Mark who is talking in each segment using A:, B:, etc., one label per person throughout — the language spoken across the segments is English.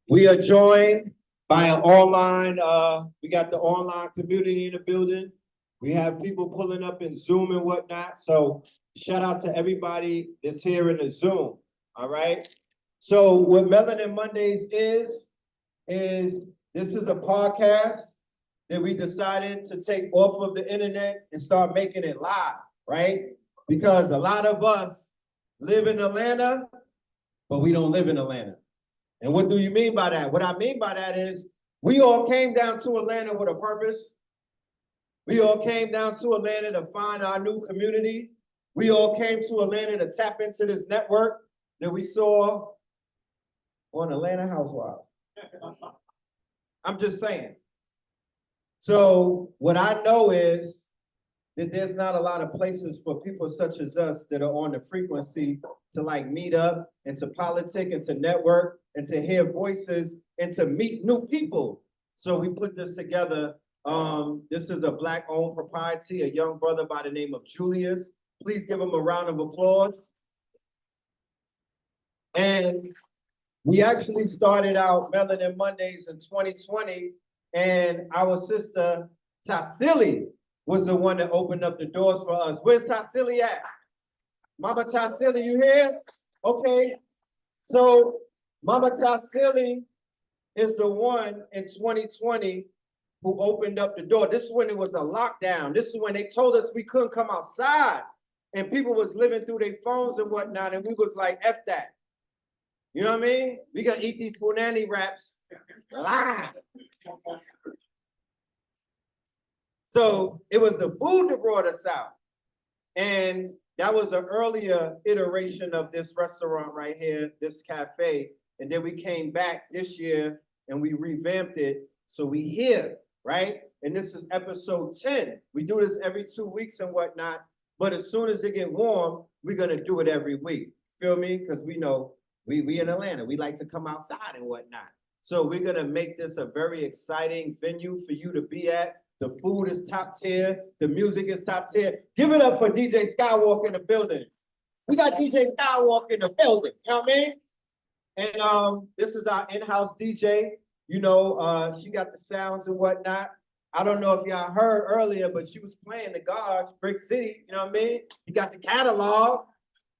A: We are joined by an online, we got the online community in the building. We have people pulling up in Zoom and whatnot. So shout out to everybody that's here in the Zoom, all right? So what Melanin Mondays is this is a podcast that we decided to take off of the internet and start making it live, right? Because a lot of us live in Atlanta, but we don't live in Atlanta. And what do you mean by that? What I mean by that is we all came down to Atlanta with a purpose. We all came down to Atlanta to find our new community. We all came to Atlanta to tap into this network that we saw on Atlanta Housewives. I'm just saying. So what I know is that there's not a lot of places for people such as us that are on the frequency to like meet up and to politic and to network and to hear voices and to meet new people. So we put this together. This is a Black-owned propriety, a young brother by the name of Julius. Please give him a round of applause. And we actually started out Melanin Mondays in 2020, and our sister Tassili was the one that opened up the doors for us. Where's Tassili at? Mama Tassili, you here? Okay. So Mama Tassili is the one in 2020 who opened up the door. This is when it was a lockdown. This is when they told us we couldn't come outside and people was living through their phones and whatnot. And we was like, F that. You know what I mean? We gotta eat these punani wraps live. So it was the food that brought us out. And that was an earlier iteration of this restaurant right here, this cafe. And then we came back this year and we revamped it. So we here, right? And this is episode 10. We do this every 2 weeks and whatnot. But as soon as it get warm, we're gonna do it every week. Feel me? Because we know we in Atlanta, we like to come outside and whatnot. So we're gonna make this a very exciting venue for you to be at. The food is top tier. The music is top tier. Give it up for DJ Skywalker in the building. We got DJ Skywalker in the building. You know what I mean? And this is our in-house DJ. You know, she got the sounds and whatnot. I don't know if y'all heard earlier, but she was playing the guards, Brick City. You know what I mean? You got the catalog.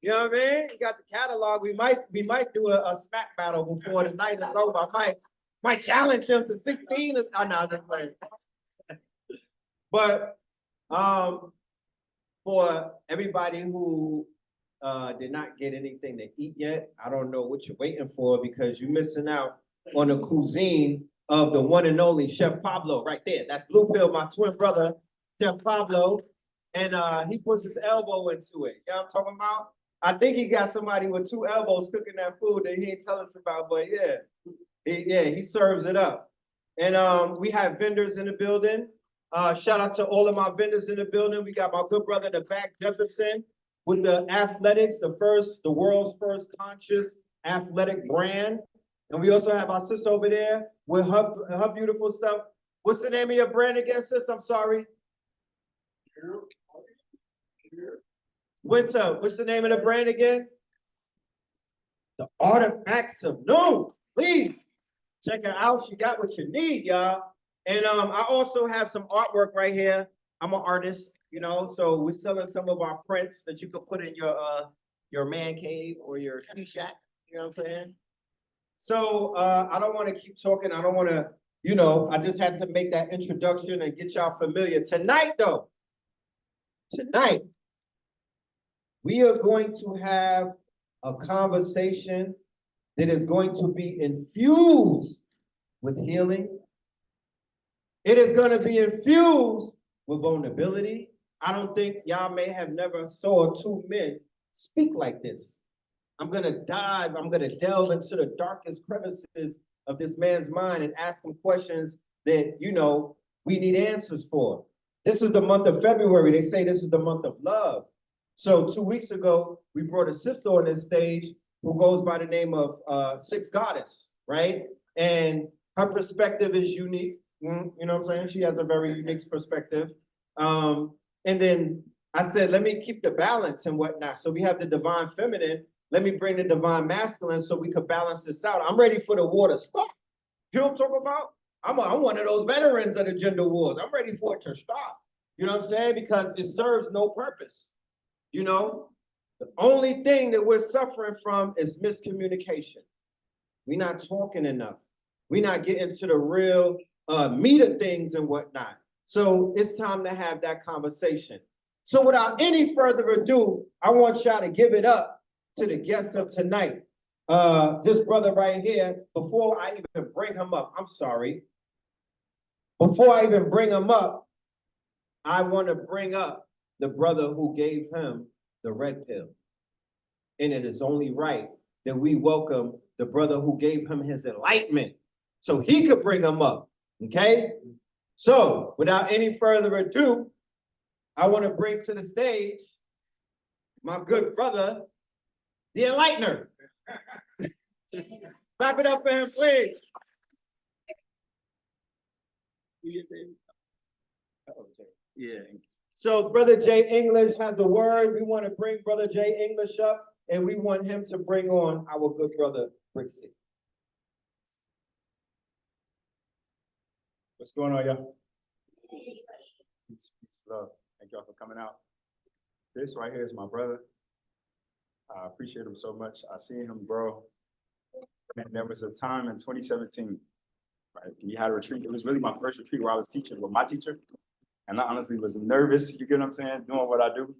A: You know what I mean? You got the catalog. We might do a smack battle before the night is over. I might challenge him to 16. Oh no, just playing. But for everybody who did not get anything to eat yet, I don't know what you're waiting for because you're missing out on the cuisine of the one and only Chef Pablo right there. That's Blue Pill, my twin brother, Chef Pablo. And he puts his elbow into it. You know what I'm talking about? I think he got somebody with 2 elbows cooking that food that he ain't tell us about, but yeah, he serves it up. And we have vendors in the building. Shout out to all of my vendors in the building. We got my good brother in the back, Jefferson, with the athletics, the world's first conscious athletic brand. And we also have our sister over there with her beautiful stuff. What's the name of your brand again, sis? I'm sorry. Winter, what's the name of the brand again? The Artifacts of Noon. Please check her out. She got what you need, y'all. And I also have some artwork right here. I'm an artist, you know, so we're selling some of our prints that you can put in your man cave or your tree shack. You know what I'm saying? So I don't want to keep talking. I don't want to, you know, I just had to make that introduction and get y'all familiar. Tonight, we are going to have a conversation that is going to be infused with healing. It is going to be infused with vulnerability. I don't think y'all may have never saw 2 men speak like this. I'm going to delve into the darkest crevices of this man's mind and ask him questions that, you know, we need answers for. This is the month of February. They say this is the month of love. So 2 weeks ago, we brought a sister on this stage who goes by the name of Six Goddess, right? And her perspective is unique. You know what I'm saying? She has a very unique perspective. And then I said, let me keep the balance and whatnot. So we have the divine feminine let me bring the divine masculine so we could balance this out. I'm ready for the war to stop. You know what I'm talking about? I'm one of those veterans of the gender wars. I'm ready for it to stop. You know what I'm saying? Because it serves no purpose. You know, the only thing that we're suffering from is miscommunication. We're not talking enough. We're not getting to the real meat of things and whatnot. So it's time to have that conversation. So without any further ado, I want y'all to give it up to the guests of tonight. This brother right here, before I even bring him up, I'm sorry. Before I even bring him up, I want to bring up the brother who gave him the red pill. And it is only right that we welcome the brother who gave him his enlightenment so he could bring him up, okay? So without any further ado, I want to bring to the stage my good brother, the enlightener. Clap it up for him, please. Yeah. So Brother Jay English has a word. We want to bring Brother Jay English up, and we want him to bring on our good brother, Brick City.
B: What's going on, y'all? Peace, peace, love. Thank y'all for coming out. This right here is my brother. I appreciate him so much. I seen him grow. And there was a time in 2017, right? We had a retreat. It was really my first retreat where I was teaching with my teacher. And I honestly was nervous, you get what I'm saying, doing what I do.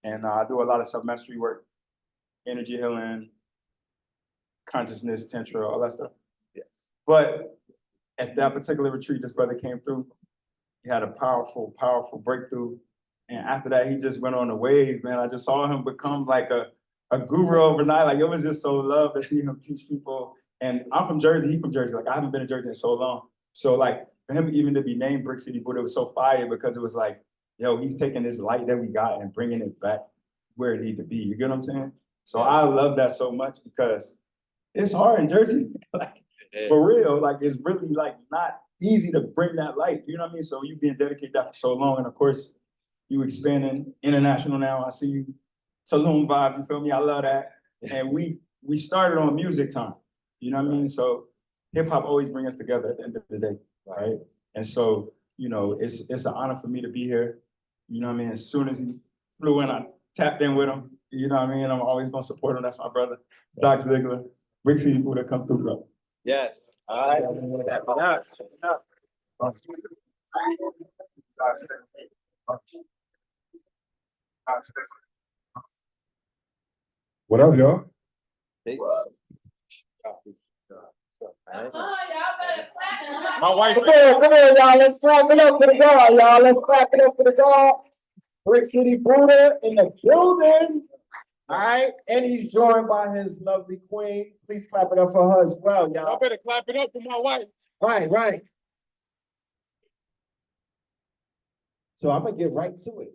B: And I do a lot of self-mastery work, energy healing, consciousness, tantra, all that stuff. Yes. But at that particular retreat, this brother came through. He had a powerful, powerful breakthrough. And after that, he just went on a wave, man. I just saw him become like a guru overnight. Like, it was just so love to see him teach people. And I'm from Jersey, he's from Jersey. Like, I haven't been in Jersey in so long. So like, for him even to be named Brick City, but it was so fire because it was like, yo, he's taking this light that we got and bringing it back where it needs to be. You get what I'm saying? So I love that so much because it's hard in Jersey. Like, for real, like, it's really like not easy to bring that light. You know what I mean? So you being dedicated that for so long, and of course, you expanding international now. I see you, Saloon Vibes, you feel me? I love that. And we started on music time. You know what I mean? So hip hop always brings us together at the end of the day, right? And so, you know, it's an honor for me to be here. You know what I mean? As soon as he flew in, I tapped in with him. You know what I mean? I'm always gonna support him. That's my brother, Doc Ziegler. Brick City people that come through, bro.
A: Yes. All right.
C: What up, y'all?
A: Thanks.
B: My wife.
A: Come on, y'all. Let's clap it up for the God, y'all. Let's clap it up for the God. Brick City Buddha in the building. All right. And he's joined by his lovely queen. Please clap it up for her as well, y'all.
B: Y'all better clap it up for my wife.
A: Right, right. So I'm gonna get right to it.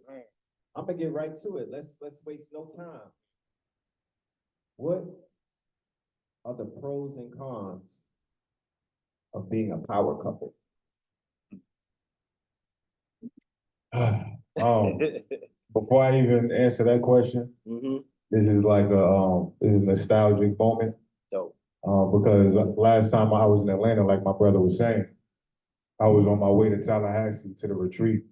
A: I'm gonna get right to it. Let's waste no time. What are the pros and cons of being a power couple?
C: Before I even answer that question, this is like this is a nostalgic moment.
A: Dope.
C: Because last time I was in Atlanta, like my brother was saying, I was on my way to Tallahassee to the retreat.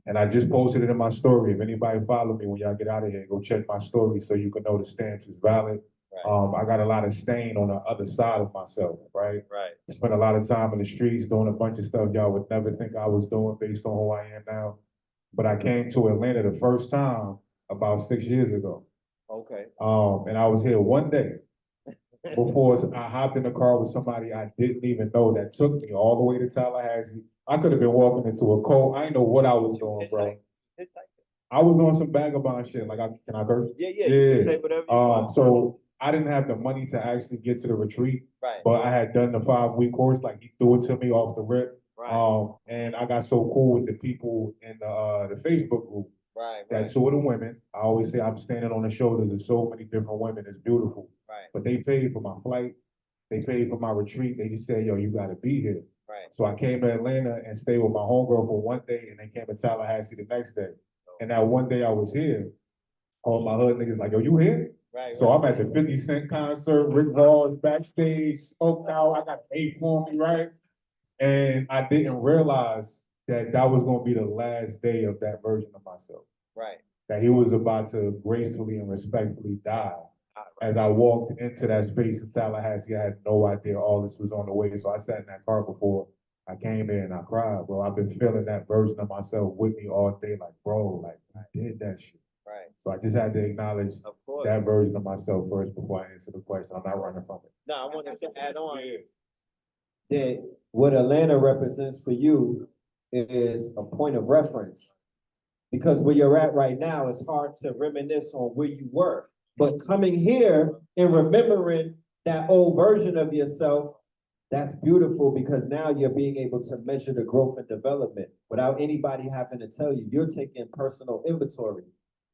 C: And I just posted it in my story. If anybody follow me when y'all get out of here, go check my story so you can know the stance is valid. Right. I got a lot of stain on the other side of myself, right?
A: Right.
C: I spent a lot of time in the streets doing a bunch of stuff y'all would never think I was doing based on who I am now. But I came to Atlanta the first time about 6 years ago.
A: Okay.
C: And I was here one day before I hopped in the car with somebody I didn't even know that took me all the way to Tallahassee. I could have been walking into a cold. I didn't know what I was doing, bro. I was on some vagabond shit. Like, can I curse?
A: Yeah. You can say whatever you want.
C: So I didn't have the money to actually get to the retreat,
A: right.
C: But I had done the 5-week course. Like, he threw it to me off the rip.
A: Right.
C: And I got so cool with the people in the Facebook group.
A: Right.
C: That two of the women, I always say I'm standing on the shoulders of so many different women. It's beautiful.
A: Right.
C: But they paid for my flight. They paid for my retreat. They just said, yo, you got to be here.
A: Right.
C: So I came to Atlanta and stayed with my homegirl for one day, and they came to Tallahassee the next day. And that one day I was here, all my hood niggas like, yo, you here?
A: Right.
C: So I'm at the 50 Cent concert, Rick Ross backstage, smoked out, I got an ape on me, right? And I didn't realize that that was gonna be the last day of that version of myself.
A: Right.
C: That he was about to gracefully and respectfully die. As I walked into that space in Tallahassee, I had no idea all this was on the way. So I sat in that car before I came in and I cried, bro. I've been feeling that version of myself with me all day, like, bro, like I did that shit.
A: Right.
C: So I just had to acknowledge
A: Of course.
C: that version of myself first before I answer the question. I'm not running from it.
A: No, I wanted to add on that what Atlanta represents for you is a point of reference. Because where you're at right now, it's hard to reminisce on where you were. But coming here and remembering that old version of yourself, that's beautiful because now you're being able to measure the growth and development without anybody having to tell you. You're taking personal inventory.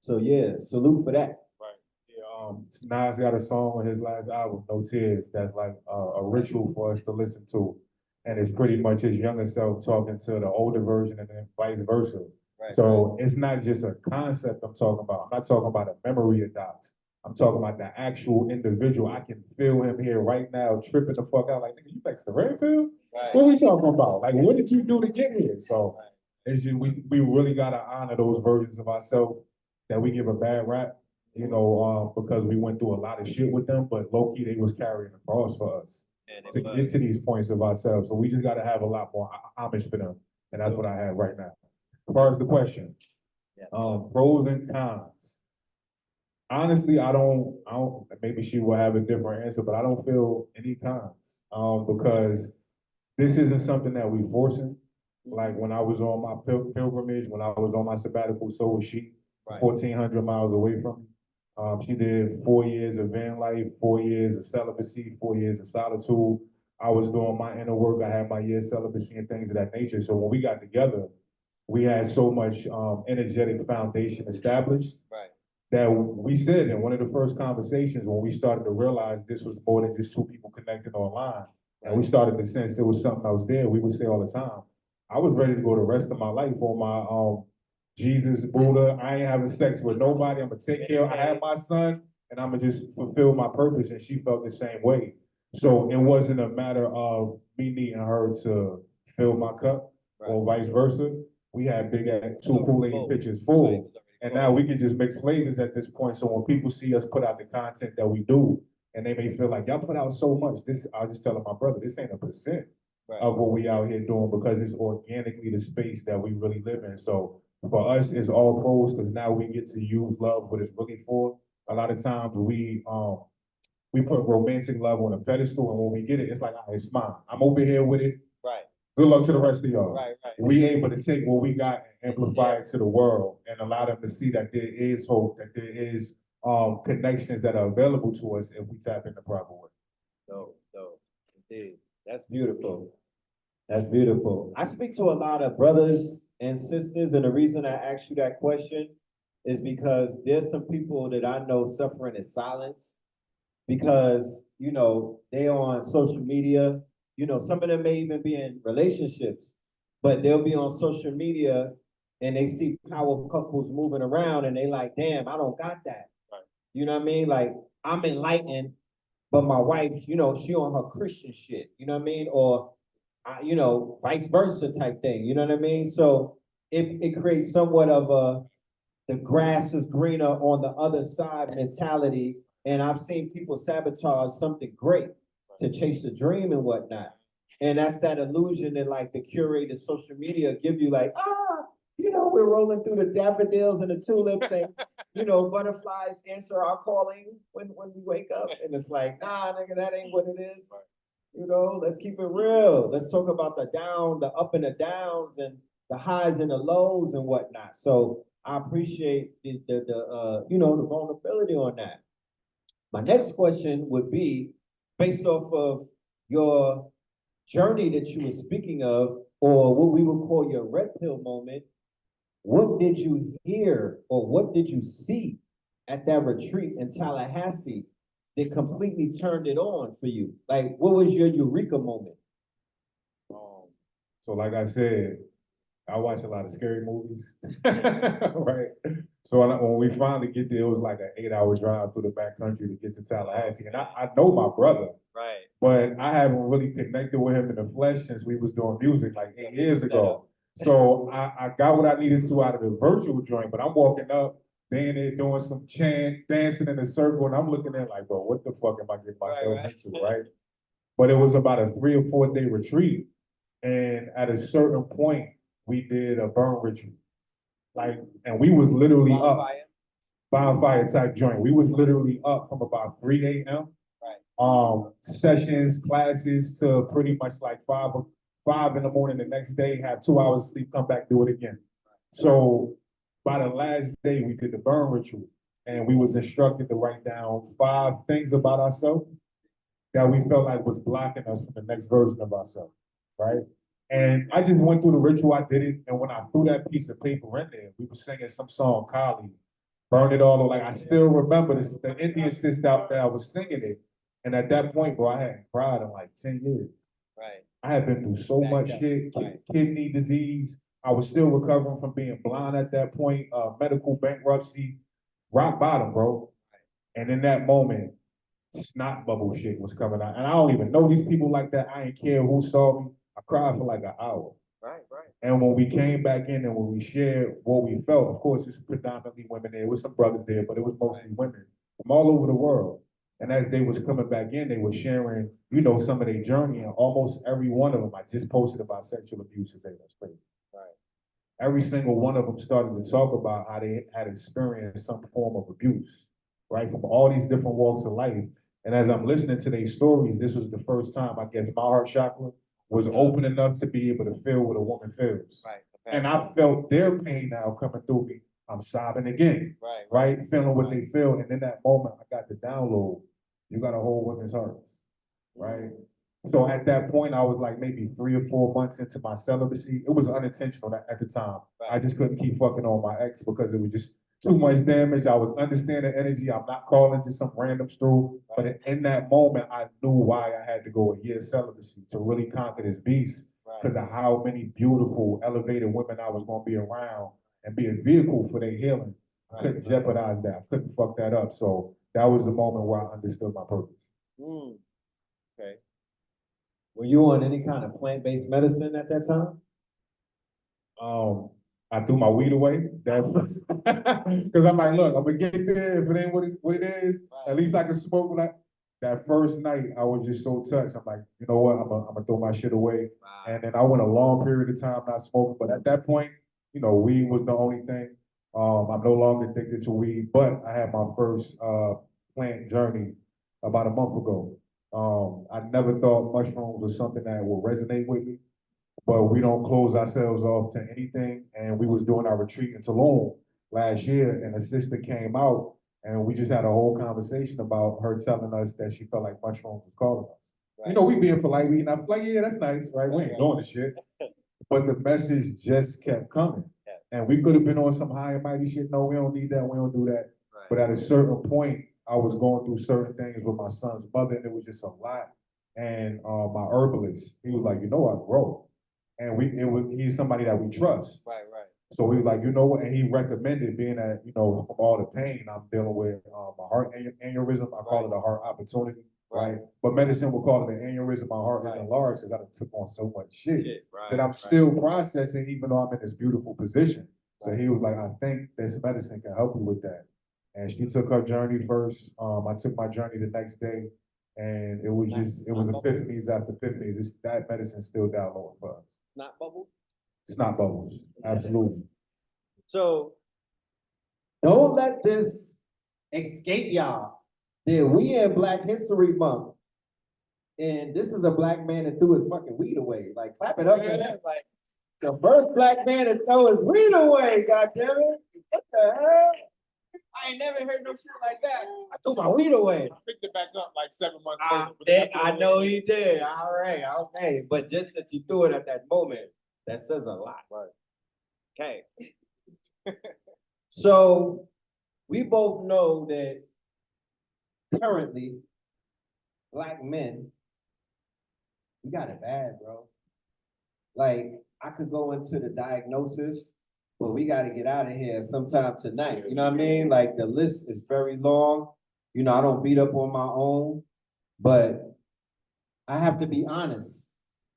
A: So yeah, salute for that.
C: Right. Yeah. Nas got a song on his last album, No Tears, that's like a ritual for us to listen to, and it's pretty much his younger self talking to the older version, and then vice versa.
A: Right.
C: So it's not just a concept I'm talking about. I'm not talking about a memory of docs. I'm talking about the actual individual. I can feel him here right now, tripping the fuck out. Like, nigga, you next to Redfield?
A: Right.
C: What we talking about? Like, what did you do to get here? So it's just, we really gotta honor those versions of ourselves that we give a bad rap, you know, because we went through a lot of shit with them, but low-key they was carrying the cross for us to get to these points of ourselves. So we just gotta have a lot more homage for them. And that's what I have right now. As far as the question, pros and cons. Honestly, I don't, maybe she will have a different answer, but I don't feel any cons. Because this isn't something that we forcing. Like when I was on my pilgrimage, when I was on my sabbatical, so was she, 1,400 miles away from me. She did 4 years of van life, 4 years of celibacy, 4 years of solitude. I was doing my inner work. I had my year of celibacy and things of that nature. So when we got together, we had so much energetic foundation established that we said in one of the first conversations when we started to realize this was more than just two people connected online, and we started to sense there was something else there, we would say all the time, I was ready to go the rest of my life on my Jesus, Buddha, I ain't having sex with nobody, I'm gonna take care, I have my son, and I'm gonna just fulfill my purpose, and she felt the same way. So it wasn't a matter of me needing her to fill my cup or vice versa. We had big two Kool-Aid pitchers full. And now we can just mix flavors at this point. So when people see us put out the content that we do, and they may feel like y'all put out so much, this, I'll just tell my brother, this ain't a percent of what we out here doing because it's organically the space that we really live in. So for us, it's all pros because now we get to use love what it's really for. A lot of times we put romantic love on a pedestal, and when we get it, it's like, all right, it's mine. I'm over here with it. Good luck to the rest of y'all. We able to take what we got and amplify it to the world and allow them to see that there is hope, that there is connections that are available to us if we tap in the proper way.
A: So, indeed, that's beautiful. That's beautiful. I speak to a lot of brothers and sisters, and the reason I asked you that question is because there's some people that I know suffering in silence because, you know, they on social media. You know, some of them may even be in relationships, but they'll be on social media and they see power couples moving around and they like, damn, I don't got that. You know what I mean? Like, I'm enlightened, but my wife, you know, she on her Christian shit, you know what I mean? Or, you know, vice versa type thing, you know what I mean? So it creates somewhat of the grass is greener on the other side mentality. And I've seen people sabotage something great to chase the dream and whatnot. And that's that illusion that like the curated social media give you like, you know, we're rolling through the daffodils and the tulips and, you know, butterflies answer our calling when we wake up. And it's like, nah, nigga, that ain't what it is. You know, let's keep it real. Let's talk about the down, the up and the downs and the highs and the lows and whatnot. So I appreciate the you know, the vulnerability on that. My next question would be based off of your journey that you were speaking of, or what we would call your red pill moment. What did you hear or what did you see at that retreat in Tallahassee that completely turned it on for you? Like, what was your eureka moment?
C: So like I said, I watch a lot of scary movies, right? So when we finally get there, it was like an 8-hour drive through the backcountry to get to Tallahassee. And I know my brother,
A: Right.
C: but I haven't really connected with him in the flesh since we was doing music like 8 years ago. So I got what I needed to out of the virtual joint, but I'm walking up, they in there doing some chant, dancing in a circle, and I'm looking at like, bro, what the fuck am I getting myself into, right? But it was about a 3 or 4 day retreat. And at a certain point, we did a burn ritual. Like, and we was literally up, bonfire type joint. We was literally up from about 3 a.m. Sessions, classes to pretty much like 5 in the morning the next day, have 2 hours of sleep, come back, do it again. So by the last day, we did the burn ritual, and we was instructed to write down 5 things about ourselves that we felt like was blocking us from the next version of ourselves, right? And I just went through the ritual, I did it, and when I threw that piece of paper in there, we were singing some song, Kali, Burn It All, like I still remember this, the Indian sister out there, I was singing it, and at that point, bro, I hadn't cried in like 10 years.
A: Right.
C: I had been through so much shit, kidney disease, I was still recovering from being blind at that point, medical bankruptcy, rock bottom, bro. And in that moment, snot bubble shit was coming out. And I don't even know these people like that. I ain't care who saw me. I cried for like an hour.
A: Right.
C: And when we came back in and when we shared what we felt, of course, it's predominantly women there. There was some brothers there, but it was mostly women from all over the world. And as they was coming back in, they were sharing, you know, some of their journey. And almost every one of them, I just posted about sexual abuse today. That's crazy. Right. Every single one of them started to talk about how they had experienced some form of abuse, right? From all these different walks of life. And as I'm listening to their stories, this was the first time I guess my heart chakra was open enough to be able to feel what a woman feels. Right. And I felt their pain now coming through me. I'm sobbing again, right? Feeling what they feel. And in that moment, I got the download. You got to hold women's hearts, right? So at that point, I was like maybe 3 or 4 months into my celibacy. It was unintentional at the time. I just couldn't keep fucking on my ex because it was just too much damage. I was understanding energy. I'm not calling just some random stool. But in that moment, I knew why I had to go a year celibacy to really conquer this beast because of how many beautiful, elevated women I was going to be around and be a vehicle for their healing. I couldn't jeopardize that. I couldn't fuck that up. So that was the moment where I understood my purpose.
A: Okay. Were you on any kind of plant-based medicine at that time?
C: I threw my weed away. Because I'm like, look, I'm gonna get there. If it ain't what it is, at least I can smoke. That first night, I was just so touched. I'm like, you know what? I'm gonna throw my shit away. Wow. And then I went a long period of time not smoking. But at that point, you know, weed was the only thing. I'm no longer addicted to weed, but I had my first plant journey about a month ago. I never thought mushrooms was something that would resonate with me. But we don't close ourselves off to anything. And we was doing our retreat in Tulum last year, and a sister came out, and we just had a whole conversation about her telling us that she felt like mushrooms was calling us. Right. You know, we being polite, we not like, yeah, that's nice, right? We ain't doing the shit. But the message just kept coming. And we could have been on some high and mighty shit. No, we don't need that, we don't do that. Right. But at a certain point, I was going through certain things with my son's mother, and it was just a lot. And my herbalist, he was like, you know, I grow. And he's somebody that we trust. Right. So we was like, you know what? And he recommended, being that, you know, from all the pain I'm dealing with, my heart aneurysm, I call it a heart opportunity, right? But medicine will call it an aneurysm. My heart is enlarged because I took on so much shit that I'm still processing, even though I'm in this beautiful position. So he was like, I think this medicine can help you with that. And she took her journey first. I took my journey the next day. And it was epiphanies after epiphanies. That medicine still downloading for us.
A: Snot bubbles?
C: Snot bubbles, absolutely.
A: So don't let this escape y'all. That we in Black History Month, and this is a black man that threw his fucking weed away. Like, clap it up for him. Like, the first black man to throw his weed away, goddammit. What the hell? I ain't never heard no shit like that. I threw my weed away.
C: I picked it back up like 7 months later.
A: I know he did. All right, okay. But just that you threw it at that moment, that says a lot. Right. Okay. So we both know that currently, Black men, we got it bad, bro. Like, I could go into the diagnosis but we gotta get out of here sometime tonight, you know what I mean? Like, the list is very long. You know, I don't beat up on my own, but I have to be honest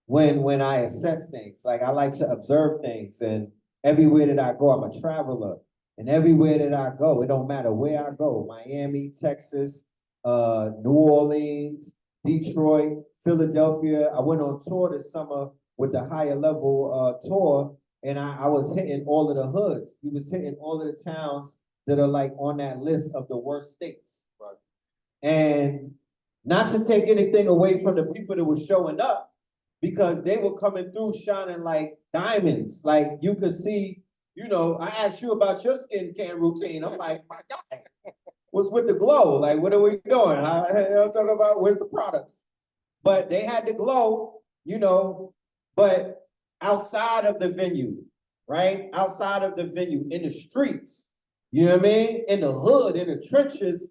A: when I assess things. Like, I like to observe things, and everywhere that I go, I'm a traveler. And everywhere that I go, it don't matter where I go, Miami, Texas, New Orleans, Detroit, Philadelphia. I went on tour this summer with the higher level tour, and I was hitting all of the hoods. We was hitting all of the towns that are like on that list of the worst states.
B: Right.
A: And not to take anything away from the people that were showing up, because they were coming through shining like diamonds. Like, you could see, you know, I asked you about your skincare routine. I'm like, my God, what's with the glow? Like, what are we doing? I'm talking about, where's the products? But they had the glow, you know, but outside of the venue, right? Outside of the venue, in the streets, you know what I mean? In the hood, in the trenches,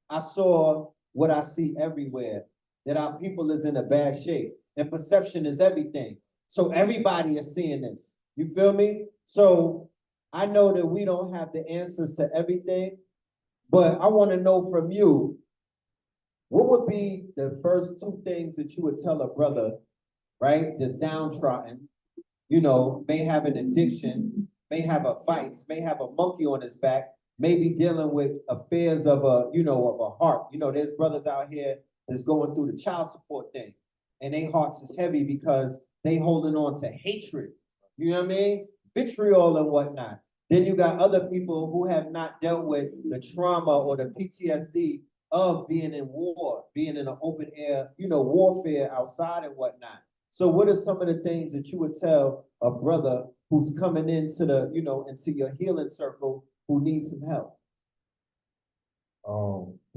A: I saw what I see everywhere, that our people is in a bad shape. And perception is everything. So everybody is seeing this. You feel me? So I know that we don't have the answers to everything, but I want to know from you, what would be the first two things that you would tell a brother, right, that's downtrodden, you know, may have an addiction, may have a vice, may have a monkey on his back, may be dealing with affairs of a, you know, of a heart. You know, there's brothers out here that's going through the child support thing, and their hearts is heavy because they holding on to hatred. You know what I mean? Vitriol and whatnot. Then you got other people who have not dealt with the trauma or the PTSD of being in war, being in an open air, you know, warfare outside and whatnot. So what are some of the things that you would tell a brother who's coming into the, you know, into your healing circle, who needs some help?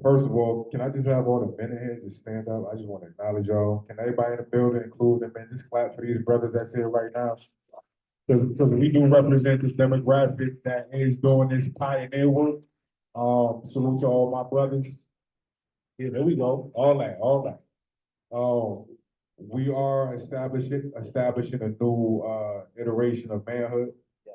C: First of all, can I just have all the men in here just stand up? I just want to acknowledge y'all. Can everybody in the building, include them, and just clap for these brothers that's here right now? Because we do represent this demographic that is doing this pioneer work. Salute to all my brothers. Yeah, there we go. All that, all that. We are establishing a new iteration of manhood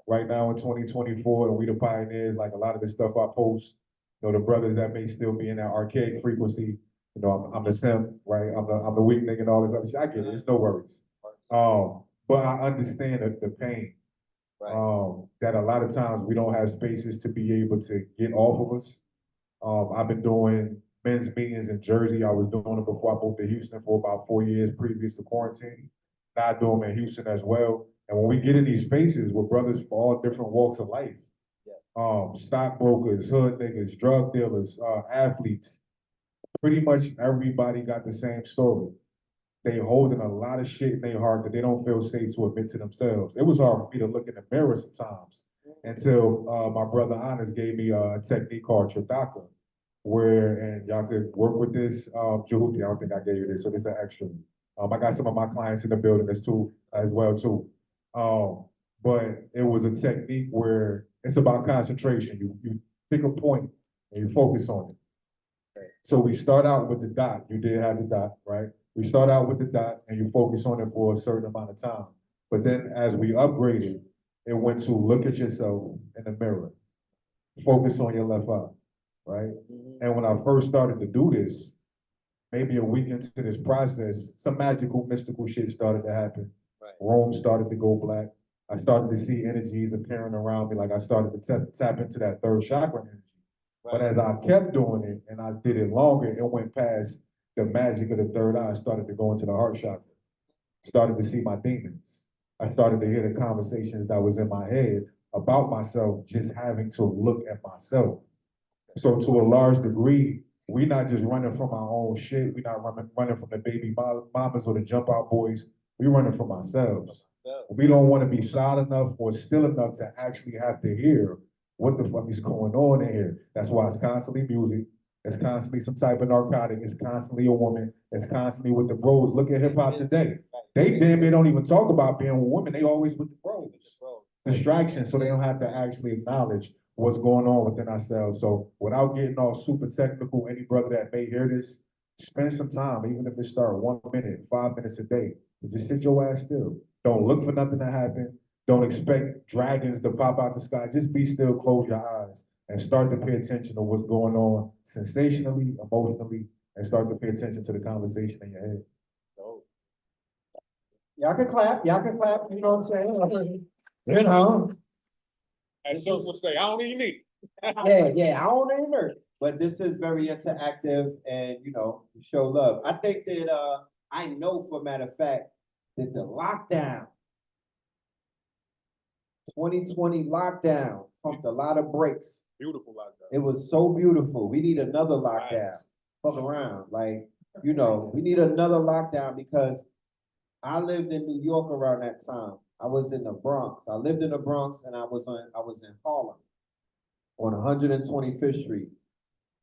C: right now in 2024, and we the pioneers. Like, a lot of the stuff I post, you know, the brothers that may still be in that archaic frequency, you know, I'm the simp, right? I'm the weak nigga and all this other shit. I get it. It's no worries. But I understand the pain. That a lot of times we don't have spaces to be able to get off of us. I've been doing men's meetings in Jersey. I was doing it before I moved to Houston for about 4 years previous to quarantine. Now I do them in Houston as well. And when we get in these spaces with brothers for all different walks of life, stockbrokers, hood niggas, drug dealers, athletes, pretty much everybody got the same story. They holding a lot of shit in their heart that they don't feel safe to admit to themselves. It was hard for me to look in the mirror sometimes until my brother Honest gave me a technique called Tradaka, where, and y'all could work with this, Jahuti, I don't think I gave you this, so this is an extra. I got some of my clients in the building as well too. But it was a technique where it's about concentration. You pick a point and you focus on it. So we start out with the dot. You did have the dot, right? We start out with the dot and you focus on it for a certain amount of time. But then as we upgraded, it went to look at yourself in the mirror. Focus on your left eye, right? And when I first started to do this, maybe a week into this process, some magical, mystical shit started to happen. Right. Rome started to go black. I started to see energies appearing around me. Like, I started to tap into that third chakra energy. Right. But as I kept doing it and I did it longer, it went past the magic of the third eye. I started to go into the heart chakra. Started to see my demons. I started to hear the conversations that was in my head about myself, just having to look at myself. So to a large degree, we're not just running from our own shit. We're not running from the baby mamas or the jump out boys. We're running from ourselves. We don't want to be silent enough or still enough to actually have to hear what the fuck is going on in here. That's why it's constantly music. It's constantly some type of narcotic. It's constantly a woman. It's constantly with the bros. Look at hip hop today. They damn near don't even talk about being with women. They always with the bros. Distractions, so they don't have to actually acknowledge what's going on within ourselves. So without getting all super technical, any brother that may hear this, spend some time, even if it start 1 minute, 5 minutes a day, just sit your ass still. Don't look for nothing to happen. Don't expect dragons to pop out the sky. Just be still, close your eyes, and start to pay attention to what's going on sensationally, emotionally, and start to pay attention to the conversation in your head.
A: Y'all can clap, you know what I'm saying? You know,
C: As some would say, I don't even need
A: yeah, I don't even know. But this is very interactive and, you know, show love. I think that, I know for a matter of fact, that the lockdown, 2020 lockdown, pumped a lot of brakes.
C: Beautiful lockdown.
A: It was so beautiful. We need another lockdown. Fuck around. Like, you know, we need another lockdown because I lived in New York around that time. I was in the Bronx. I lived in the Bronx and I was in Harlem on 125th Street.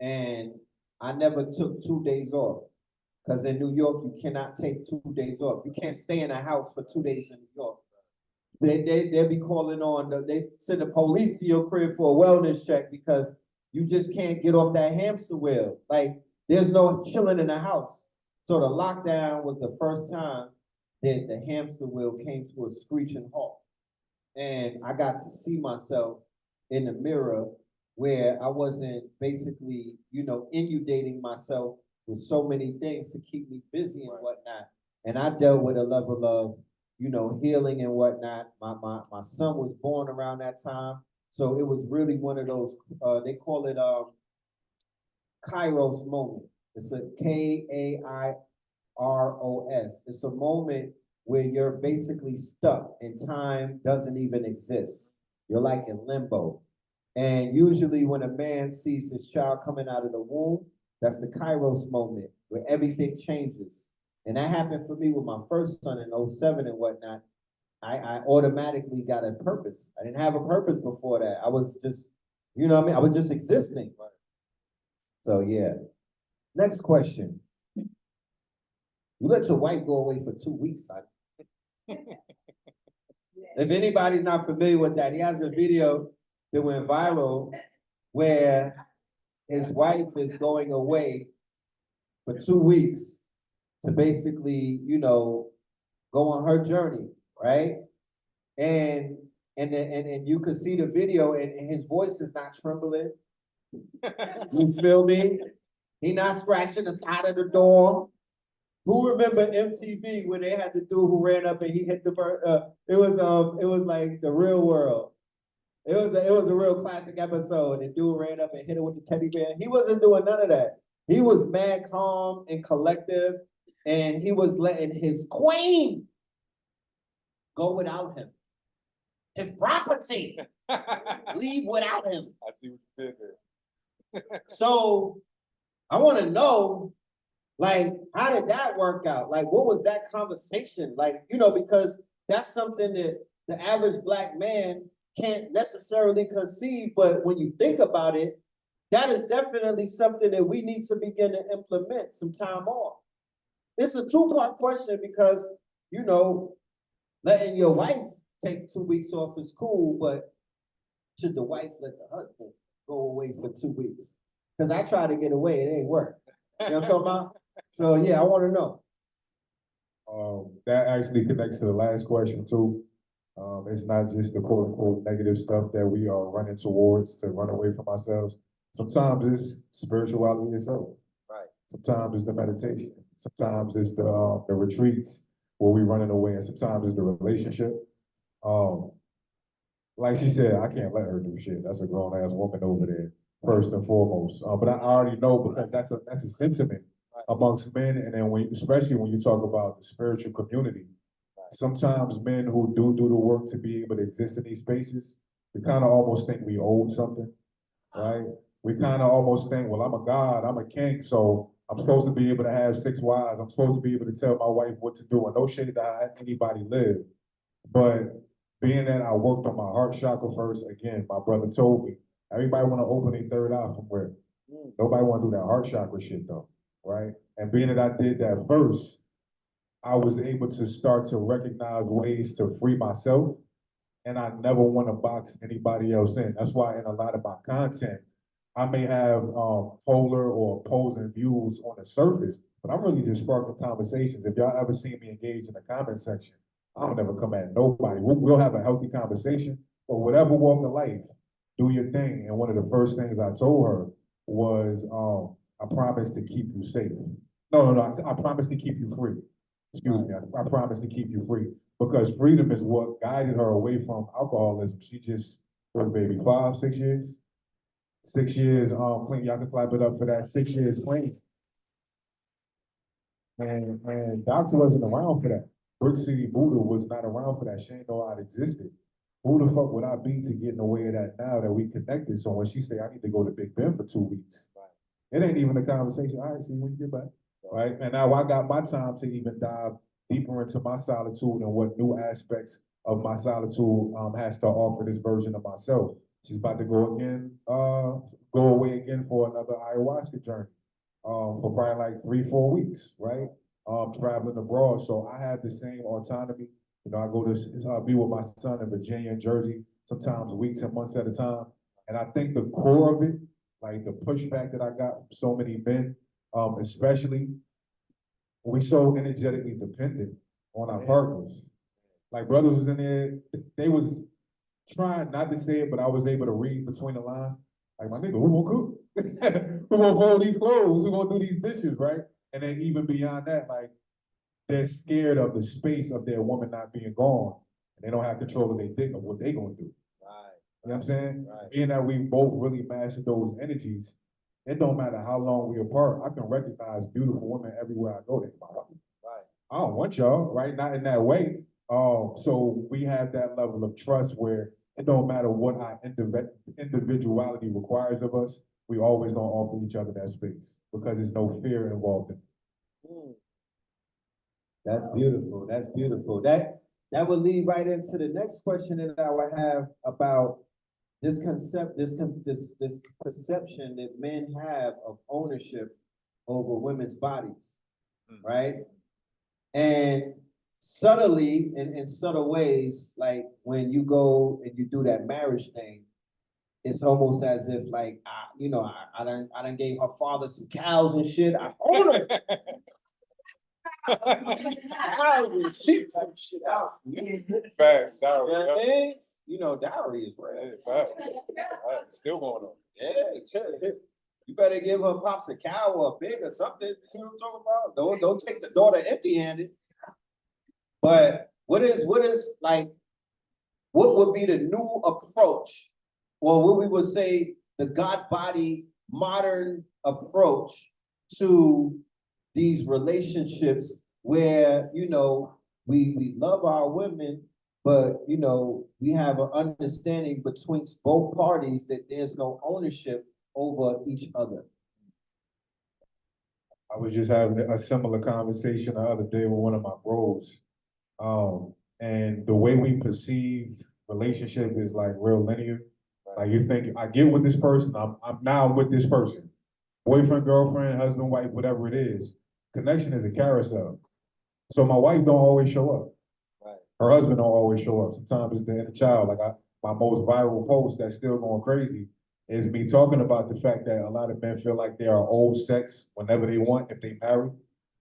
A: And I never took 2 days off. Because in New York, you cannot take 2 days off. You can't stay in a house for 2 days in New York. They'll be calling on, they send the police to your crib for a wellness check because you just can't get off that hamster wheel. Like, there's no chilling in the house. So the lockdown was the first time that the hamster wheel came to a screeching halt. And I got to see myself in the mirror where I wasn't basically, you know, inundating myself with so many things to keep me busy and whatnot. And I dealt with a level of, you know, healing and whatnot. My son was born around that time. So it was really one of those, they call it Kairos moment. It's a Kairos. It's a moment where you're basically stuck and time doesn't even exist. You're like in limbo. And usually when a man sees his child coming out of the womb, that's the Kairos moment where everything changes. And that happened for me with my first son in 07 and whatnot. I automatically got a purpose. I didn't have a purpose before that. I was just, you know what I mean? I was just existing. So yeah. Next question. You let your wife go away for 2 weeks, son. If anybody's not familiar with that, he has a video that went viral where his wife is going away for 2 weeks to basically, you know, go on her journey, right? And you could see the video and his voice is not trembling. You feel me? He not scratching the side of the door. Who remember MTV when they had the dude who ran up and he hit the bird? It was like The Real World. It was a real classic episode. The dude ran up and hit it with the teddy bear. He wasn't doing none of that. He was mad calm and collective, and he was letting his queen go without him. His property leave without him.
C: I see what you did there.
A: So I want to know, like, how did that work out? Like, what was that conversation? Like, you know, because that's something that the average Black man can't necessarily conceive, but when you think about it, that is definitely something that we need to begin to implement some time off. It's a two-part question because, you know, letting your wife take 2 weeks off is cool, but should the wife let the husband go away for 2 weeks? Because I tried to get away, it ain't work. You know what I'm talking about? So yeah, I want to know.
C: That actually connects to the last question too. It's not just the quote unquote negative stuff that we are running towards to run away from ourselves. Sometimes it's spirituality itself.
A: Right.
C: Sometimes it's the meditation. Sometimes it's the retreats where we running away, and sometimes it's the relationship. Like she said, I can't let her do shit. That's a grown ass woman over there, first and foremost. But I already know because that's a sentiment amongst men, and then especially when you talk about the spiritual community. Sometimes men who do the work to be able to exist in these spaces, we kind of almost think we owe something, right? We kind of almost think, well, I'm a god, I'm a king, so I'm supposed to be able to have 6 wives. I'm supposed to be able to tell my wife what to do, and no shade that anybody live. But being that I worked on my heart chakra first, again, my brother told me, everybody want to open their third eye from where? Nobody want to do that heart chakra shit though, right? And being that I did that first, I was able to start to recognize ways to free myself, and I never want to box anybody else in. That's why in a lot of my content, I may have polar or opposing views on the surface, but I'm really just sparking conversations. If y'all ever see me engage in the comment section, I'll never come at nobody. We'll have a healthy conversation, but whatever walk of life, do your thing. And one of the first things I told her was, I promise to keep you safe. No, I promise to keep you free. Excuse me, I promise to keep you free. Because freedom is what guided her away from alcoholism. She just was maybe 5, 6 years. 6 years clean. Y'all can clap it up for that. 6 years clean. And Doctor wasn't around for that. Brick City Buddha was not around for that. She didn't know how it existed. Who the fuck would I be to get in the way of that now that we connected? So when she say I need to go to Big Ben for 2 weeks, it ain't even a conversation. All right, see when you get back. Right? And now I got my time to even dive deeper into my solitude and what new aspects of my solitude has to offer this version of myself. She's about to go away again for another ayahuasca journey for probably like 3-4 weeks, right? Traveling abroad. So I have the same autonomy. You know, I go to be with my son in Virginia and Jersey, sometimes weeks and months at a time. And I think the core of it, like the pushback that I got from so many men, especially, we so energetically dependent on our partners. Like brothers was in there, they was trying not to say it, but I was able to read between the lines. Like, my nigga, who gonna cook? Who gonna fold these clothes? Who gonna do these dishes, right? And then even beyond that, like, they're scared of the space of their woman not being gone. And they don't have control of their dick of what they gonna do.
A: Right.
C: You know what I'm saying?
A: Right.
C: Being that we both really mastered those energies, it don't matter how long we apart. I can recognize beautiful women everywhere I go. They my wife.
A: Right.
C: I don't want y'all, right? Not in that way. So we have that level of trust where it don't matter what our individuality requires of us. We always gonna offer each other that space because there's no fear involved in it.
A: That's beautiful. That's beautiful. That would lead right into the next question that I would have about this concept, this perception that men have of ownership over women's bodies, right? And subtly, in subtle ways, like when you go and you do that marriage thing, it's almost as if like, I done gave her father some cows and shit. I own her. Cows and sheep some shit else.
C: Facts,
A: Dowry is real.
C: Still going on.
A: Yeah, you better give her pops a cow or a pig or something. You know what I'm talking about? Don't take the daughter empty-handed. But what would be the new approach, or what we would say the God body modern approach to these relationships where, we love our women, but, we have an understanding between both parties that there's no ownership over each other.
C: I was just having a similar conversation the other day with one of my bros. And the way we perceive relationship is like real linear. Like you think, I get with this person, I'm now with this person. Boyfriend, girlfriend, husband, wife, whatever it is. Connection is a carousel. So my wife don't always show up.
A: Right.
C: Her husband don't always show up. Sometimes it's the inner child. Like my most viral post that's still going crazy is me talking about the fact that a lot of men feel like they are old sex whenever they want if they marry.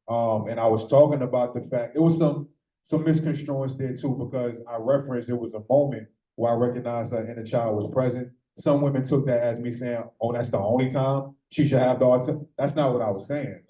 C: And I was talking about the fact, it was some misconstruence there too, because I referenced it was a moment where I recognized her inner child was present. Some women took that as me saying, oh, that's the only time she should have the autism. That's not what I was saying.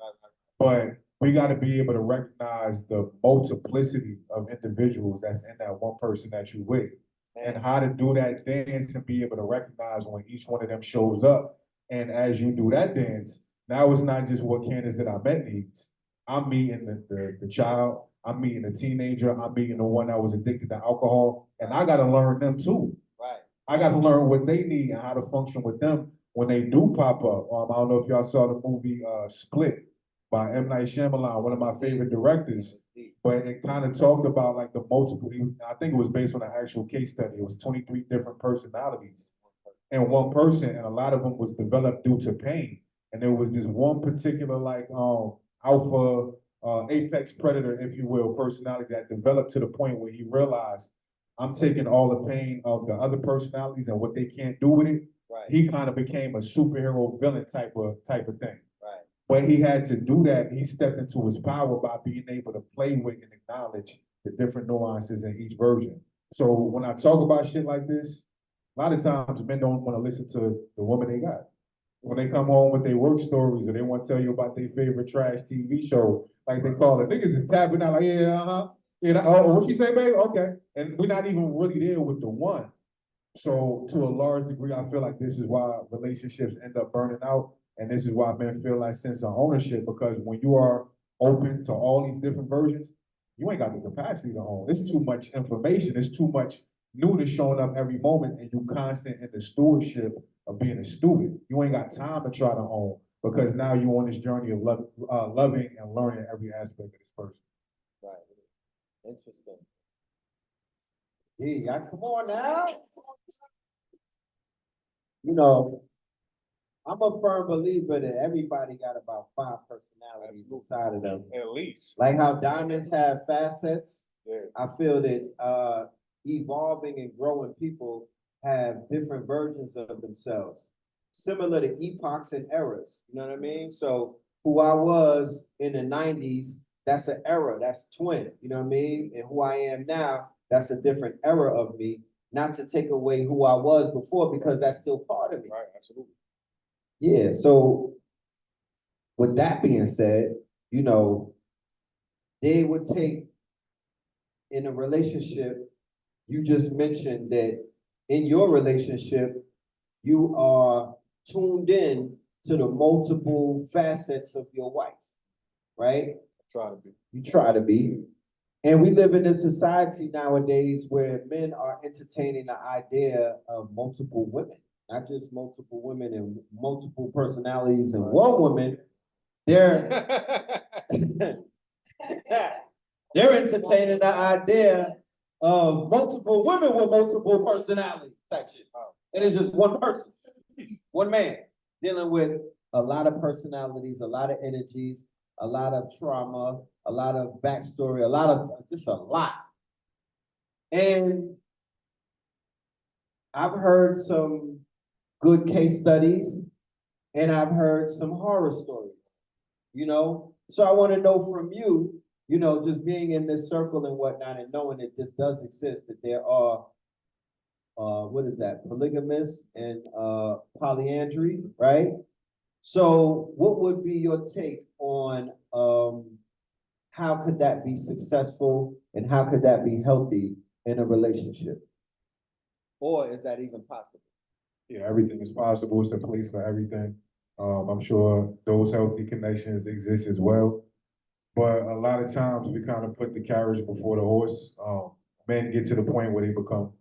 C: But we got to be able to recognize the multiplicity of individuals that's in that one person that you with, and how to do that dance and be able to recognize when each one of them shows up. And as you do that dance, now it's not just what Candace that I met needs. I'm meeting the child, I'm meeting the teenager, I'm meeting the one that was addicted to alcohol, and I got to learn them too.
A: Right.
C: I got to learn what they need and how to function with them when they do pop up. I don't know if y'all saw the movie Split by M. Night Shyamalan, one of my favorite directors, but it kind of talked about like the multiple, I think it was based on an actual case study. It was 23 different personalities in one person, and a lot of them was developed due to pain. And there was this one particular like alpha apex predator, if you will, personality that developed to the point where he realized, I'm taking all the pain of the other personalities and what they can't do with it.
A: Right.
C: He kind of became a superhero villain type of thing.
A: Right.
C: But he had to do that. He stepped into his power by being able to play with and acknowledge the different nuances in each version. So when I talk about shit like this, a lot of times men don't want to listen to the woman they got. When they come home with their work stories or they want to tell you about their favorite trash TV show, like they call it, niggas is tapping out like, yeah, uh-huh. Yeah, oh, what she say, babe? Okay. And we're not even really there with the one. So to a large degree, I feel like this is why relationships end up burning out. And this is why men feel that sense of ownership, because when you are open to all these different versions, you ain't got the capacity to own. It's too much information. It's too much newness showing up every moment, and you constant in the stewardship of being a student. You ain't got time to try to own, because now you're on this journey of loving and learning every aspect of this person.
A: Right. Interesting. Yeah, come on now. You know, I'm a firm believer that everybody got about 5 personalities inside of them.
C: At least.
A: Like how diamonds have facets,
C: Yeah.
A: I feel that evolving and growing people have different versions of themselves, similar to epochs and eras. You know what I mean? So who I was in the 90s, that's an era, that's twin. You know what I mean? And who I am now, that's a different era of me. Not to take away who I was before, because that's still part of me.
C: Right, absolutely.
A: Yeah, so with that being said, you know, they would take in a relationship, you just mentioned that in your relationship, you are tuned in to the multiple facets of your wife, right?
C: Try to be.
A: You try to be. And we live in a society nowadays where men are entertaining the idea of multiple women, not just multiple women and multiple personalities and one woman. They're they're entertaining the idea of multiple women with multiple personalities type shit. And it's just one person, one man, dealing with a lot of personalities, a lot of energies, a lot of trauma, a lot of backstory, just a lot. And I've heard some good case studies, and I've heard some horror stories, you know? So I want to know from you, you know, just being in this circle and whatnot, and knowing that this does exist, that there are, what is that, polygamous and polyandry, right? So what would be your take on how could that be successful and how could that be healthy in a relationship? Or is that even possible?
C: Yeah, everything is possible. It's a place for everything. I'm sure those healthy connections exist as well. But a lot of times we kind of put the carriage before the horse. Men get to the point where they become,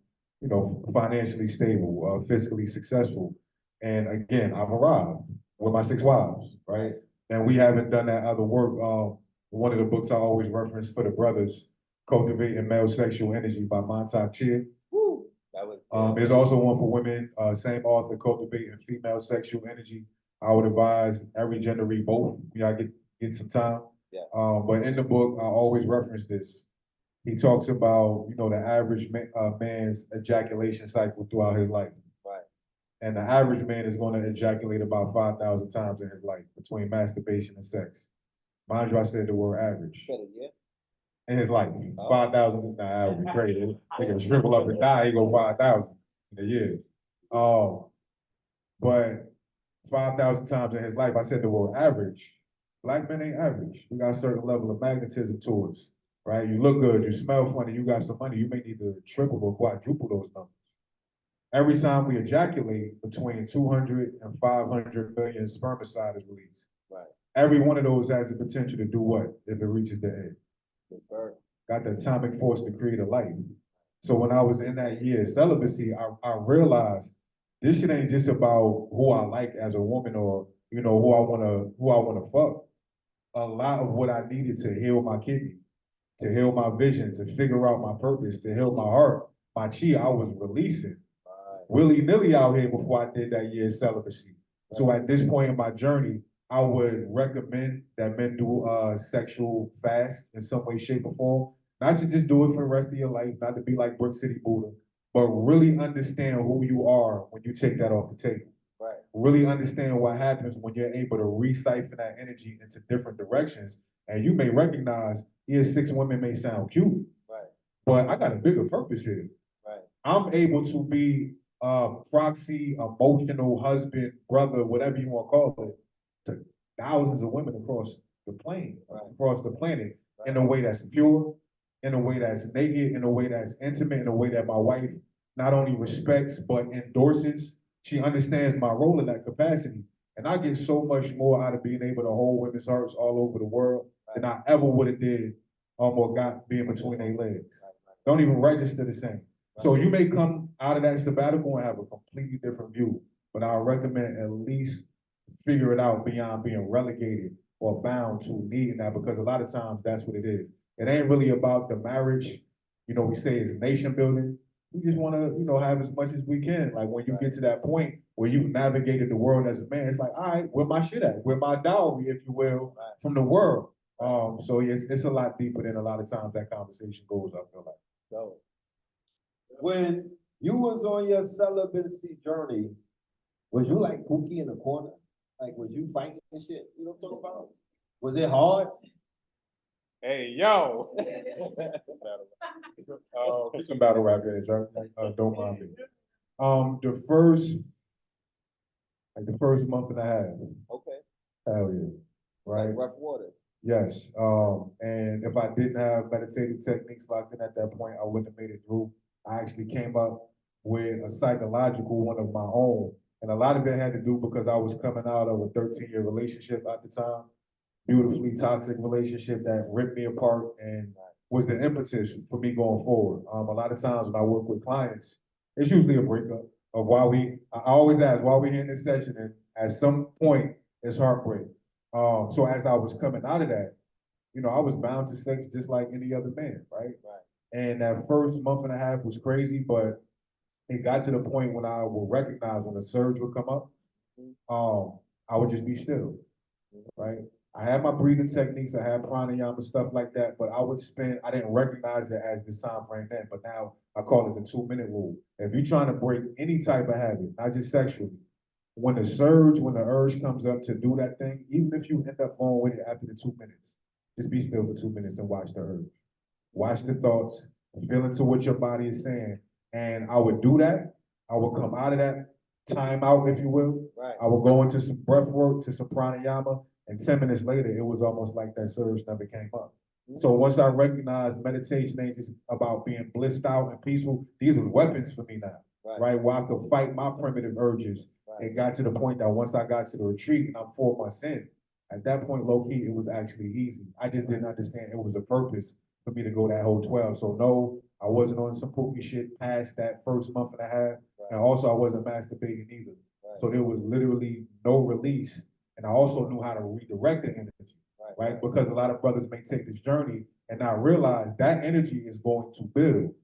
C: you know, financially stable, fiscally successful. And again, I've arrived with my 6 wives, right? And we haven't done that other work. One of the books I always reference for the brothers, Cultivating Male Sexual Energy by Montauk Chia. There's also one for women, same author, Cultivating Female Sexual Energy. I would advise every gender read both. Y'all get some time.
A: Yeah.
C: But in the book, I always reference this. He talks about, you know, the average man's ejaculation cycle throughout his life.
A: Right.
C: And the average man is going to ejaculate about 5,000 times in his life between masturbation and sex. Mind you, I said the word average.
A: Yeah.
C: In his life, 5,000, nah, that would be crazy. They can shrivel up and die, he go 5,000 in a year. But 5,000 times in his life, I said the word average. Black men ain't average. We got a certain level of magnetism to us, right? You look good, you smell funny, you got some money, you may need to triple or quadruple those numbers. Every time we ejaculate, between 200 and 500 million spermicide is released.
A: Right.
C: Every one of those has the potential to do what if it reaches the egg? Got the atomic force to create a life. So when I was in that year of celibacy, I realized this shit ain't just about who I like as a woman or, you know, who I wanna fuck. A lot of what I needed to heal my kidney, to heal my vision, to figure out my purpose, to heal my heart, my chi, I was releasing willy-nilly out here before I did that year of celibacy. So at this point in my journey, I would recommend that men do a sexual fast in some way, shape, or form. Not to just do it for the rest of your life, not to be like Brook City Buddha, but really understand who you are when you take that off the table.
A: Right.
C: Really understand what happens when you're able to re-siphon that energy into different directions. And you may recognize, yeah, 6 women may sound cute,
A: right,
C: but I got a bigger purpose here.
A: Right.
C: I'm able to be a proxy, emotional husband, brother, whatever you want to call it, to thousands of women across the plane, across the planet, in a way that's pure, in a way that's naked, in a way that's intimate, in a way that my wife not only respects, but endorses. She understands my role in that capacity. And I get so much more out of being able to hold women's hearts all over the world than I ever would have did or got being between their legs. Don't even register the same. So you may come out of that sabbatical and have a completely different view, but I recommend at least figure it out beyond being relegated or bound to needing that, because a lot of times that's what it is. It ain't really about the marriage. You know, we say it's nation building. We just want to, have as much as we can. Like when you get to that point where you've navigated the world as a man, it's like, all right, where my shit at? Where my dowry, if you will, from the world. So it's a lot deeper than a lot of times that conversation goes, I feel like.
A: So when you was on your celibacy journey, was you like Pookie in the corner? Like, was you fighting and shit? You know what I'm talking about? Was it hard?
B: Hey, yo.
C: It's some battle rap there, don't mind me. The first month and a half.
A: Okay.
C: Hell yeah. Right.
A: Like rough water.
C: Yes. And if I didn't have meditative techniques locked in at that point, I wouldn't have made it through. I actually came up with a psychological one of my own. And a lot of it had to do because I was coming out of a 13-year relationship at the time, beautifully toxic relationship that ripped me apart and was the impetus for me going forward. A lot of times when I work with clients, it's usually a breakup of I always ask, why we here in this session? And at some point, it's heartbreak. So as I was coming out of that, I was bound to sex just like any other man, right? And that first month and a half was crazy, but it got to the point when I would recognize when a surge would come up, I would just be still, right? I had my breathing techniques, I had pranayama, stuff like that, but I didn't recognize it as the time frame then, but now I call it the 2-minute rule. If you're trying to break any type of habit, not just sexually, when the urge comes up to do that thing, even if you end up going with it after the 2 minutes, just be still for 2 minutes and watch the urge. Watch the thoughts, feel into what your body is saying. And I would do that. I would come out of that timeout, if you will.
A: Right.
C: I would go into some breath work, to some pranayama, and 10 minutes later, it was almost like that surge never came up. So once I recognized meditation ain't just about being blissed out and peaceful, these was weapons for me now, right? Where I could fight my primitive urges. It got to the point that once I got to the retreat and I'm 4 months in, at that point, low-key, it was actually easy. I just didn't understand it was a purpose for me to go that whole 12. So no, I wasn't on some pookie shit past that first month and a half. And also I wasn't masturbating either. So there was literally no release. And I also knew how to redirect the energy, right? Because a lot of brothers may take this journey and not realize that energy is going to build.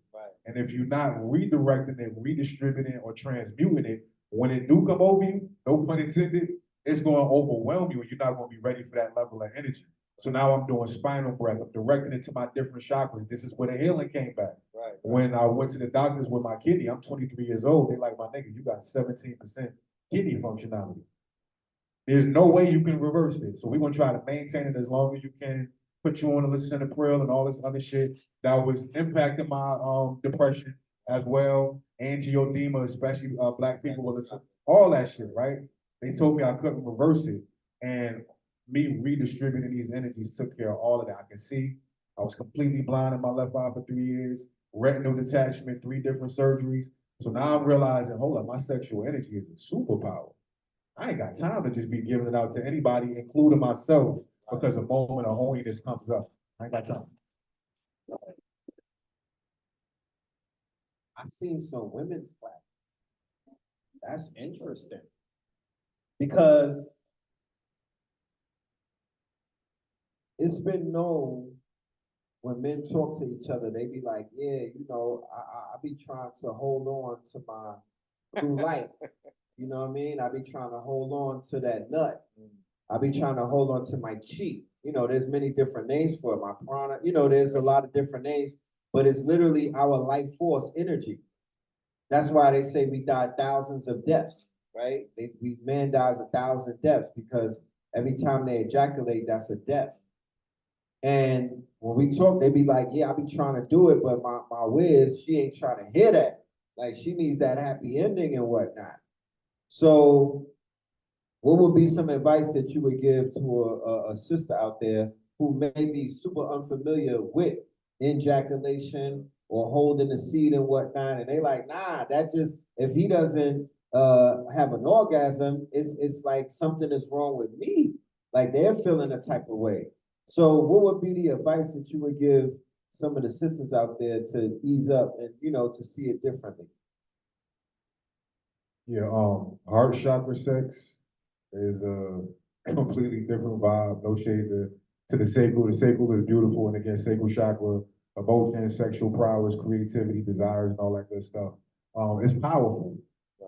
C: And if you're not redirecting it, redistributing it, or transmuting it, when it do come over you, no pun intended, it's going to overwhelm you and you're not going to be ready for that level of energy. So now I'm doing spinal breath. I'm directing it to my different chakras. This is where the healing came back. When I went to the doctors with my kidney, I'm 23 years old. They like, my nigga, you got 17% kidney functionality. There's no way you can reverse this. So we're going to try to maintain it as long as you can, put you on a lisinopril and all this other shit that was impacting my depression as well. Angioedema, especially Black people with all that shit, right? They told me I couldn't reverse it. And me redistributing these energies took care of all of that. I can see. I was completely blind in my left eye for 3 years, retinal detachment, 3 different surgeries. So now I'm realizing, hold up, my sexual energy is a superpower. I ain't got time to just be giving it out to anybody, including myself, because a moment of holiness comes up. I ain't got time.
A: I seen some women's clap. That's interesting. Because it's been known when men talk to each other, they be like, yeah, I be trying to hold on to my blue light. You know what I mean? I be trying to hold on to that nut. I be trying to hold on to my cheek. There's many different names for it. My prana, there's a lot of different names, but it's literally our life force energy. That's why they say we die thousands of deaths, right? Man dies 1,000 deaths because every time they ejaculate, that's a death. And when we talk, they be like, yeah, I be trying to do it, but my whiz, she ain't trying to hear that. Like she needs that happy ending and whatnot. So what would be some advice that you would give to a sister out there who may be super unfamiliar with ejaculation or holding the seed and whatnot, and they like, nah, that just if he doesn't have an orgasm, it's like something is wrong with me. Like they're feeling a type of way. So what would be the advice that you would give some of the sisters out there to ease up and to see it differently?
C: Yeah, heart chakra sex is a completely different vibe. No shade to the sacral. The sacral is beautiful, and again, sacral chakra, emotion, sexual prowess, creativity, desires, and all that good stuff. It's powerful,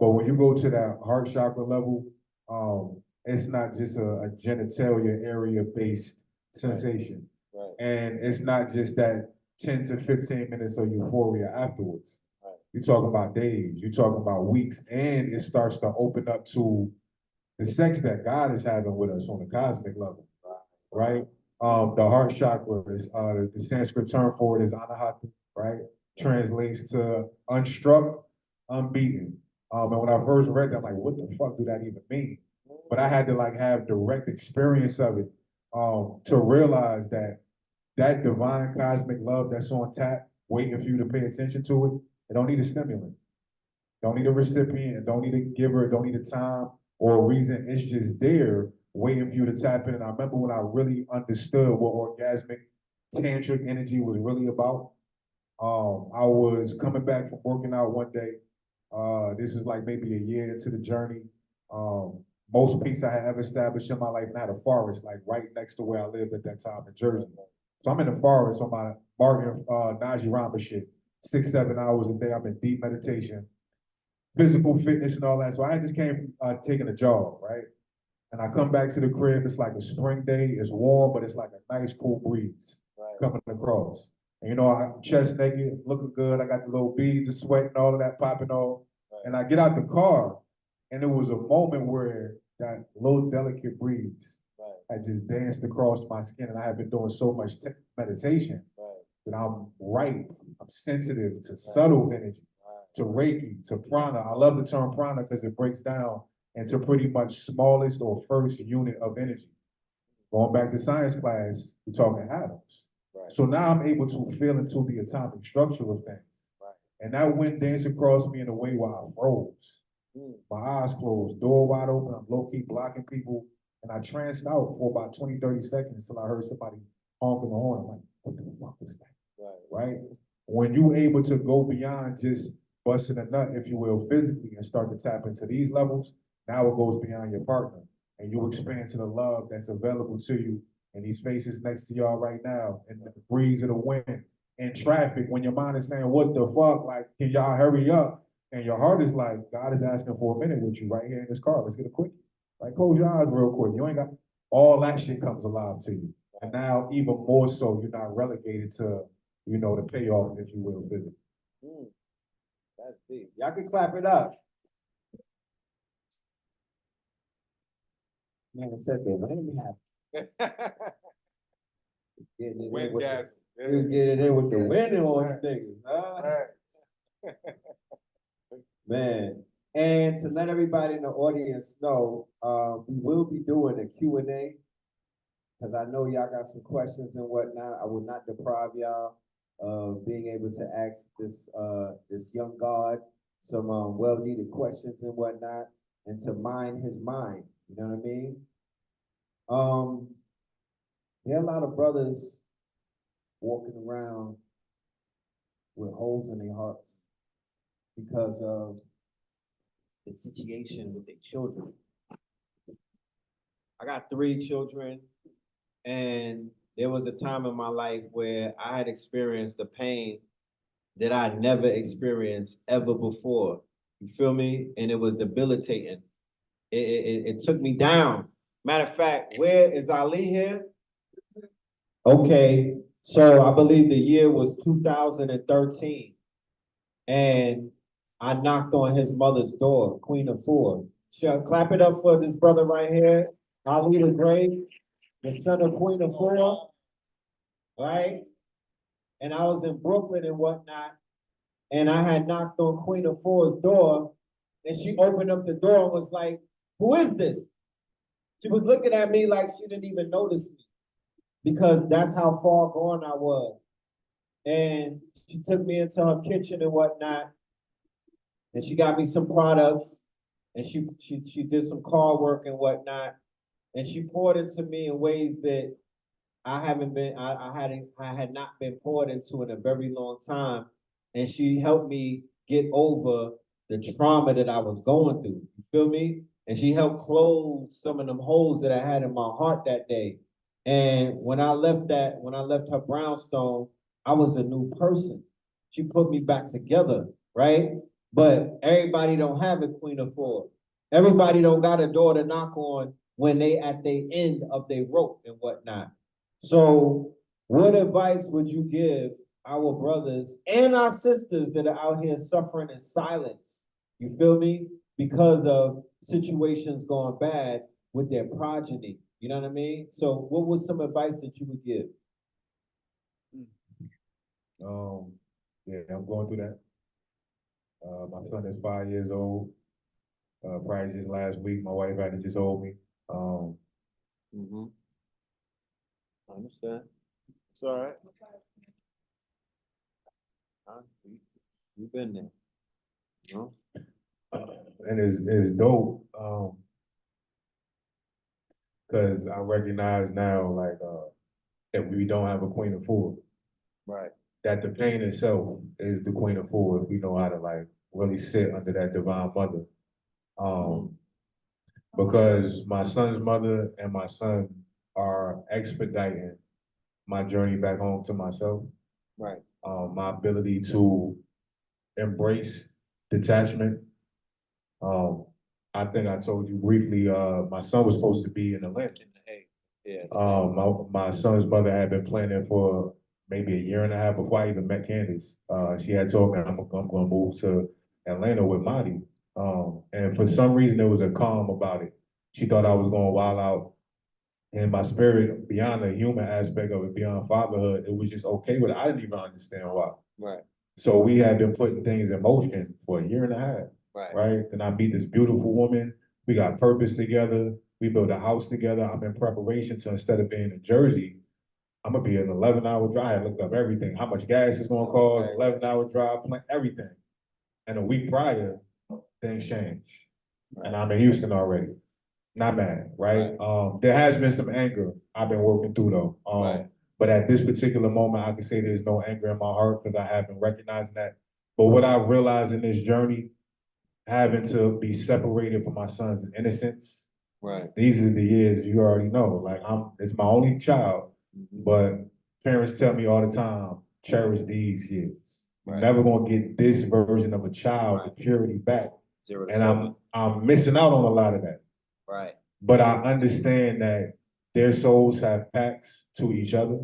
C: but when you go to that heart chakra level, it's not just a genitalia area based sensation,
A: Right.
C: and it's not just that 10 to 15 minutes of euphoria afterwards. You're talking about days, you're talking about weeks, and it starts to open up to the sex that God is having with us on the cosmic level, right? The heart chakra is the Sanskrit term for it is anahata, right? Translates to unstruck, unbeaten. And when I first read that, I'm like, what the fuck do that even mean? But I had to like have direct experience of it to realize that that divine cosmic love that's on tap, waiting for you to pay attention to it, it don't need a stimulant. Don't need a recipient, don't need a giver, don't need a time or a reason. It's just there waiting for you to tap in. And I remember when I really understood what orgasmic tantric energy was really about. I was coming back from working out one day. This is like maybe a year into the journey. Most peace I had ever established in my life, and I had a forest like right next to where I lived at that time in Jersey. So I'm in the forest on my Martin Najee Ramba shit. 6-7 hours a day. I'm in deep meditation, physical fitness and all that. So I just came from taking a jog, right? And I come back to the crib. It's like a spring day. It's warm, but it's like a nice cool breeze coming across. And I'm chest naked, looking good. I got the little beads of sweat and all of that popping off. And I get out the car, and it was a moment where that low delicate breeze had just danced across my skin. And I had been doing so much meditation that I'm right. I'm sensitive to subtle energy, to Reiki, to prana. I love the term prana because it breaks down into pretty much smallest or first unit of energy. Going back to science class, we're talking atoms. So now I'm able to feel into the atomic structure of things. And that wind danced across me in a way where I froze. My eyes closed, door wide open, I'm low-key blocking people, and I tranced out for about 20, 30 seconds until I heard somebody honking the horn. I'm like, what the fuck was that? Right? When you're able to go beyond just busting a nut, if you will, physically, and start to tap into these levels, now it goes beyond your partner. And you expand to the love that's available to you in these faces next to y'all right now, in the breeze of the wind, in traffic, when your mind is saying, what the fuck, like, can y'all hurry up? And your heart is like, God is asking for a minute with you right here in this car. Let's get a quickie. Like, close your eyes real quick. You ain't got, all that shit comes alive to you. And now, even more so, you're not relegated to, the payoff, if you will, physically.
A: That's deep. Y'all can clap it up. Man, I said that. Let me have getting it in with the, he was getting it in with the winning on the niggas, huh? Man, and to let everybody in the audience know, we will be doing a Q&A, because I know y'all got some questions and whatnot. I will not deprive y'all of being able to ask this young God some well-needed questions and whatnot, and to mine his mind. You know what I mean? There are a lot of brothers walking around with holes in their hearts because of the situation with their children. I got 3 children, and there was a time in my life where I had experienced the pain that I never experienced ever before. You feel me? And it was debilitating. It took me down. Matter of fact, where is Ali here? Okay, so I believe the year was 2013. And I knocked on his mother's door, Queen of Four. Clap it up for this brother right here, Ali the Great, the son of Queen of Four. right? And I was in Brooklyn and whatnot, and I had knocked on Queen of Four's door, and she opened up the door and was like, "Who is this?" She was looking at me like she didn't even notice me because that's how far gone I was. And she took me into her kitchen and whatnot, and she got me some products, and she did some car work and whatnot, and she poured into me in ways that I had not been poured into in a very long time, and she helped me get over the trauma that I was going through. You feel me? And she helped close some of them holes that I had in my heart that day. And when I left her brownstone, I was a new person. She put me back together, right? But everybody don't have a Queen of Four. Everybody don't got a door to knock on when they at the end of their rope and whatnot. So what advice would you give our brothers and our sisters that are out here suffering in silence? You feel me? Because of situations going bad with their progeny. You know what I mean? So what was some advice that you would give?
C: Yeah, I'm going through that. My son is 5 years old. Probably just last week, my wife had to just hold me.
A: I understand. It's all right. You've been there. You know?
C: And it's dope, because I recognize now, like, if we don't have a Queen of Four,
A: Right.
C: that the pain itself is the Queen of Four if we know how to like really sit under that divine mother. Because my son's mother and my son are expediting my journey back home to myself.
A: Right.
C: My ability to embrace detachment. I think I told you briefly, my son was supposed to be in Atlanta.
A: Yeah.
C: My son's mother had been planning for maybe a year and a half before I even met Candace. She had told me I'm going to move to Atlanta with Marty. And for some reason, there was a calm about it. She thought I was going to wild out. And my spirit, beyond the human aspect of it, beyond fatherhood, it was just okay with it. I didn't even understand why.
A: Right.
C: So we had been putting things in motion for a year and a half.
A: Right.
C: And I meet this beautiful woman. We got purpose together. We built a house together. I'm in preparation to, instead of being in Jersey, I'm gonna be an 11-hour drive. I looked up everything, how much gas is gonna cost, 11-hour drive, plan everything. And a week prior, things changed. And I'm in Houston already. Not mad, right? There has been some anger I've been working through though. But at this particular moment, I can say there's no anger in my heart because I have been recognizing that. But what I realized in this journey, having to be separated from my son's innocence.
A: Right.
C: These are the years you already know. Like it's my only child, but parents tell me all the time, cherish these years. You're never gonna get this version of a child, the purity back. And I'm missing out on a lot of that.
A: Right.
C: But I understand that their souls have pacts to each other,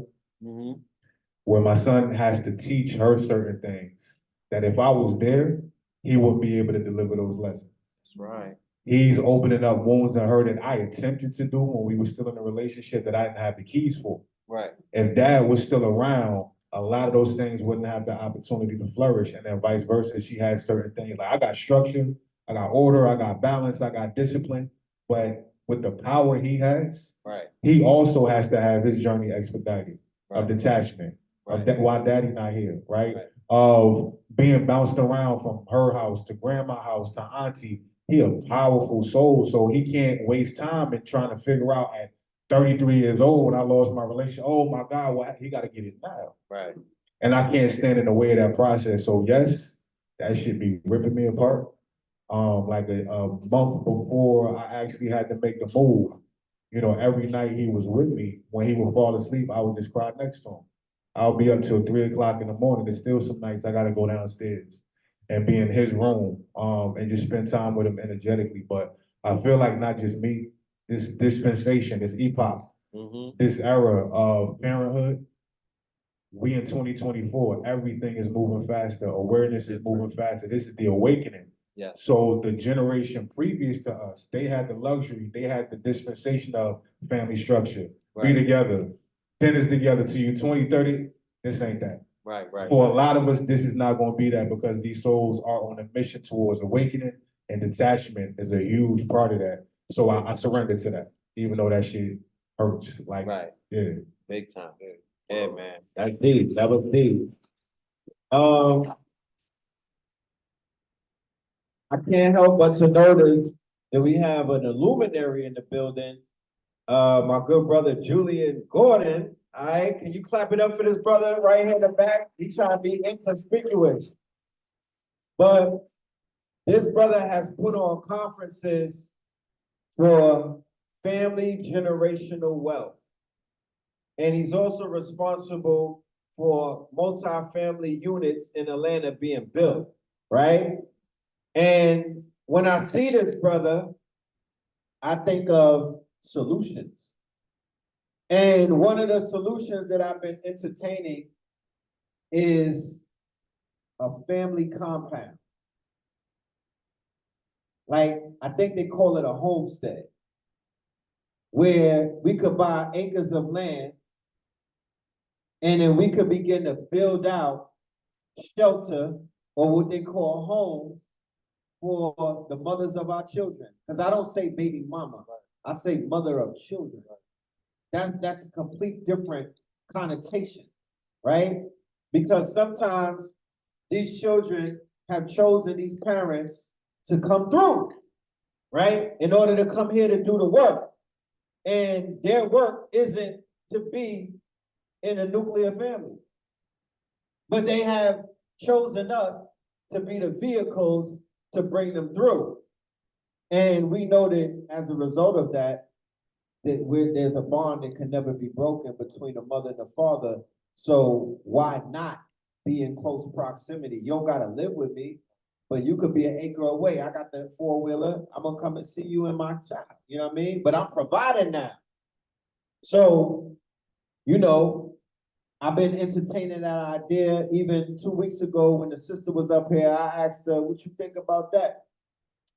C: where my son has to teach her certain things that if I was there, he wouldn't be able to deliver those lessons.
A: That's right.
C: He's opening up wounds in her that I attempted to do when we were still in a relationship that I didn't have the keys for.
A: Right.
C: If dad was still around, a lot of those things wouldn't have the opportunity to flourish, and then vice versa. She had certain things like I got structure, I got order, I got balance, I got discipline, but with the power he has, he also has to have his journey expedited of detachment, of that why daddy not here, right? Of being bounced around from her house to grandma house to auntie. He a powerful soul, so he can't waste time in trying to figure out at 33 years old, I lost my relationship. Oh my God, well, he got to get it now.
A: Right.
C: And I can't stand in the way of that process. So yes, that should be ripping me apart. Like a month before I actually had to make the move, you know, every night he was with me. When he would fall asleep, I would just cry next to him. I'll be up till 3 o'clock in the morning. There's still some nights I got to go downstairs and be in his room, and just spend time with him energetically. But I feel like not just me, this dispensation, this epoch, this era of parenthood, we in 2024, everything is moving faster. Awareness is moving faster. This is the awakening.
A: Yeah.
C: So the generation previous to us, they had the luxury, they had the dispensation of family structure. Be together, dense together to you. 2030, this ain't that.
A: Right, right.
C: For a lot of us, this is not going to be that because these souls are on a mission towards awakening, and detachment is a huge part of that. So I surrender to that, even though that shit hurts. Like,
A: Right.
C: yeah.
A: Big time. Yeah, man. That's deep. That was deep. I can't help but to notice that we have an illuminary in the building. My good brother Julian Gordon. All right, can you clap it up for this brother right here in the back? He trying to be inconspicuous. But this brother has put on conferences for family generational wealth. And he's also responsible for multi-family units in Atlanta being built, right? And when I see this brother, I think of solutions. And one of the solutions that I've been entertaining is a family compound. Like, I think they call it a homestead, where we could buy acres of land and then we could begin to build out shelter or what they call homes for the mothers of our children. Because I don't say baby mama, I say mother of children. That's a complete different connotation, right? Because sometimes these children have chosen these parents to come through, right? In order to come here to do the work. And their work isn't to be in a nuclear family. But they have chosen us to be the vehicles to bring them through. And we know that as a result of that, there's a bond that can never be broken between the mother and the father. So why not be in close proximity? You don't gotta live with me, but you could be an acre away. I got the four-wheeler. I'm gonna come and see you in my shop. You know what I mean? But I'm providing now. So, you know, I've been entertaining that idea. Even 2 weeks ago when the sister was up here, I asked her, what you think about that?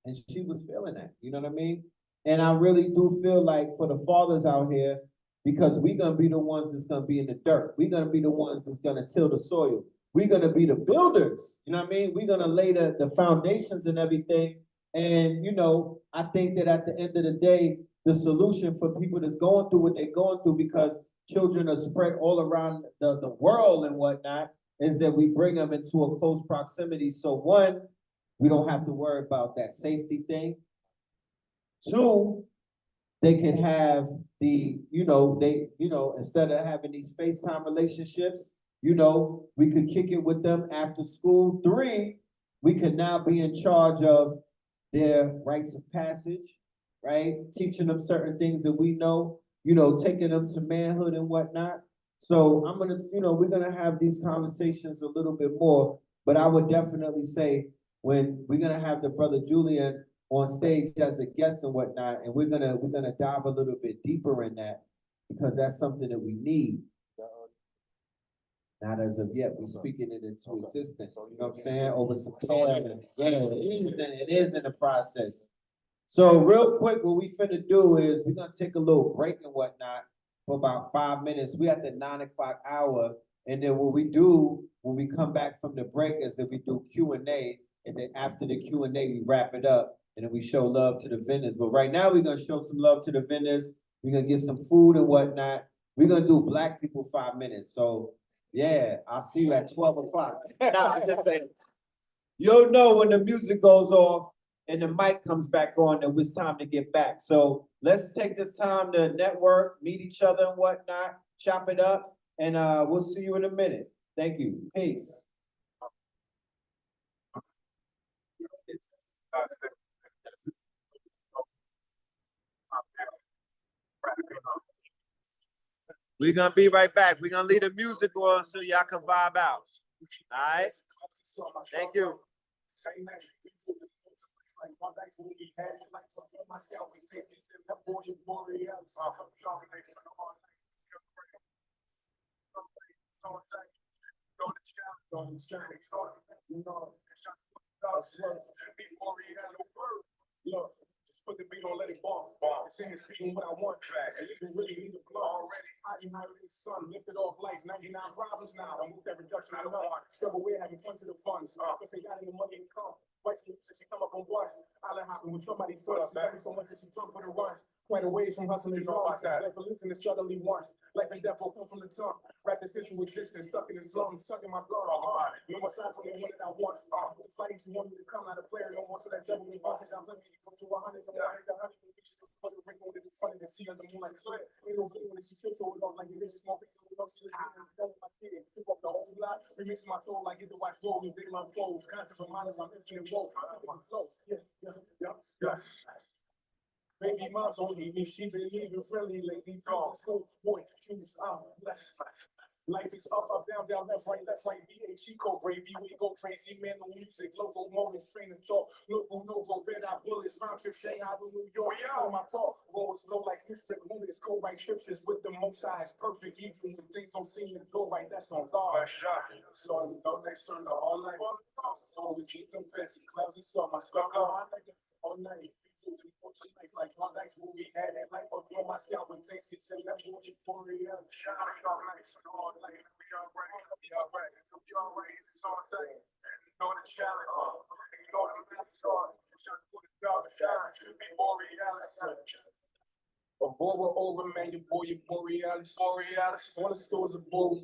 A: And she was feeling that, you know what I mean? And I really do feel like for the fathers out here, because we're gonna be the ones that's gonna be in the dirt. We're gonna be the ones that's gonna till the soil. We're gonna be the builders, you know what I mean? We're gonna lay the foundations and everything. And, you know, I think that at the end of the day, the solution for people that's going through what they're going through, because children are spread all around the world and whatnot, is that we bring them into a close proximity. So one, we don't have to worry about that safety thing. Two, they can have instead of having these FaceTime relationships, we could kick it with them after school. Three, we could now be in charge of their rites of passage, right? Teaching them certain things that we know, taking them to manhood and whatnot. So we're gonna have these conversations a little bit more, but I would definitely say when we're gonna have the brother Julian on stage as a guest and whatnot, and we're gonna dive a little bit deeper in that because that's something that we need. Not as of yet, we're speaking it into existence. You know what I'm saying? Over some care. Yeah, it is in the process. So real quick, what we finna do is we're gonna take a little break and whatnot for about 5 minutes. We at the 9 o'clock hour, and then what we do when we come back from the break is that we do Q&A, and then after the Q&A, we wrap it up, and then we show love to the vendors. But right now, we're gonna show some love to the vendors. We're gonna get some food and whatnot. We're gonna do Black people 5 minutes. So yeah, I'll see you at 12 o'clock. Nah, I'm just saying. You'll know when the music goes off and the mic comes back on that it's time to get back. So let's take this time to network, meet each other and whatnot, chop it up, and we'll see you in a minute. Thank you. Peace. We're gonna be right back. We're gonna leave the music on so y'all can vibe out. All right. Thank you.
D: put the beat on, let it bump. Sing it, speaking what I want. And you can really need a blow already. I am out in the sun, lifted off lights, 99 problems now. I moved that reduction I know. Struggle with having fun to the funds. If they got any money, come. White since she come up on one. I let happen with somebody so so much that she come for the run. Quite away from hustling drums. Life for losing is suddenly one. Life and death will come from the tongue. Wrapped into existence, stuck in his lungs, sucking my blood. No more sides on the one that I want. The fighting she want me to come out of player no more. So that's double me boxing. I'm letting me come to 100. No more the 100. Put the ring on it. It's funny to see under the moonlight. So we don't get when she skips over it off like the richest more pictures. We don't see it. Took off the whole lot. Remix my soul like get the white gold. And big my flows. Content reminders I'm infinite woe. Yeah. Baby mom told me she been even friendly lately. School boy, choose blessed. Life is up, down, left, right, BH, code gravy, we go crazy, man, no music, logo, moment, train of thought, logo, red eye bullets, round trip, Shanghai to New York, on my thought, rolls low like Mr. Moon's, go right scriptures with the most eyes, perfect, even when things don't seem to go right, that's on God. So, they serve the all night, always keep them fancy clouds and saw my stuff all night. Like one night when we had that light up on my scalp and things get to that boy for it. Shine all night, all night. We alright. So we already it's all day. You know the challenge. You know the challenge. Just put it down and shine. Before reality. Over, man, your Borealis. One of the stores of Bora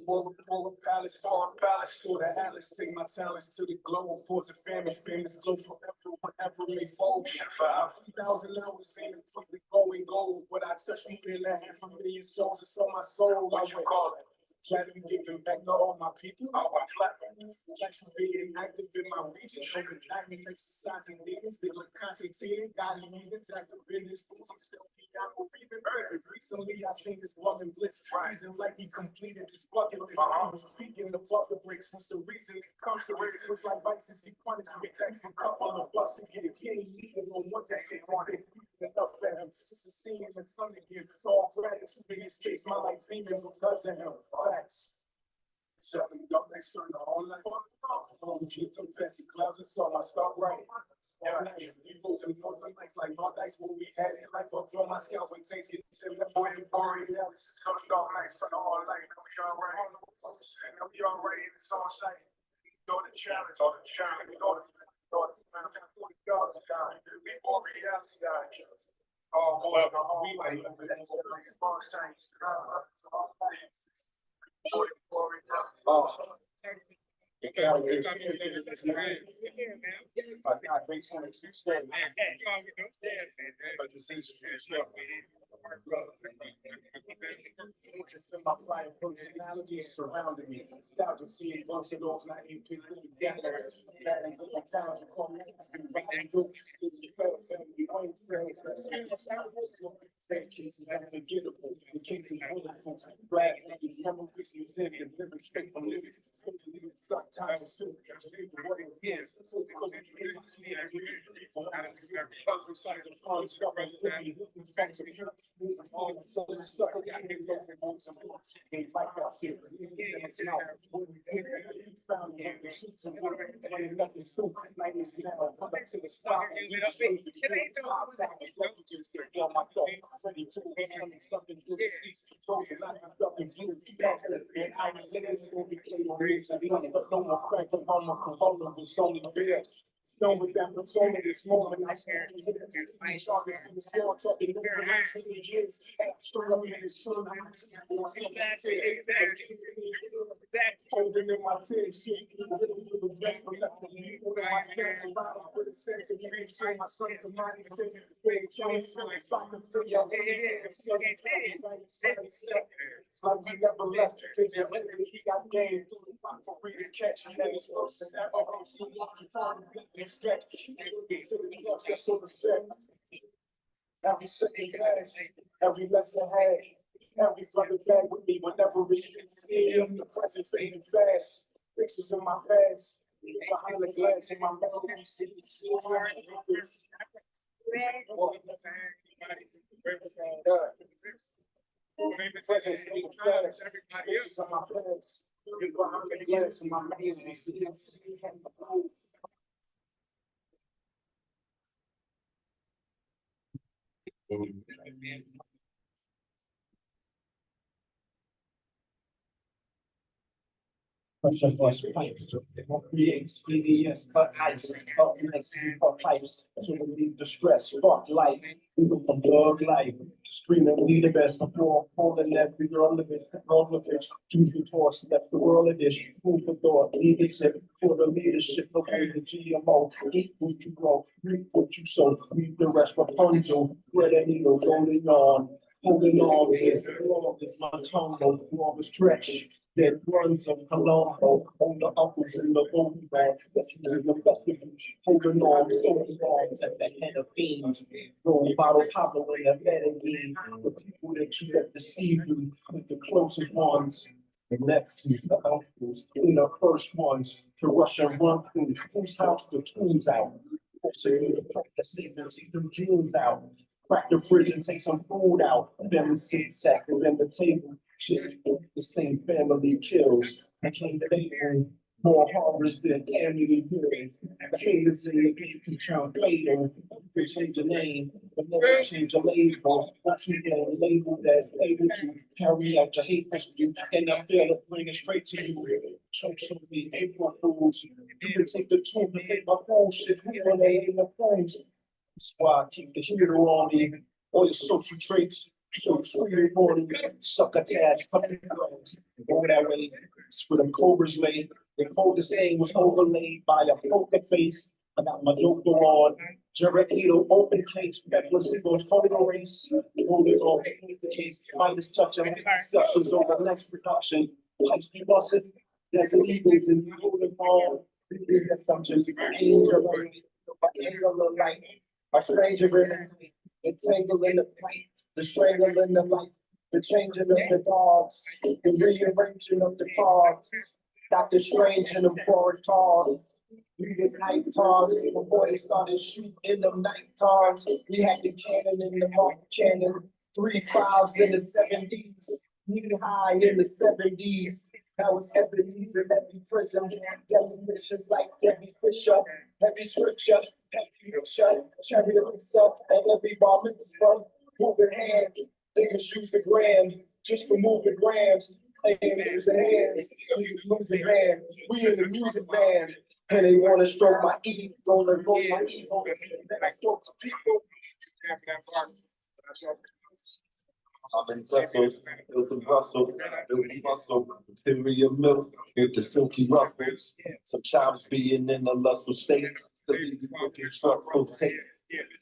D: Palace. So the Atlas, take my talents to the globe. Forge a famous glow forever, whatever may fold. 2,000 hours ain't completely going gold, but I touch more than a 500,000 souls. It's on my soul. What you call it? Platinum giving back to all my people. Jackson being active in my region. Showing diamond exercising demons. They look Constantine. God leaders active in his schools. I'm still beyond even. Recently, I seen this woman bliss. Reason like he completed this bucket. He was speaking the bucket breaks. Since the reason it comes to it, looks like vices. He punished me. Text from cup on the bus to get it. He ain't even on what that shit wanted. Enough for him just to see him in front of you. So all gratitude in his face, my life beaming because of him. Facts. Seven dark next turn the whole night. Keep them fancy clouds and saw my start right. All night. We go to northern lights like all nights when we had it. Like I'll draw my scalp when things get that boy and Borealis. Come dark nights turn the whole night. We alright. And we already it's all sight. You know the challenge. You know the oh boy, we like my pride personality surrounding me. Without just seeing ghosts and those not even people together. That ain't good talent to call me. Is unforgettable. The kings of bulletproof, black niggas, memories you live and living straight from living. Sometimes what it is. Like that shit. Something good. I was living this movie, but no more crack, but no more component was only beer. Stone with that persona this moment. I stand here. I ain't sharp in the score, talking over the last 7 years. Straight up in his son. Holding in my tears, shit. The best for left of me. One of my friends around with a sense of me. Show my son to mine. Instead of big Chinese feeling, soccer for your head. It's like we never left. He got game through the box for free to catch. And then it's first and ever. I'm still walking on the stretch. That's sort of set. Every second pass, every lesson had. Every brother back with me whenever it's in the present fading fast. Pictures of my past. Behind the glass in my memories. Present fading fast. Pictures of my past. Behind the glass in my memories. Pressure bust pipes, create speedy, cut ice, up nice, we cut pipes to relieve the stress, spark life, we go from plug life, screaming we the best before holding every girl in the bitch, roll the bitch, choose the toss, left the world in this, move the door, leave it tip for the leadership, no way the GMO, eat what you grow, reap what you sow, reap the rest, Rapunzel, where the needle holding on, is long as my tongue goes, long as stretch that runs of Colombo, on the uncles in the old man, the festivals, holding on, at the head of fiends, going bottle Pablo in the melody, the people that you let deceive you, with the closest ones, the nephews, the uncles, the first ones to rush and run through, whose house the tools out, forcing you to crack the safe and take them jewels out, crack the fridge and take some food out, then the seat sack and then the table. The same family kills. I came to label more horrors than family kills. The haters in the game can turn fatal. They change a name, but never change a label. Once you get labeled as able to carry out your hateful speech, and I feel it bring it straight to you. Chokes on me, April Fools. You can take the tool to make my bullshit. Who when they ain't the phones? That's why I keep the hero on me. All your social traits. So sweet morning, suck attached, puppy grows, go that way. It's where the cobras lay. The coldest aim was overlaid by a poker face. I got my joker on. Jared Needle, open case, reckless signals, photo race. Hold it on, the case, minus touch, and stuff was over next production. Pipes be busted, there's an eagles and you hold it on. Yes, I'm just an angel of light, a stranger in the night. Entangle in the fight, the strangle in the life, the changing of the dogs, the rearranging of the cards, Dr. Strange in them foreign cars. Previous night cards, before they started shooting in them night cards, we had the cannon in the mark cannon, 3 5s in the 70s, knee high in the 70s. That was evidence in every prison, definitions like Debbie Fisher, heavy scripture. Cherry elixir, and every bar mitzvah, moving hand, niggas use the gram, just for moving grams, playing losing hands, niggas losing band, we in the music band, and they wanna stroke my ego, and vote my ego, then I spoke to people.
A: I'm in Tucker, Hilton Russell, Billy Russell, Imperial Milk, with the silky ruffles. Sometimes being in a lustful state, to leave you with your structural taste.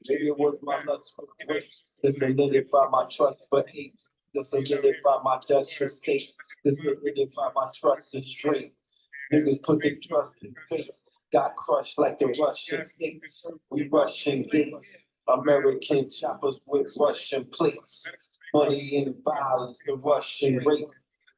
A: Maybe it was my lust for grapes, to solidify my trust for apes, to solidify my Dutch state, to solidify my trust in straight. Niggas put their trust in faith, got crushed like the Russian states. We Russian gates, American choppers with Russian plates. Money and violence, the Russian rape,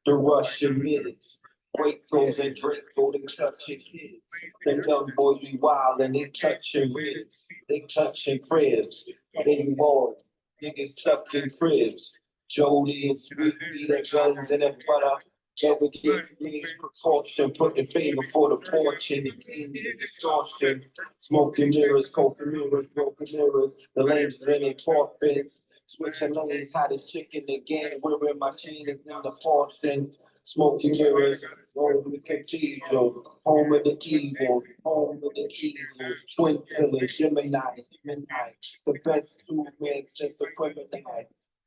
A: the Russian minutes. Dracos and Draco, they touching kids. The young boys be wild and they touching ribs. They touching cribs. Baby boys, niggas stuck in cribs. Jody and Sweetie, their guns and their butter. Never get please precaution, putting favor for the fortune, the games and distortion. Smoking mirrors, coking mirrors, broken mirrors. The lames in their coffins. Switching lanes, how the chicken again, wearing my chain is in the portion. Smoking mirrors, home of the cathedral, home of the evil, home of the evil. Twin pillars, Gemini, the best 2 men since the criminal.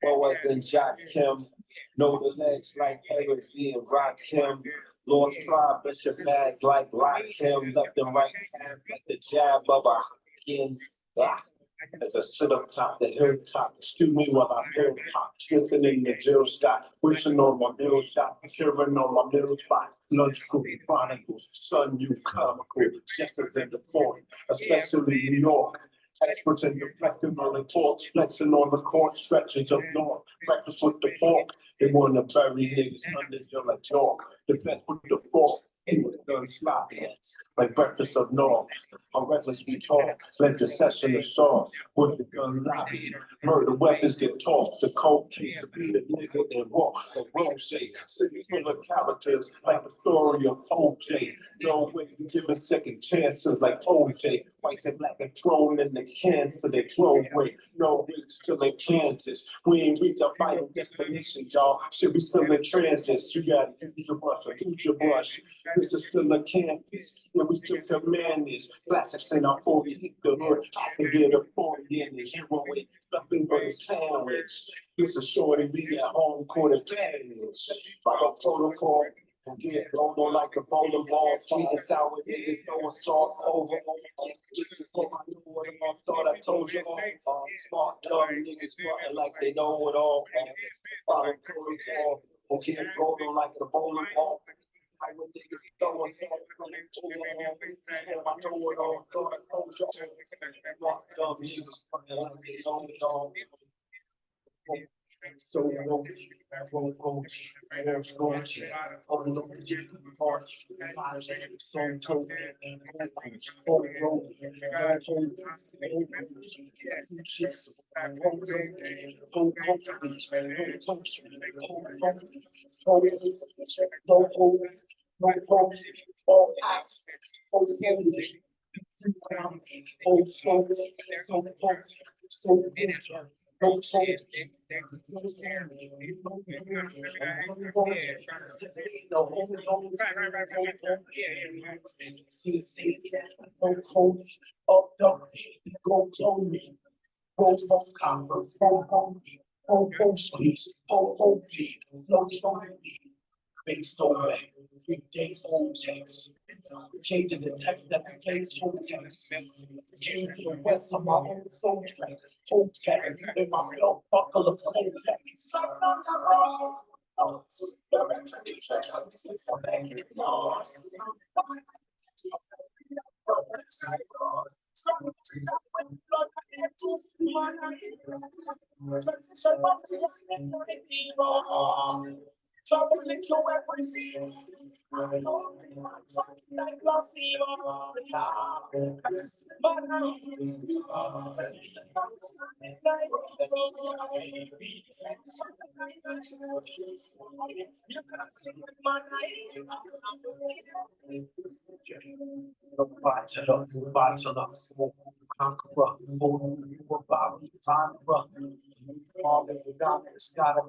A: Boaz and Jack Kim, know the legs like Eric being Rock Kim. Lost tribe, Bishop Bags like Lock Kim, left and right path like the jab of a Hopkins. As I sit up top, the hilltop, excuse me while I hill pop, listening to Jill Scott, wishing on my middle shot, cheering on my middle spot, lunch crew chronicles, Sun You comical, Jeffers in the point, especially New York. Experts in deflecting on the talks, flexing on the court stretches up north, breakfast with the pork. They want to bury niggas under your like chalk. The best with the fork. He was done sloppy, like breakfast up north. I'm reckless, we talk, let the session assault, with the gun lobby. Murder weapons get tossed, the cold case to be the nigga and walk, like Rose, city full of characters, like the story of OJ. No way you giving second chances like OJ.
D: white and black and thrown in the can for the throne break. No, we still in Kansas. We ain't reached our final destination, y'all. Should be still in transit. You gotta use your brush or use your brush. This is still a campus. Yeah, we still command this. Classics in our 40, hit the hood. I can get a 40 in the hero with nothing but a sandwich. This is shorty, we at home court advantage. Follow protocol. And get rolled on like a bowling ball, sweet and sour niggas, throwing soft over. This is what I knew what I thought I told you all. Smart, dumb niggas frontin' like they know it all. Follow protocol, and get rolled on like a bowling ball. I would niggas throwing soft over. I know it all, thought I told you all. Smart, dumb niggas frontin' like they know it all. So based on that, 3 days old text. Changing the text that contains full text. Changing the rest of my own soul text. Whole text in my belt buckle of soul text.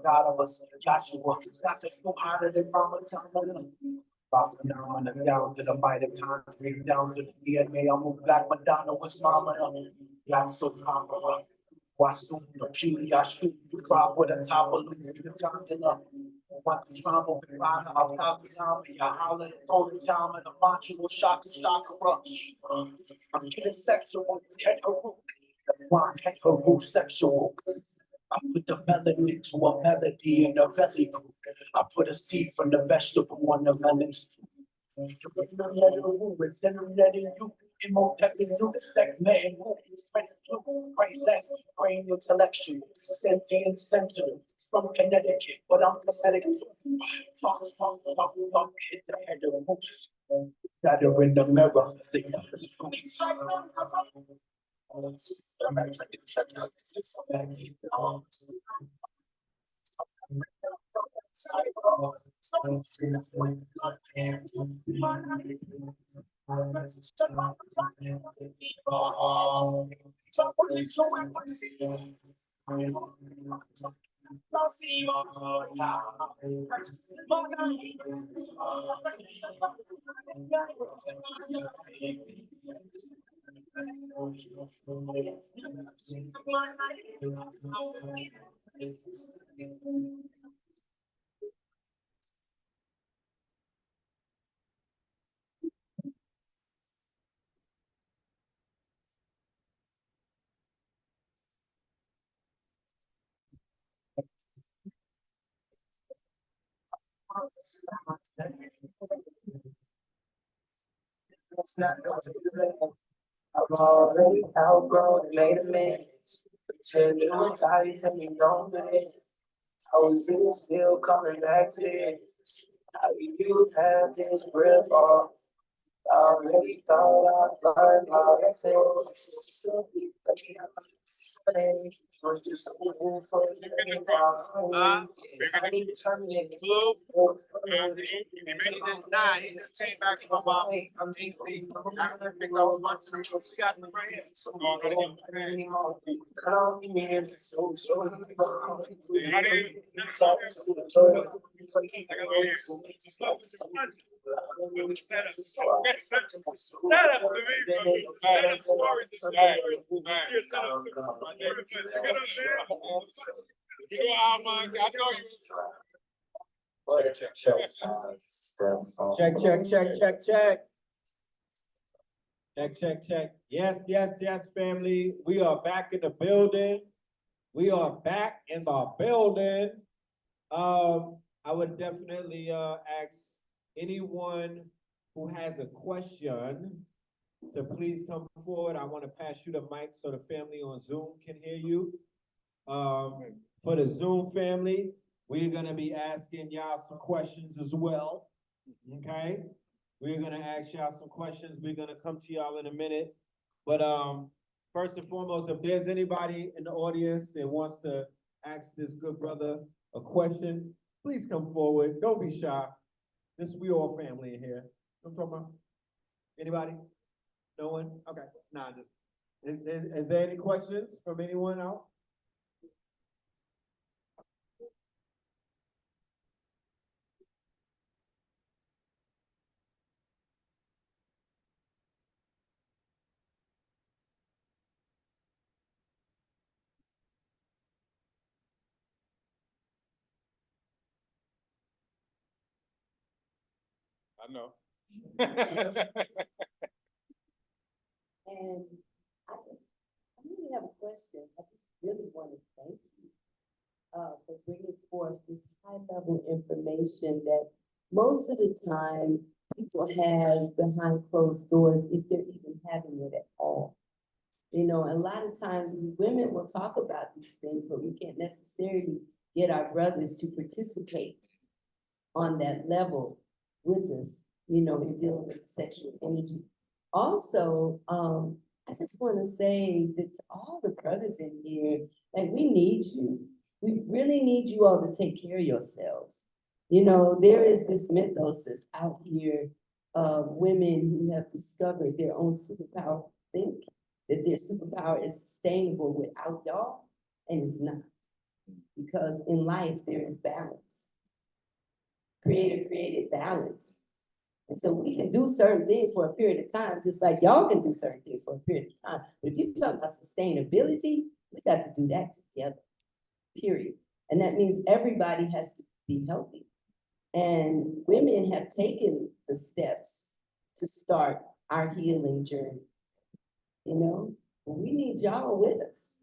D: God of us, Joshua, not just no harder than Mama John. Down to the mighty concrete, down to the DNA. I'm a black Madonna with Mama. Black so conqueror. Wasum, the beauty, I shoot you drop with a top of the jungle. What the trauma with Rana, I'll copy me. I holler all the time, and the macho will shock the stock rush. I'm getting sexual, kangaroo. That's why I'm kangaroo sexual. I put the melody into a melody in a belly group. I put a seed from the vegetable on the melons. Brain intellectual, sentient sensitive from Connecticut, but I'm pathetic. Hit the head of emotions. That are in the mirror.
E: I've already outgrown and made amends. Said new life and you know it. Always been still coming back to this. How you have this breath off. Already thought I'd learned my lessons. I need to terminate.
A: Blue, he made it at 9. He just came back from 8 leave. After pick up once, he got the Check, check, check, check, check. Check, check, check. Yes, yes, yes, family. We are back in the building. We are back in the building. I would definitely ask anyone who has a question to please come forward. I want to pass you the mic so the family on Zoom can hear you. For the Zoom family, we're gonna be asking y'all some questions as well, okay? We're gonna ask y'all some questions. We're gonna come to y'all in a minute. But first and foremost, if there's anybody in the audience that wants to ask this good brother a question, please come forward. Don't be shy. We all family in here. I'm talking about. Anybody? No one? Okay. Nah, just is there any questions from anyone out?
B: I know.
F: And I really have a question. I just really want to thank you for bringing forth this high-level information that most of the time people have behind closed doors, if they're even having it at all. You know, a lot of times women will talk about these things, but we can't necessarily get our brothers to participate on that level with us, you know, in dealing with sexual energy. Also, I just want to say that to all the brothers in here, like, we need you. We really need you all to take care of yourselves. You know, there is this mythos that's out here of women who have discovered their own superpower, think that their superpower is sustainable without y'all, and it's not. Because in life, there is balance. Creator created balance. And so we can do certain things for a period of time, just like y'all can do certain things for a period of time. But if you talk about sustainability, we got to do that together, period. And that means everybody has to be healthy. And women have taken the steps to start our healing journey. You know, we need y'all with us.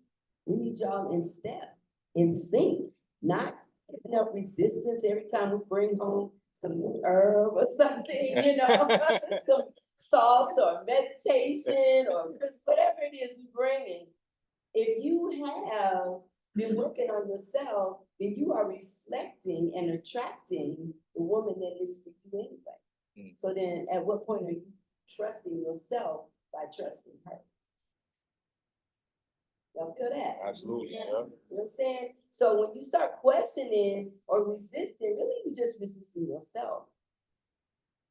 F: We need y'all in step, in sync, not giving up resistance every time we bring home some herb or something, you know, some salts or meditation or whatever it is we bring in. If you have been working on yourself, then you are reflecting and attracting the woman that is for you anyway. So then at what point are you trusting yourself by trusting her? Y'all feel that?
B: Absolutely, yeah.
F: You know what I'm saying? So when you start questioning or resisting, really you just resisting yourself.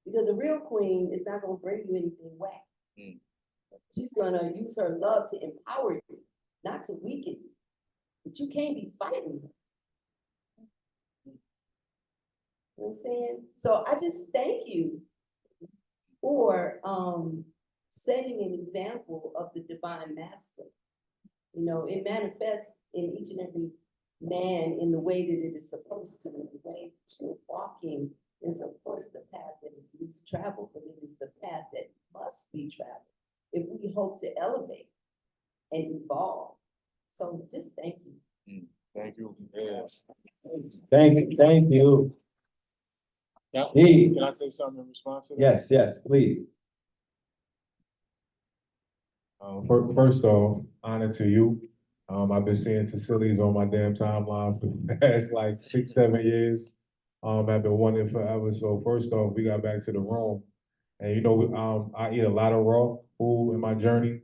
F: Because a real queen is not gonna bring you anything whack. She's gonna use her love to empower you, not to weaken you. But you can't be fighting her. You know what I'm saying? So I just thank you for setting an example of the divine masculine. You know, it manifests in each and every man in the way that it is supposed to, in the way that you're walking is, of course, the path that is least traveled, but it is the path that must be traveled if we hope to elevate and evolve. So just thank you.
B: Thank you. Yes.
A: Thank you, thank you.
B: Now,
A: E.
B: can I say something in response to that?
A: Yes, yes, please.
C: First off, honor to you. I've been seeing Tassili's on my damn timeline for the past like 6, 7 years. I've been wanting it forever. So first off, we got back to the room. And you know, I eat a lot of raw food in my journey.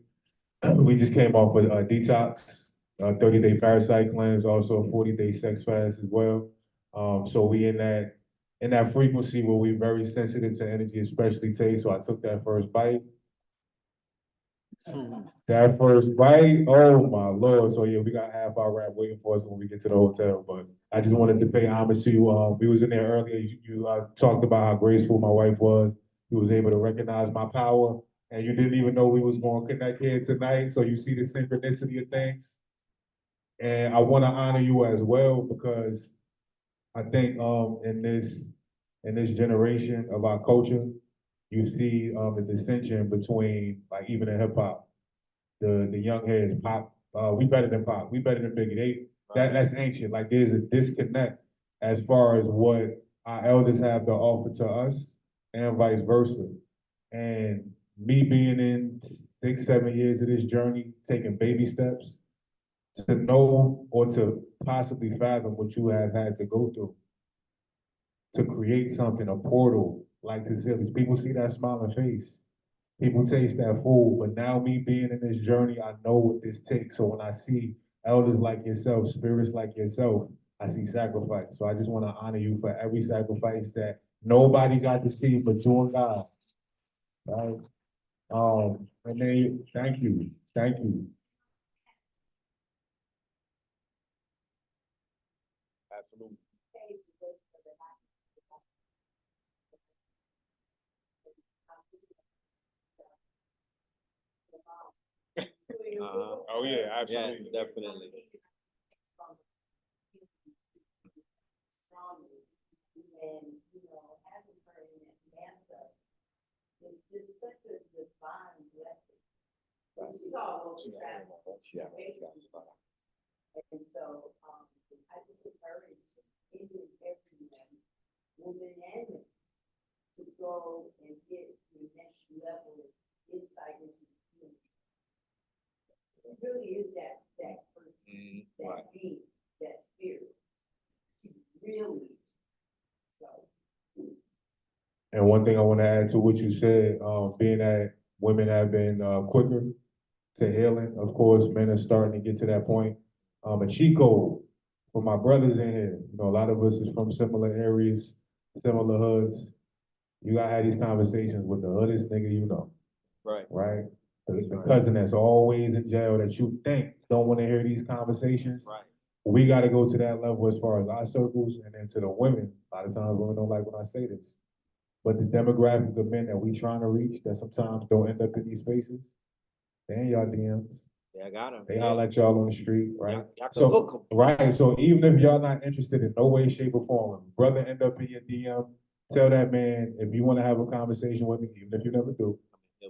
C: We just came off with a detox, 30-day parasite cleanse, also a 40-day sex fast as well. So we in that frequency where we're very sensitive to energy, especially taste. So I took that first bite. That first bite, oh my Lord. So yeah, we got half our rap waiting for us when we get to the hotel. But I just wanted to pay homage to you. We was in there earlier. You talked about how graceful my wife was. You was able to recognize my power, and you didn't even know we was going to connect here tonight. So you see the synchronicity of things. And I want to honor you as well because I think in this generation of our culture, you see the dissension between like even in hip hop, the young heads pop. We better than pop. We better than Biggie. That's ancient. Like there's a disconnect as far as what our elders have to offer to us, and vice versa. And me being in 6, 7 years of this journey, taking baby steps, to know or to possibly fathom what you have had to go through to create something, a portal like to Silly's. People see that smiling face. People taste that food, but now me being in this journey, I know what this takes. So when I see elders like yourself, spirits like yourself, I see sacrifice. So I just want to honor you for every sacrifice that nobody got to see but you and God. Right? And then thank you. Thank you.
B: Absolutely. Oh yeah,
A: Yes,
B: absolutely.
A: definitely.
F: And, you know, having her in Atlanta is just such a divine blessing. She's all over travel. And so, I just encourage any and everyone, woman and man, to go and get the next level of insight into the community. It really is that person, that being, that spirit. She really, so.
C: And one thing I want to add to what you said, being that women have been quicker to healing, of course, men are starting to get to that point. A cheat code for my brothers in here. You know, a lot of us is from similar areas, similar hoods. You gotta have these conversations with the hoodest nigga you know,
A: Right.
C: right? The cousin that's always in jail that you think don't want to hear these conversations.
A: Right.
C: We got to go to that level as far as our circles, and then to the women. A lot of times women don't like when I say this, but the demographic of men that we trying to reach that sometimes don't end up in these spaces, they in y'all DMs.
A: Yeah, I got him.
C: They holler at y'all on the street, right?
A: Y'all can
C: So,
A: hook 'em.
C: right, so even if y'all not interested in no way, shape, or form, if brother end up in your DM, tell that man, if you want to have a conversation with me, even if you never do,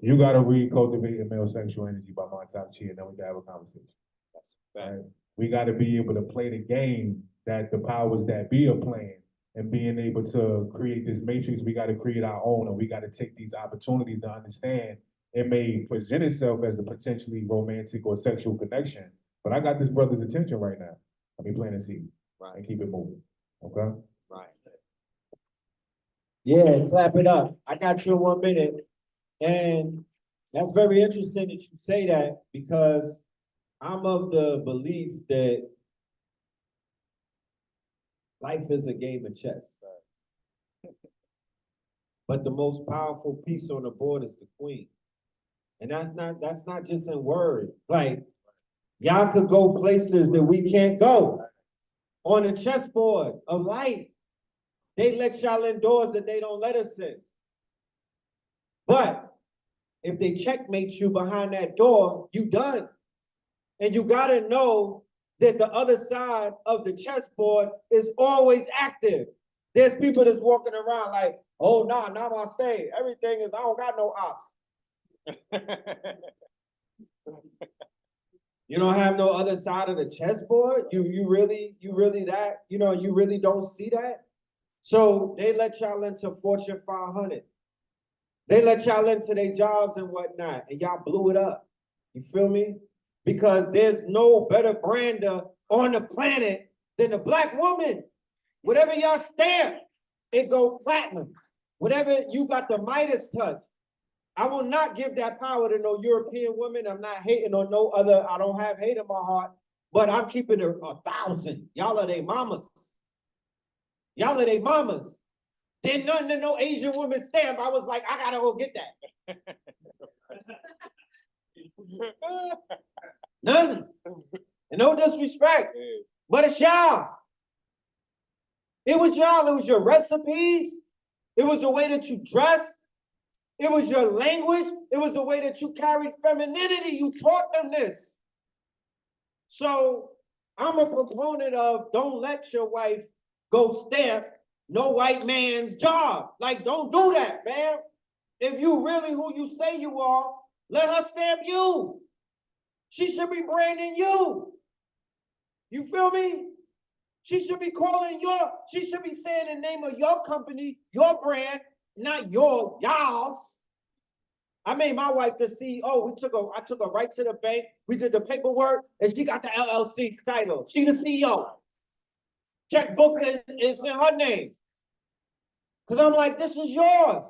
C: you gotta read Cultivating Male Sexual Energy by Montauk Chi, and then we can have a conversation.
A: That's a fact.
C: Right? We gotta be able to play the game that the powers that be are playing, and being able to create this matrix, we gotta create our own, and we gotta take these opportunities to understand it may present itself as a potentially romantic or sexual connection, but I got this brother's attention right now. Let me plant a seed.
A: Right.
C: And keep it moving, okay?
A: Right. Yeah, clap it up. I got you in 1 minute. And that's very interesting that you say that, because I'm of the belief that life is a game of chess. But the most powerful piece on the board is the queen. And that's not just in word. Like, y'all could go places that we can't go. On the chessboard of life, they let y'all indoors that they don't let us in. But if they checkmate you behind that door, you done. And you gotta know that the other side of the chessboard is always active. There's people that's walking around like, oh, nah, not my stay. Everything is, I don't got no ops. You don't have no other side of the chessboard? You really that, you really don't see that? So they let y'all into Fortune 500. They let y'all into their jobs and whatnot, and y'all blew it up. You feel me? Because there's no better brander on the planet than the Black woman. Whatever y'all stamp, it go platinum. Whatever you got the Midas touch, I will not give that power to no European woman. I'm not hating on no other. I don't have hate in my heart, but I'm keeping it 1,000. Y'all are they mamas. Y'all are they mamas. Then none of no Asian woman stamp. I was like, I gotta go get that. None. And no disrespect, but it's y'all. It was y'all. It was your recipes. It was the way that you dressed. It was your language. It was the way that you carried femininity. You taught them this. So I'm a proponent of don't let your wife go stamp no white man's job. Like, don't do that, man. If you really who you say you are, let her stamp you. She should be branding you. You feel me? She should be calling she should be saying the name of your company, your brand, not y'all's. I made my wife the CEO. I took her right to the bank. We did the paperwork, and she got the LLC title. She the CEO. Checkbook is in her name. Cause I'm like, this is yours.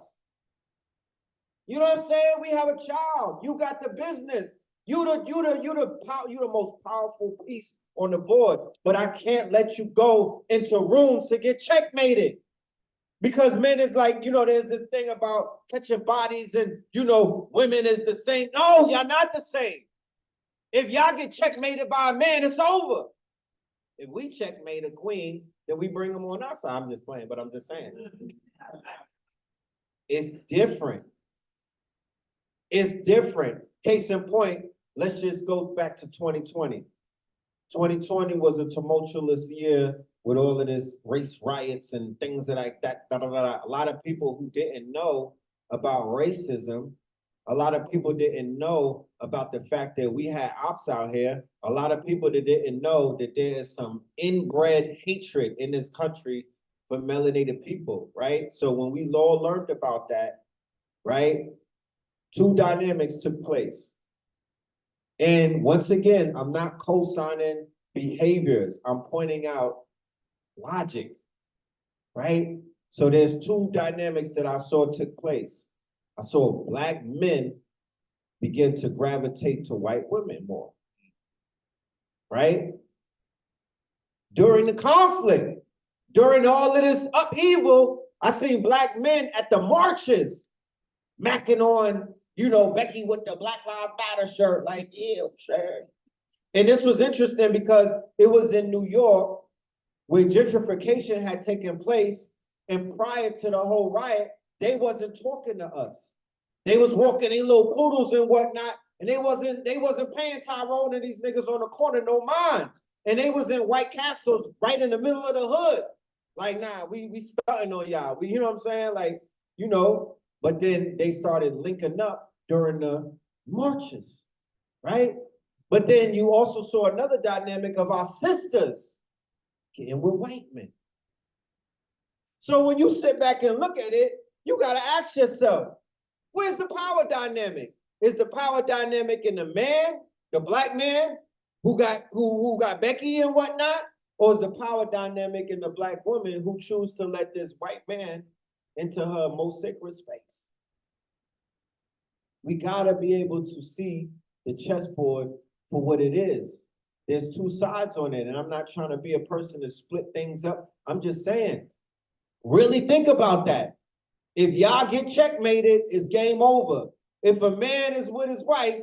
A: You know what I'm saying? We have a child. You got the business. You the most powerful piece on the board. But I can't let you go into rooms to get checkmated. Because men is like, there's this thing about catching bodies and, women is the same. No, y'all not the same. If y'all get checkmated by a man, it's over. If we checkmate a queen, then we bring them on our side. I'm just playing, but I'm just saying. It's different. It's different. Case in point, let's just go back to 2020. 2020 was a tumultuous year with all of this race riots and things like that. A lot of people who didn't know about racism, a lot of people didn't know about the fact that we had ops out here. A lot of people that didn't know that there is some inbred hatred in this country for melanated people, right? So when we all learned about that, right, two dynamics took place. And once again, I'm not co-signing behaviors. I'm pointing out logic, right? So there's two dynamics that I saw took place. I saw Black men begin to gravitate to white women more, right? During the conflict, during all of this upheaval, I seen Black men at the marches macking on, Becky with the Black Lives Matter shirt, like, yeah, sure. And this was interesting because it was in New York where gentrification had taken place. And prior to the whole riot, they wasn't talking to us. They was walking in little poodles and whatnot. And they wasn't paying Tyrone and these niggas on the corner no mind. And they was in White Castles right in the middle of the hood. Like, nah, we starting on y'all. You know what I'm saying? Like, but then they started linking up during the marches, right? But then you also saw another dynamic of our sisters getting with white men. So when you sit back and look at it, you gotta ask yourself, where's the power dynamic? Is the power dynamic in the man, the Black man, who got Becky and whatnot? Or is the power dynamic in the Black woman who choose to let this white man into her most sacred space? We gotta be able to see the chessboard for what it is. There's two sides on it, and I'm not trying to be a person to split things up. I'm just saying, really think about that. If y'all get checkmated, it's game over. If a man is with his wife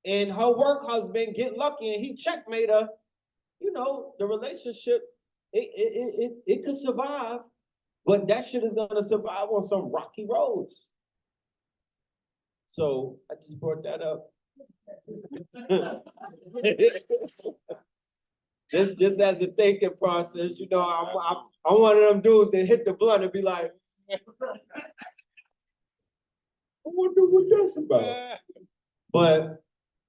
A: and her work husband get lucky and he checkmate her, the relationship, it could survive, but that shit is gonna survive on some rocky roads. So I just brought that up. Just as a thinking process, I'm one of them dudes that hit the blunt and be like, I wonder what that's about. But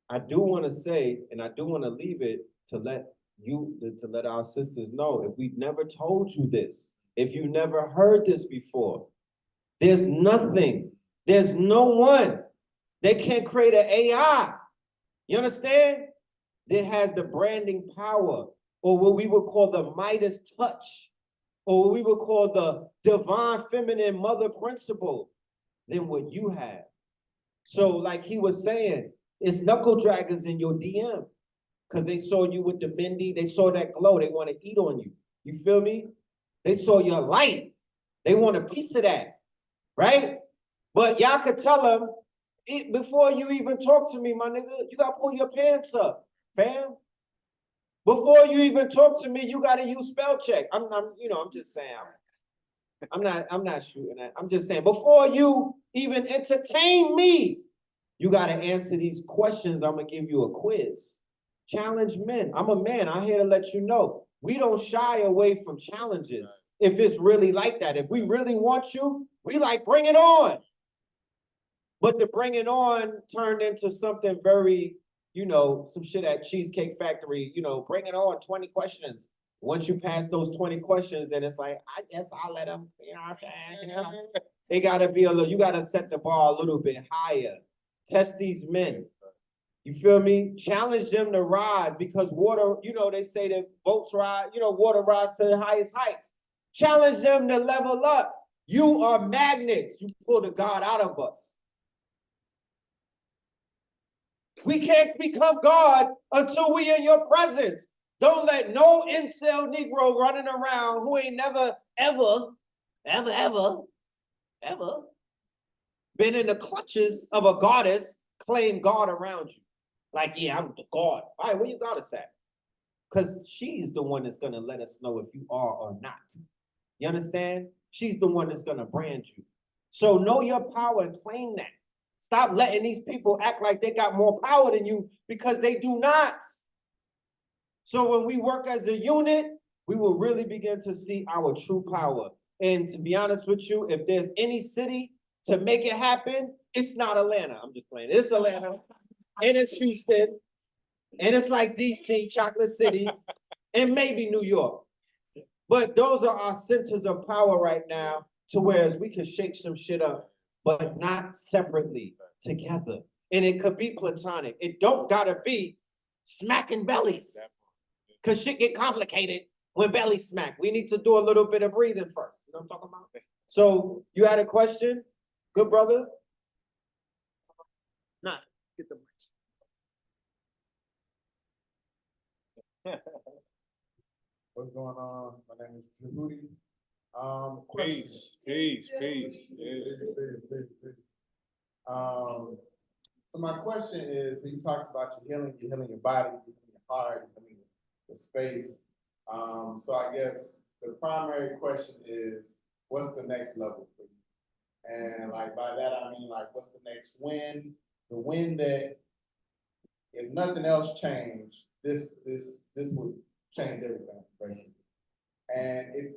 A: I do want to say, and I do want to leave it to let our sisters know, if we've never told you this, if you never heard this before, there's nothing, there's no one. They can't create an AI. You understand? That has the branding power, or what we would call the Midas touch, or what we would call the divine feminine mother principle than what you have. So like he was saying, it's knuckle draggers in your DM. Cause they saw you with the Mindy, they saw that glow, they want to eat on you. You feel me? They saw your light. They want a piece of that, right? But y'all could tell them, before you even talk to me, my nigga, you gotta pull your pants up, fam. Before you even talk to me, you gotta use spell check. I'm just saying. I'm not shooting at. I'm just saying, before you even entertain me, you gotta answer these questions. I'm gonna give you a quiz. Challenge men. I'm a man. I'm here to let you know. We don't shy away from challenges if it's really like that. If we really want you, we like, bring it on. But the bring it on turned into something very, some shit at Cheesecake Factory, bring it on, 20 questions. Once you pass those 20 questions, then it's like, I guess I'll let them, you know what I'm saying? They gotta be you gotta set the bar a little bit higher. Test these men. You feel me? Challenge them to rise, because water, they say that boats rise, water rise to the highest heights. Challenge them to level up. You are magnets. You pull the God out of us. We can't become God until we in your presence. Don't let no incel Negro running around who ain't never, ever been in the clutches of a goddess claim God around you. Like, yeah, I'm the God. All right, where you goddess at? Because she's the one that's going to let us know if you are or not. You understand? She's the one that's going to brand you. So know your power and claim that. Stop letting these people act like they got more power than you, because they do not. So when we work as a unit, we will really begin to see our true power. And to be honest with you, if there's any city to make it happen, it's not Atlanta. I'm just playing. It's Atlanta, and it's Houston, and it's like DC, Chocolate City, and maybe New York. But those are our centers of power right now, to whereas we can shake some shit up, but not separately, together. And it could be platonic. It don't gotta be smacking bellies, because shit get complicated when belly smack. We need to do a little bit of breathing first. You know what I'm talking about? So you had a question, good brother? Nah, get the mic.
C: What's going on? My name is Djibouti.
G: Peace.
C: So my question is, so you talked about your healing your body, you're healing your heart, you're healing the space. So I guess the primary question is, what's the next level for you? And like by that, I mean, like, what's the next win? The win that, if nothing else changed, this would change everything, basically. And if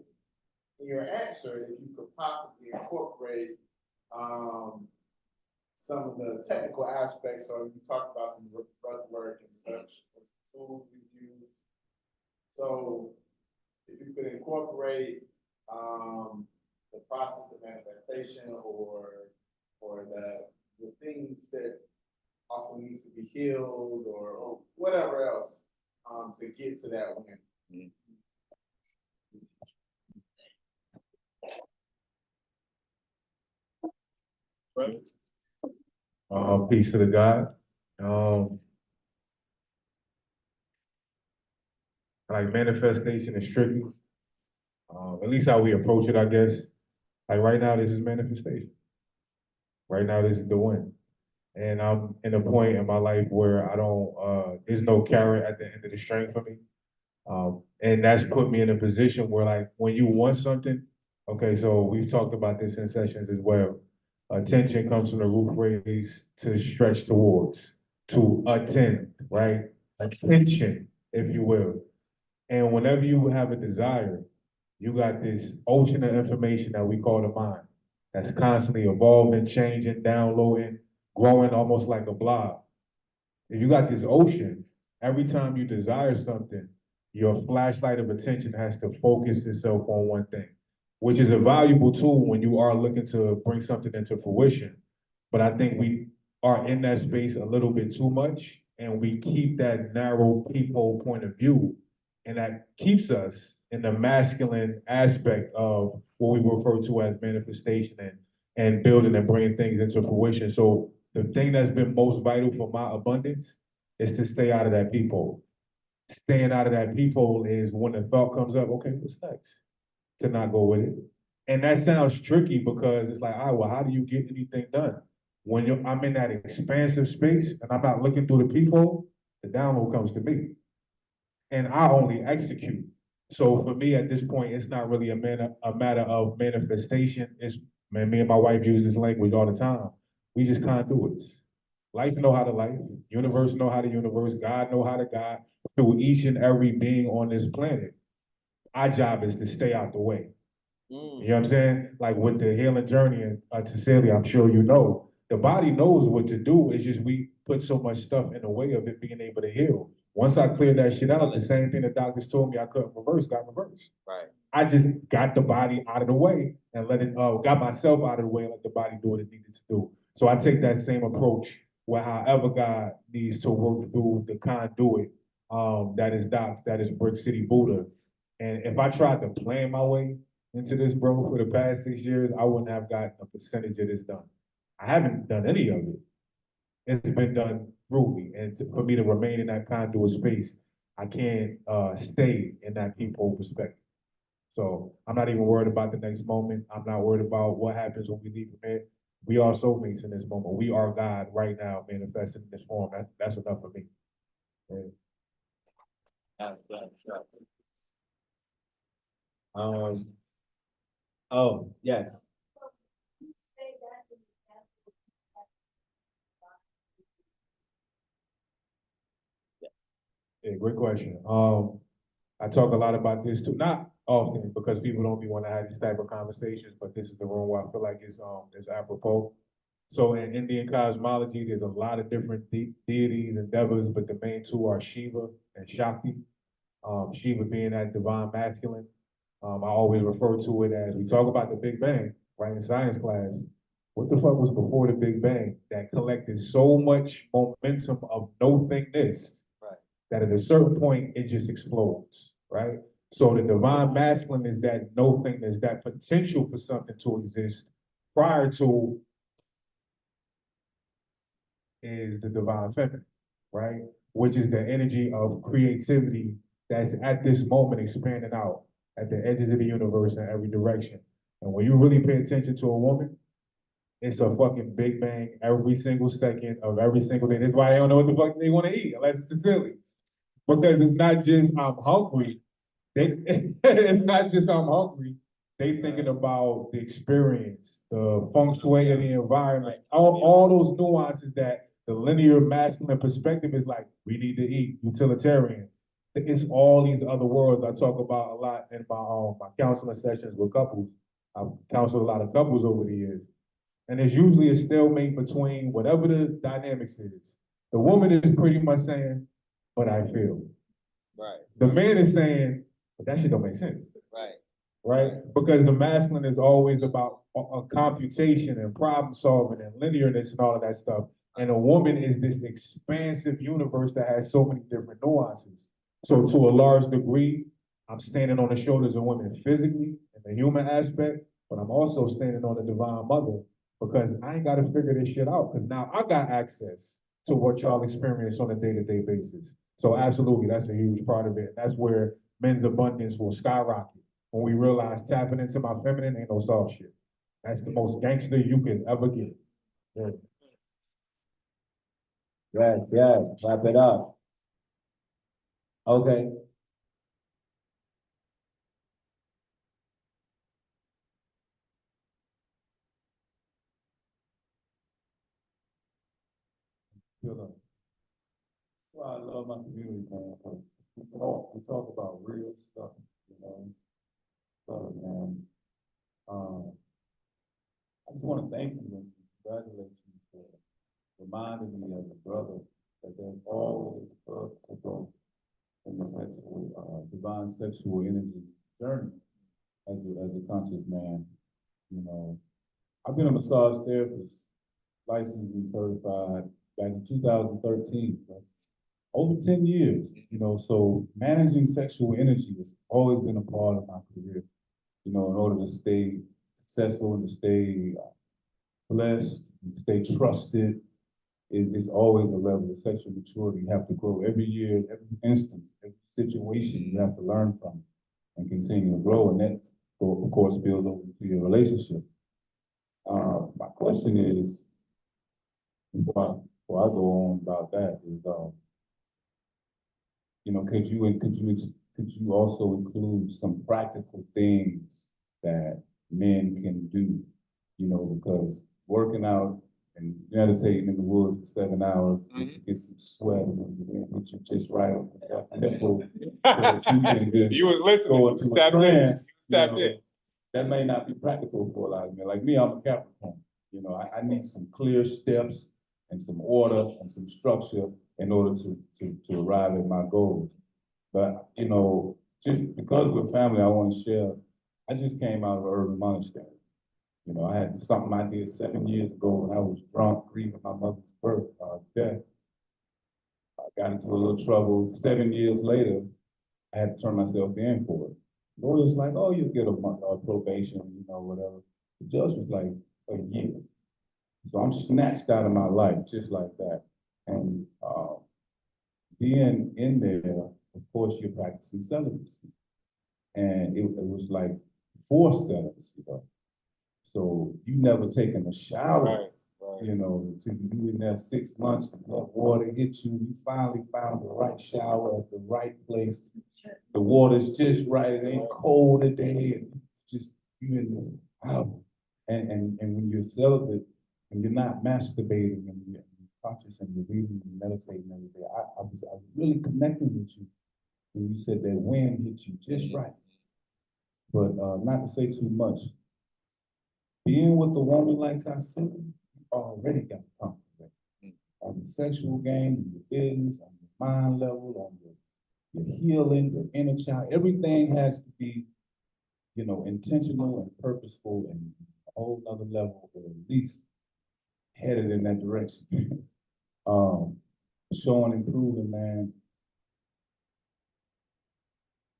C: in your answer, if you could possibly incorporate some of the technical aspects, or you talked about some breath work and such, tools you use. So if you could incorporate the process of manifestation, or the things that also needs to be healed, or whatever else to get to that win. Mm-hmm. Peace to the God. Like manifestation is tricky. At least how we approach it, I guess. Like right now, this is manifestation. Right now, this is the win. And I'm in a point in my life where I don't, there's no carrot at the end of the string for me. And that's put me in a position where, like, when you want something, okay, so we've talked about this in sessions as well. Attention comes from the root phrase to stretch towards, to attend, right? Attention, if you will. And whenever you have a desire, you got this ocean of information that we call the mind, that's constantly evolving, changing, downloading, growing almost like a blob. If you got this ocean, every time you desire something, your flashlight of attention has to focus itself on one thing, which is a valuable tool when you are looking to bring something into fruition. But I think we are in that space a little bit too much, and we keep that narrow peephole point of view, and that keeps us in the masculine aspect of what we refer to as manifestation and building and bringing things into fruition. So the thing that's been most vital for my abundance is to stay out of that peephole. Staying out of that peephole is when the thought comes up, okay, what's next? To not go with it. And that sounds tricky because it's like, all right, well, how do you get anything done? When I'm in that expansive space and I'm not looking through the peephole, the download comes to me. And I only execute. So for me at this point, it's not really a matter of manifestation. It's, man, me and my wife use this language all the time. We just conduits. Life know how to life, universe know how to universe, God know how to God, through each and every being on this planet. Our job is to stay out the way. You know what I'm saying? Like with the healing journey, and Cecilia, I'm sure you know, the body knows what to do. It's just we put so much stuff in the way of it being able to heal. Once I cleared that shit out, the same thing the doctors told me I couldn't reverse, got reversed.
A: Right.
C: I just got the body out of the way and let it, got myself out of the way and let the body do what it needed to do. So I take that same approach where however God needs to work through the conduit, that is Docs, that is Brick City Buddha. And if I tried to plan my way into this, bro, for the past 6 years, I wouldn't have gotten a percentage of this done. I haven't done any of it. It's been done through me. And for me to remain in that conduit space, I can't stay in that people perspective. So I'm not even worried about the next moment. I'm not worried about what happens when we leave from here. We are soulmates in this moment. We are God right now, manifesting in this form. That's enough for me.
A: Oh, yes.
C: Yeah, great question. I talk a lot about this too, not often because people don't be want to have these type of conversations, but this is the room where I feel like it's apropos. So in Indian cosmology, there's a lot of different deities and devas, but the main two are Shiva and Shakti. Shiva being that divine masculine. I always refer to it as, we talk about the Big Bang, right, in science class. What the fuck was before the Big Bang that collected so much momentum of no thingness, right, that at a certain point it just explodes, right? So the divine masculine is that no thingness, that potential for something to exist prior to is the divine feminine, right? Which is the energy of creativity that's at this moment expanding out at the edges of the universe in every direction. And when you really pay attention to a woman, it's a fucking Big Bang every single second of every single day. That's why they don't know what the fuck they want to eat unless it's Sicilians. Because it's not just I'm hungry. It's not just I'm hungry. They thinking about the experience, the feng shui of the environment, all those nuances that the linear masculine perspective is like, we need to eat, utilitarian. It's all these other worlds I talk about a lot in my counseling sessions with couples. I've counseled a lot of couples over the years. And there's usually a stalemate between whatever the dynamics is. The woman is pretty much saying, but I feel.
A: Right.
C: The man is saying, but that shit don't make sense.
A: Right.
C: Right? Because the masculine is always about a computation and problem solving and linearness and all of that stuff. And a woman is this expansive universe that has so many different nuances. So to a large degree, I'm standing on the shoulders of women physically in the human aspect, but I'm also standing on the divine mother because I ain't got to figure this shit out because now I got access to what y'all experience on a day-to-day basis. So absolutely, that's a huge part of it. That's where men's abundance will skyrocket when we realize tapping into my feminine ain't no soft shit. That's the most gangster you can ever get. Yeah.
A: Yes, yes, wrap it up. Okay.
C: Well, I love my community, man. We talk about real stuff, you know. So, man, I just want to thank you and congratulate you for reminding me as a brother that there's always further to go in the sexual, divine sexual energy journey as a conscious man. You know, I've been a massage therapist, licensed and certified back in 2013. So that's over 10 years, you know, so managing sexual energy has always been a part of my career, you know, in order to stay successful and to stay blessed, and stay trusted, it's always a level of sexual maturity. You have to grow every year, every instance, every situation, you have to learn from it and continue to grow. And that, of course, spills over into your relationship. My question is, before I go on about that, is, you know, could you also include some practical things that men can do? You know, because working out and meditating in the woods for 7 hours to get some sweat and get you just right on that nipple, so that you can just
B: You was listening.
C: go into a
B: Tapped in.
C: trance, you
B: Tapped
C: know,
B: in.
C: that may not be practical for a lot of men. Like me, I'm a Capricorn. You know, I need some clear steps and some order and some structure in order to arrive at my goals. But, you know, just because we're family, I want to share, I just came out of an urban monastery. You know, I had something I did 7 years ago when I was drunk, grieving my mother's death. I got into a little trouble. 7 years later, I had to turn myself in for it. Lawyer's like, oh, you'll get a month of probation, you know, whatever. The judge was like, a year. So I'm snatched out of my life just like that. And being in there, of course, you're practicing celibacy. And it was like forced celibacy, though. So you never taken a shower, you know, until you in there 6 months, and that water hit you. You finally found the right shower at the right place. The water's just right. It ain't cold today. And just you in this house. And when you're celibate and you're not masturbating and you're conscious and you're reading and meditating every day, I was really connecting with you when you said that wind hit you just right. But not to say too much. Being with a woman like Tasha, you already got comfortable on the sexual game, on your business, on your mind level, on your healing, your inner child. Everything has to be, you know, intentional and purposeful and a whole nother level, or at least headed in that direction. Showing and proving, man.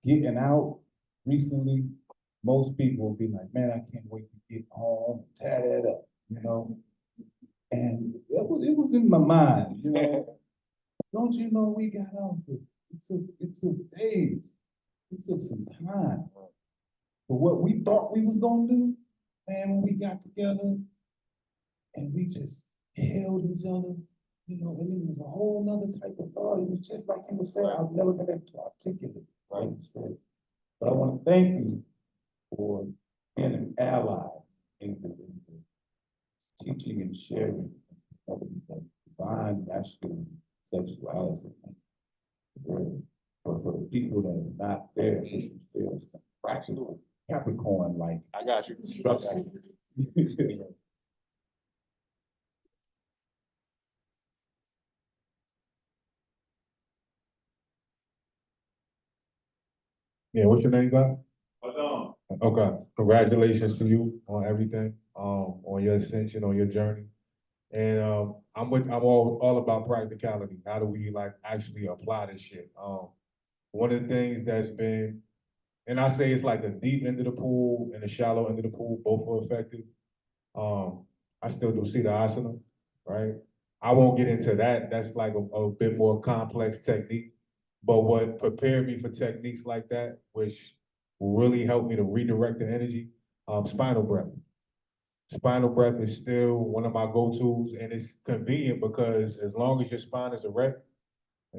C: Getting out recently, most people will be like, man, I can't wait to get home and tie that up, you know? And it was in my mind, you know? Don't you know we got out of it? It took days. It took some time. But what we thought we was gonna do, man, when we got together and we just held each other, you know, and it was a whole nother type of love. It was just like you were saying, I've never been able to articulate, right? So, but I want to thank you for being an ally in the teaching and sharing of the divine masculine sexuality. For the people that are not there, there's some practical Capricorn like
B: I got you.
C: structure. Yeah, what's your name, guy? Okay, congratulations to you on everything, on your ascension, on your journey. And I'm all about practicality. How do we like actually apply this shit? One of the things that's been, and I say it's like the deep end of the pool and the shallow end of the pool, both are effective. I still do CITI asana, right? I won't get into that. That's like a bit more complex technique. But what prepared me for techniques like that, which will really help me to redirect the energy, spinal breath. Spinal breath is still one of my go-tos, and it's convenient because as long as your spine is erect,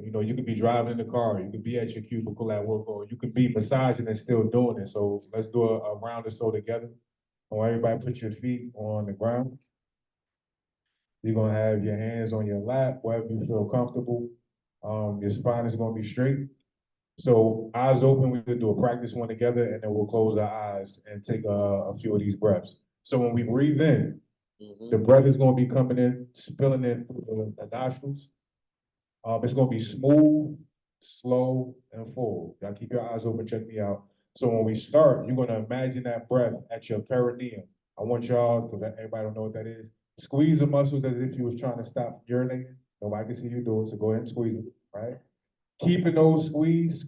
C: you know, you could be driving in the car, you could be at your cubicle at work, or you could be massaging and still doing it. So let's do a round or so together. I want everybody put your feet on the ground. You're gonna have your hands on your lap, wherever you feel comfortable. Your spine is gonna be straight. So eyes open, we could do a practice one together, and then we'll close our eyes and take a few of these breaths. So when we breathe in, the breath is gonna be coming in, spilling in through the nostrils. It's gonna be smooth, slow, and full. Y'all keep your eyes open, check me out. So when we start, you're gonna imagine that breath at your perineum. I want y'all, because everybody don't know what that is, squeeze the muscles as if you was trying to stop urinating. Nobody can see you do it, so go ahead and squeeze it, right? Keeping those squeeze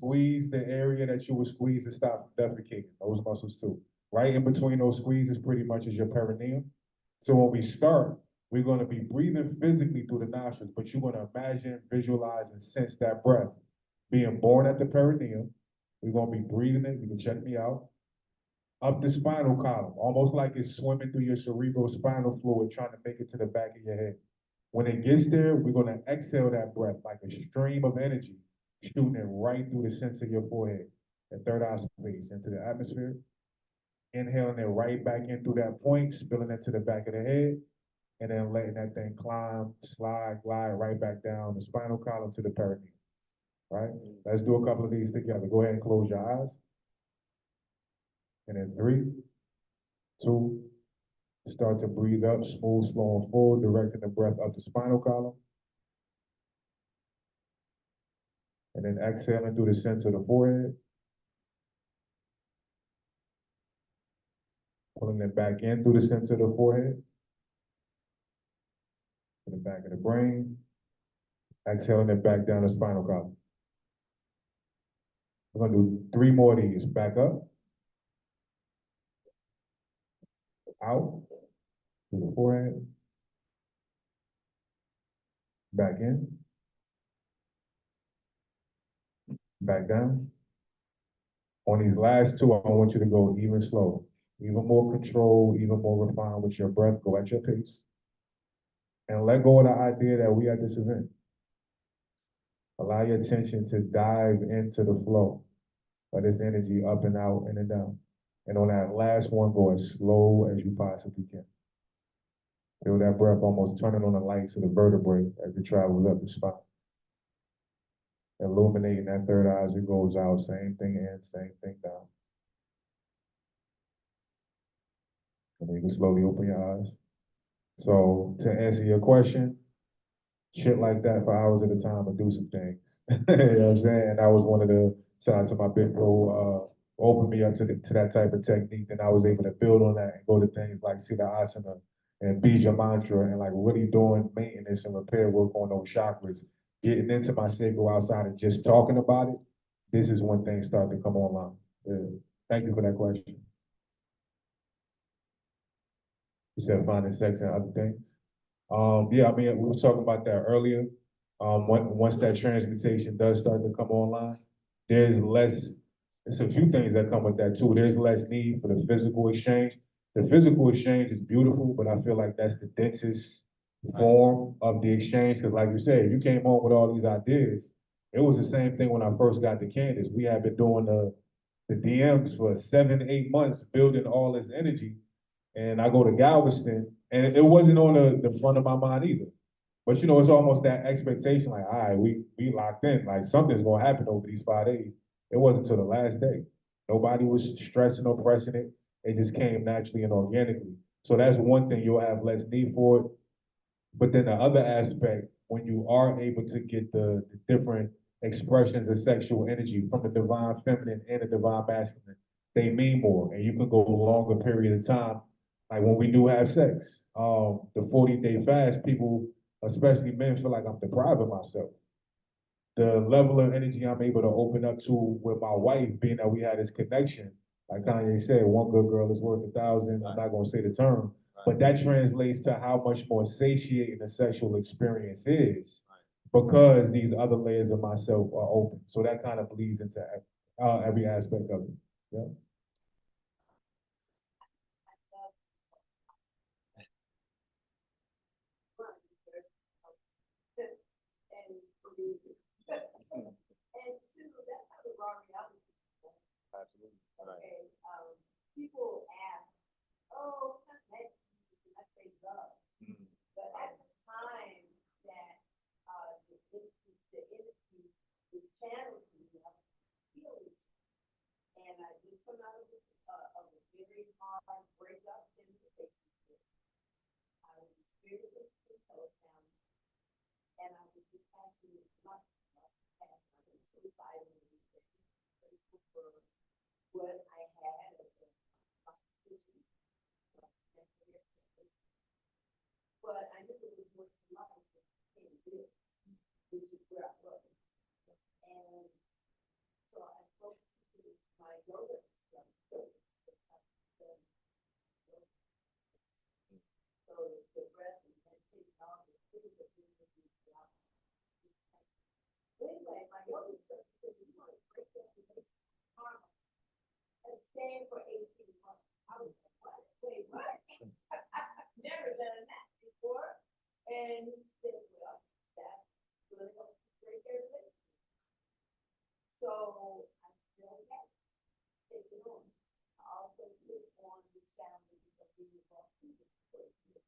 C: the area that you would squeeze to stop defecating, those muscles too. Right in between those squeezes pretty much is your perineum. So when we start, We're gonna be breathing physically through the nostrils, but you're gonna imagine, visualize, and sense that breath being born at the perineum. We're gonna be breathing it, you can check me out, up the spinal column, almost like it's swimming through your cerebral spinal fluid, trying to make it to the back of your head. When it gets there, we're gonna exhale that breath like a stream of energy, shooting it right through the center of your forehead, the third eye space, into the atmosphere. Inhaling it right back in through that point, spilling it to the back of the head, and then letting that thing climb, slide, glide right back down the spinal column to the perineum, right? Let's do a couple of these together. Go ahead and close your eyes. And then 3, 2, start to breathe up, smooth, slow, and full, directing the breath up the spinal column. And then exhaling through the center of the forehead. Pulling it back in through the center of the forehead. To the back of the brain. Exhaling it back down the spinal column. We're gonna do 3 more of these. Back up. Out. Through the forehead. Back in. Back down. On these last 2, I want you to go even slower, even more controlled, even more refined with your breath. Go at your pace. And let go of the idea that we at this event. Allow your attention to dive into the flow of this energy up and out, in and down. And on that last one, go as slow as you possibly can. Feel that breath almost turning on the lights of the vertebrae as it travels up the spine. Illuminating that third eye as it goes out, same thing in, same thing down. And then you can slowly open your eyes. So to answer your question, shit like that for hours at a time and do some things. You know what I'm saying? And that was one of the, shout out to my big bro, opened me up to that type of technique. And I was able to build on that and go to things like Sita Asana and Bija Mantra and like really doing maintenance and repair work on those chakras. Getting into my sacral outside and just talking about it, this is when things start to come online. Yeah. Thank you for that question. You said finding sex and other things. Yeah, I mean, we were talking about that earlier. Once that transmutation does start to come online, there's a few things that come with that too. There's less need for the physical exchange. The physical exchange is beautiful, but I feel like that's the densest form of the exchange. Because like you said, you came home with all these ideas. It was the same thing when I first got to Candace. We had been doing the DMs for 7, 8 months, building all this energy. And I go to Galveston, and it wasn't on the front of my mind either. But you know, it's almost that expectation, like, all right, we locked in, like something's gonna happen over these 5 days. It wasn't until the last day. Nobody was stressing or pressing it. It just came naturally and organically. So that's one thing, you'll have less need for it. But then the other aspect, when you are able to get the different expressions of sexual energy from the divine feminine and the divine masculine, they mean more, and you can go a longer period of time. Like when we do have sex, the 40-day fast, people, especially men, feel like I'm depriving myself. The level of energy I'm able to open up to with my wife, being that we had this connection, like Kanye said, one good girl is worth 1,000. I'm not gonna say the term, but that translates to how much more satiating the sexual experience is because these other layers of myself are open. So that kind of bleeds into every aspect of it. Yeah.
F: And 2, that's how the raw reality is.
B: Absolutely. Right.
F: Okay, people ask, oh, what's next? And I say love. But at the time that, the energy is channeled to me, I'm feeling it. And I just come out of a very hard breakup in the relationship. I was experiencing some meltdown, and I was just actually not past my suicidal grateful for what I had as a competition. But I knew it was more to life than it did, which is where I was. And so I spoke to my yoga instructor. So the breath and And he said, well, that's gonna help you break your leg. So I said, okay, take it on. I also took on the challenge of being involved in this for a year.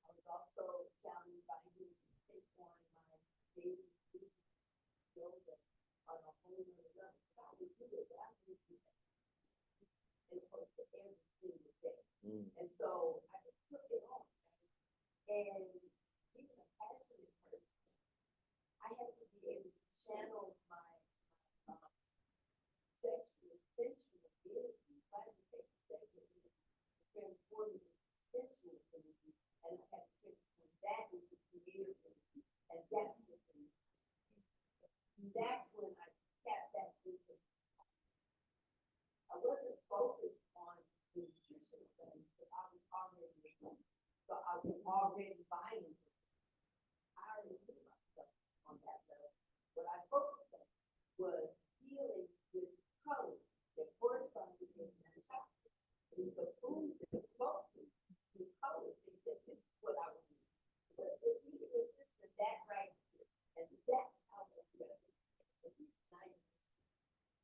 F: I was also challenged by him to take on my daily yoga on a whole nother level. I would do it, but I would do that. And close to every single day. And so I just took it on. And being a passionate person, I had to be able to channel my sexual, sensual ability, trying to take sexual ability, transform it into sensual ability, and I had to transform that into creative ability. And that's what that's when I tapped that into. I wasn't focused on the nutritional things, but I was already, so I was already buying. I already put myself on that level. What I focused on was healing with color that corresponded to my child. It was the food that spoke to the color. They said, this is what I would do. But if we was this and that right here, and that's how the night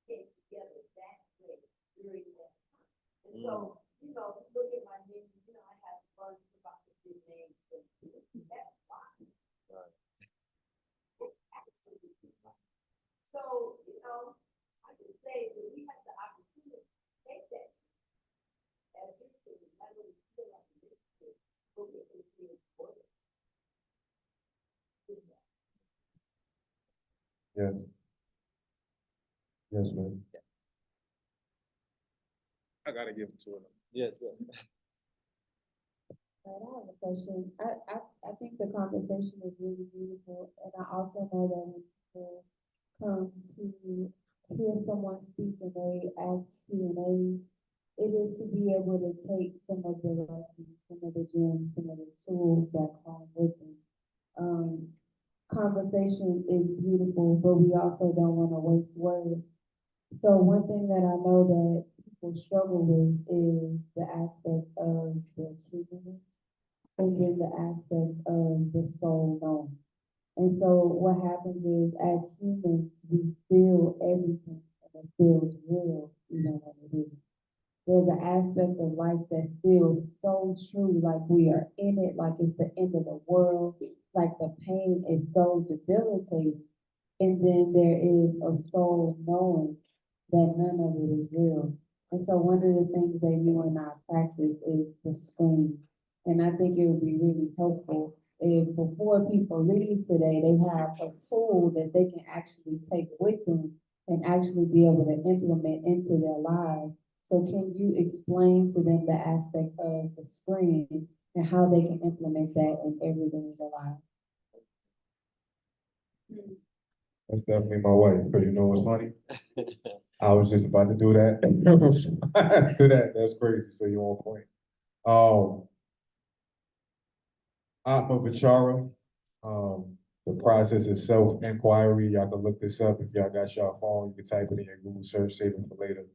F: came together that way during that time. And so, you know, look at my menu, you know, I have fun about the big names, but that's fine.
B: Right.
F: Absolutely fine. So, you know, I can say that we have the opportunity to take that as you said, not only feel like this, but we can feel for it.
C: Yeah. Yes, man.
B: I gotta give it to him.
A: Yes, sir.
G: I have a question. I think the conversation is really beautiful, and I also know that when people come to hear someone speak and they ask Q&A, it is to be able to take some of the lessons, some of the gems, some of the tools back home with them. Conversation is beautiful, but we also don't want to waste words. So one thing that I know that people struggle with is the aspect of the humanness and then the aspect of the soul known. And so what happens is as humans, we feel everything and it feels real even when it isn't. There's an aspect of life that feels so true, like we are in it, like it's the end of the world, like the pain is so debilitating. And then there is a soul knowing that none of it is real. And so one of the things that you and I practice is the scream. And I think it would be really helpful if before people leave today, they have a tool that they can actually take with them and actually be able to implement into their lives. So can you explain to them the aspect of the screen and how they can implement that in everyday in their lives?
C: That's definitely my wife, because you know what's funny? I was just about to do that. To that, that's crazy, so you're on point. Atma Vichara, the process is self-inquiry. Y'all can look this up if y'all got your phone. You can type it in your Google search, save it for later.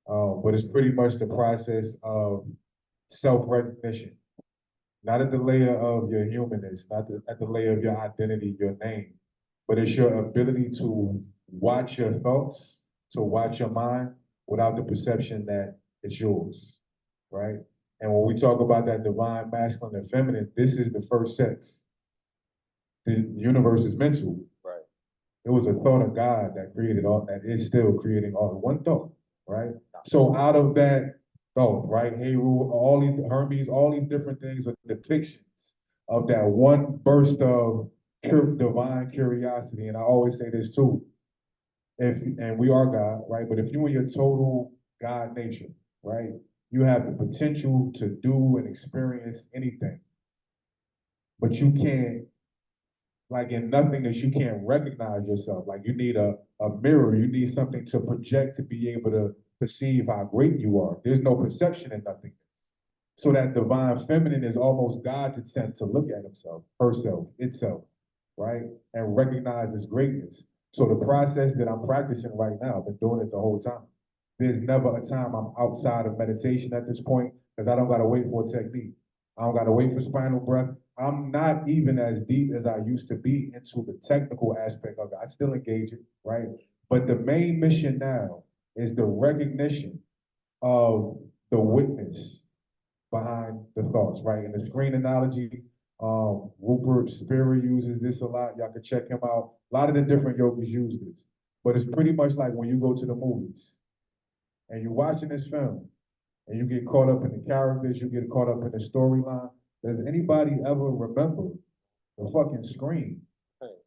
C: But it's pretty much the process of self-recognition. Not at the layer of your humanness, not at the layer of your identity, your name, but it's your ability to watch your thoughts, to watch your mind without the perception that it's yours, right? And when we talk about that divine masculine and feminine, this is the first sex. The universe is mental.
B: Right.
C: It was a thought of God that created all, that is still creating all, one thought, right? So out of that thought, right, Heru, all these Hermes, all these different things are depictions of that one burst of divine curiosity. And I always say this too, and we are God, right? But if you in your total God nature, right, you have the potential to do and experience anything, but you can't, like in nothingness, you can't recognize yourself. Like you need a mirror, you need something to project to be able to perceive how great you are. There's no perception in nothingness. So that divine feminine is almost God's attempt to look at himself, herself, itself, right? And recognize his greatness. So the process that I'm practicing right now, I've been doing it the whole time. There's never a time I'm outside of meditation at this point, because I don't gotta wait for a technique. I don't gotta wait for spinal breath. I'm not even as deep as I used to be into the technical aspect of it. I still engage it, right? But the main mission now is the recognition of the witness behind the thoughts, right? And the screen analogy, Rupert Spira uses this a lot. Y'all can check him out. A lot of the different yogis use this. But it's pretty much like when you go to the movies and you're watching this film and you get caught up in the characters, you get caught up in the storyline. Does anybody ever remember the fucking screen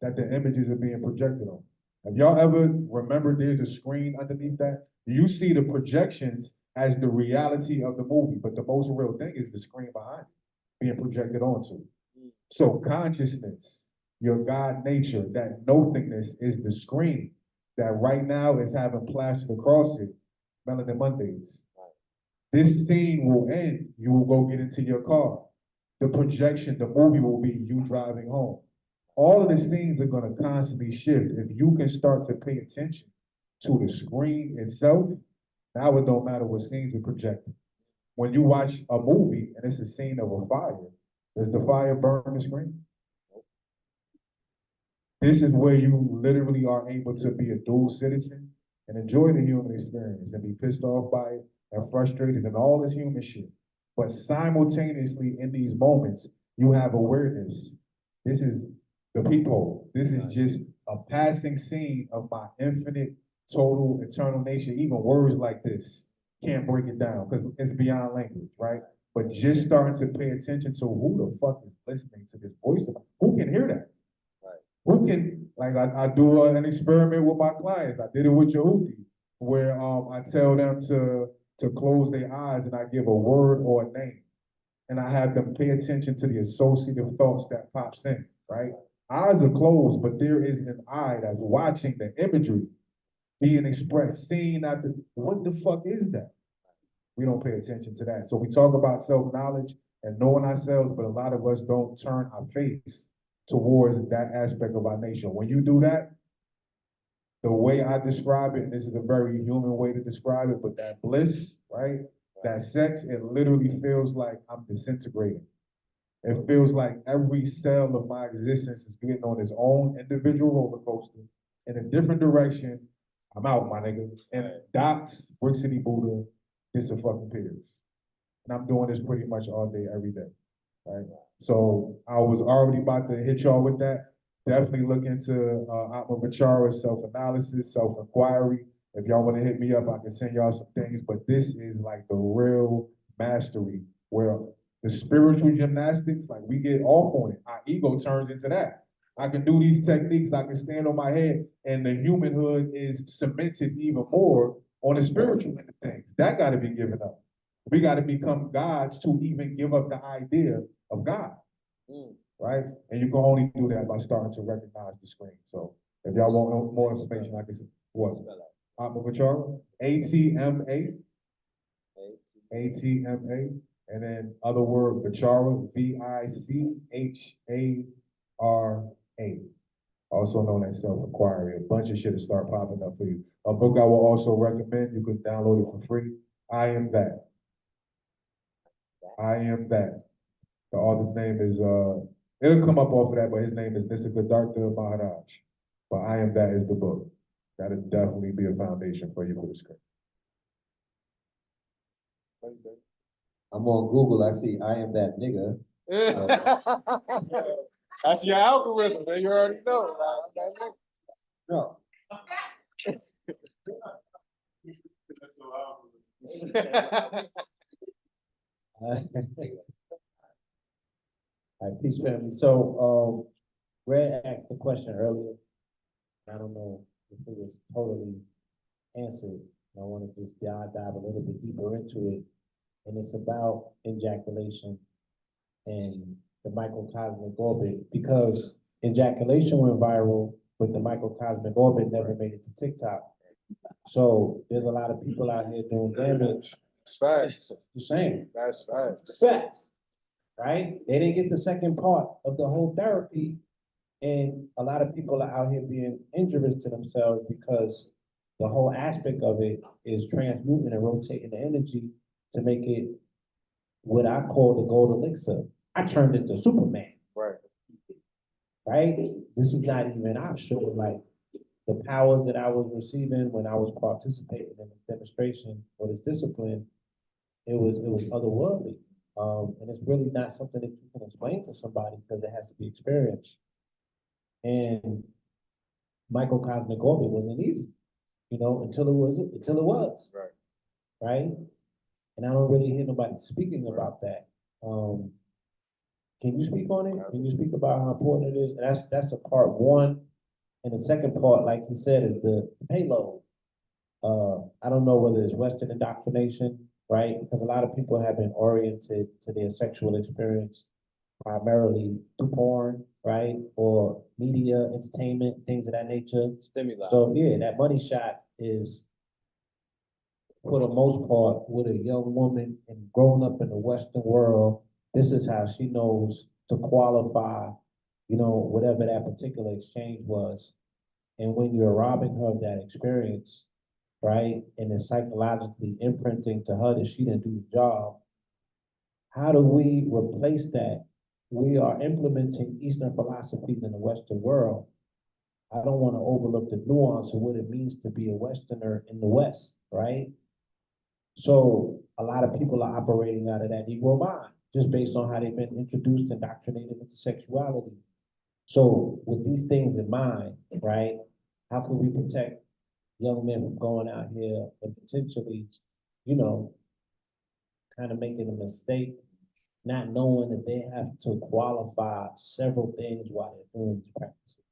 C: that the images are being projected on? Have y'all ever remembered there's a screen underneath that? You see the projections as the reality of the movie, but the most real thing is the screen behind it being projected onto. So consciousness, your God nature, that nothingness is the screen that right now is having plastered across it, Melanin Mondays. This scene will end, you will go get into your car. The projection, the movie will be you driving home. All of the scenes are gonna constantly shift. If you can start to pay attention to the screen itself, now it don't matter what scenes are projected. When you watch a movie and it's a scene of a fire, does the fire burn the screen? This is where you literally are able to be a dual citizen and enjoy the human experience and be pissed off by it and frustrated and all this human shit. But simultaneously in these moments, you have awareness. This is the peephole. This is just a passing scene of my infinite, total, eternal nature. Even words like this can't break it down because it's beyond language, right? But just starting to pay attention to who the fuck is listening to this voice. Who can hear that? Right. Who can, like I do an experiment with my clients. I did it with Yehuti, where I tell them to close their eyes and I give a word or a name. And I have them pay attention to the associative thoughts that pops in, right? Eyes are closed, but there is an eye that's watching the imagery being expressed, seen after. What the fuck is that? We don't pay attention to that. So we talk about self-knowledge and knowing ourselves, but a lot of us don't turn our face towards that aspect of our nature. When you do that, the way I describe it, and this is a very human way to describe it, but that bliss, right? That sex, it literally feels like I'm disintegrating. It feels like every cell of my existence is getting on its own individual roller coaster in a different direction. I'm out, my nigga. And Docs, Brick City Buddha, disappears. And I'm doing this pretty much all day, every day, right? So I was already about to hit y'all with that. Definitely look into Atma Vichara, self-analysis, self-inquiry. If y'all want to hit me up, I can send y'all some things, but this is like the real mastery where the spiritual gymnastics, like we get off on it. Our ego turns into that. I can do these techniques, I can stand on my head, and the humanhood is cemented even more on the spiritual end of things. That got to be given up. We got to become gods to even give up the idea of God, right? And you can only do that by starting to recognize the screen. So if y'all want more information, I can say, what? Atma Vichara, ATMA, ATMA, and then other word, Vichara, VICHARA, also known as self-inquiry. A bunch of shit will start popping up for you. A book I will also recommend, you can download it for free, I Am That. I Am That. The author's name is, it'll come up off of that, but his name is Nisargadatta Maharaj. But I Am That is the book. That'll definitely be a foundation for you for the screen.
A: I'm on Google, I see I am that nigga.
B: That's your algorithm, man. You already know.
A: No. All right, peace, family. So, Red asked the question earlier. I don't know if it was totally answered. I want to just dive a little bit deeper into it. And it's about ejaculation and the microcosmic orbit, because ejaculation went viral, but the microcosmic orbit never made it to TikTok. So there's a lot of people out here doing damage.
B: Facts.
A: The same.
B: That's facts.
A: Facts. Right? They didn't get the second part of the whole therapy. And a lot of people are out here being injurious to themselves because the whole aspect of it is transmuting and rotating the energy to make it what I call the gold elixir. I turned into Superman. right? This is not even optional, like, the powers that I was receiving when I was participating in this demonstration or this discipline, it was otherworldly. And it's really not something that you can explain to somebody because it has to be experienced. And microcosmic orbit wasn't easy, until it was,
B: Right.
A: right? And I don't really hear nobody speaking about that. Can you speak on it? Can you speak about how important it is? And that's a part one. And the second part, like he said, is the payload. I don't know whether it's Western indoctrination, right? Because a lot of people have been oriented to their sexual experience primarily through porn, right? Or media, entertainment, things of that nature.
B: Stimuli.
A: So yeah, that money shot is, for the most part, with a young woman and growing up in the Western world, this is how she knows to qualify, whatever that particular exchange was. And when you're robbing her of that experience, right, and it's psychologically imprinting to her that she didn't do the job, how do we replace that? We are implementing Eastern philosophies in the Western world. I don't want to overlook the nuance of what it means to be a Westerner in the West, right? So a lot of people are operating out of that Negro mind, just based on how they've been introduced and indoctrinated into sexuality. So with these things in mind, right, how can we protect young men from going out here and potentially, you know, kind of making a mistake, not knowing that they have to qualify several things while they're doing these practices?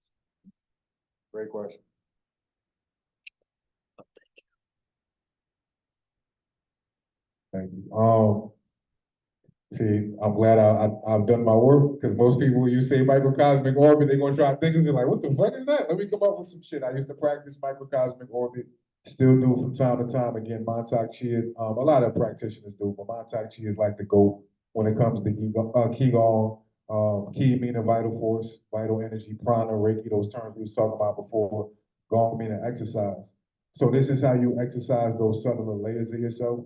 B: Great question.
C: Thank you. See, I'm glad I've done my work, because most people, when you say microcosmic orbit, they're gonna try to think of it like, what the fuck is that? Let me come up with some shit. I used to practice microcosmic orbit, still do from time to time. Again, Montauk Chi, a lot of practitioners do, but Montauk Chi is like the GOAT when it comes to Qigong, Qi meaning vital force, vital energy, prana, Reiki, those terms we was talking about before, Gong meaning exercise. So this is how you exercise those cellular layers of yourself.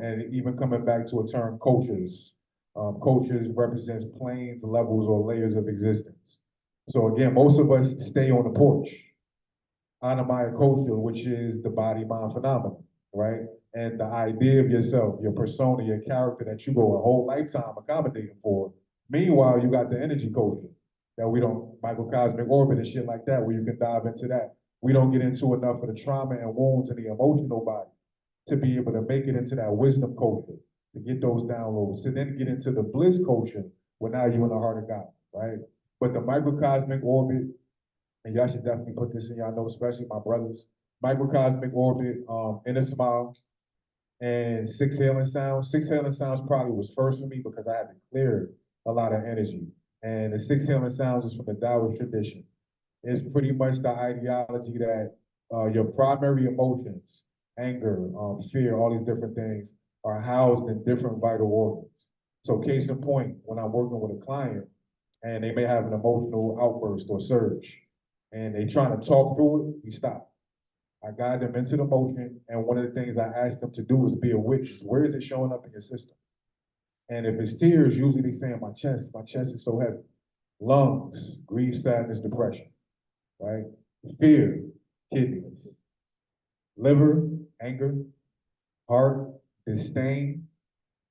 C: And even coming back to a term, cultures. Cultures represents planes, levels, or layers of existence. So again, most of us stay on the porch. Anamaya culture, which is the body-mind phenomenon, right? And the idea of yourself, your persona, your character that you go a whole lifetime accommodating for. Meanwhile, you got the energy culture that we don't, microcosmic orbit and shit like that, where you can dive into that. We don't get into enough of the trauma and wounds in the emotional body to be able to make it into that wisdom culture, to get those downloads, to then get into the bliss culture, where now you're in the heart of God, right? But the microcosmic orbit, and y'all should definitely put this in y'all notes, especially my brothers, microcosmic orbit, inner smile, and six healing sounds. Six healing sounds probably was first for me because I had to clear a lot of energy. And the six healing sounds is from the Taoist tradition. It's pretty much the ideology that your primary emotions, anger, fear, all these different things are housed in different vital organs. So case in point, when I'm working with a client and they may have an emotional outburst or surge and they trying to talk through it, we stop. I guide them into the motion, and one of the things I ask them to do is be a witness. Where is it showing up in your system? And if it's tears, usually they say in my chest is so heavy. Lungs, grief, sadness, depression, right? Fear, kidneys. Liver, anger. Heart, disdain,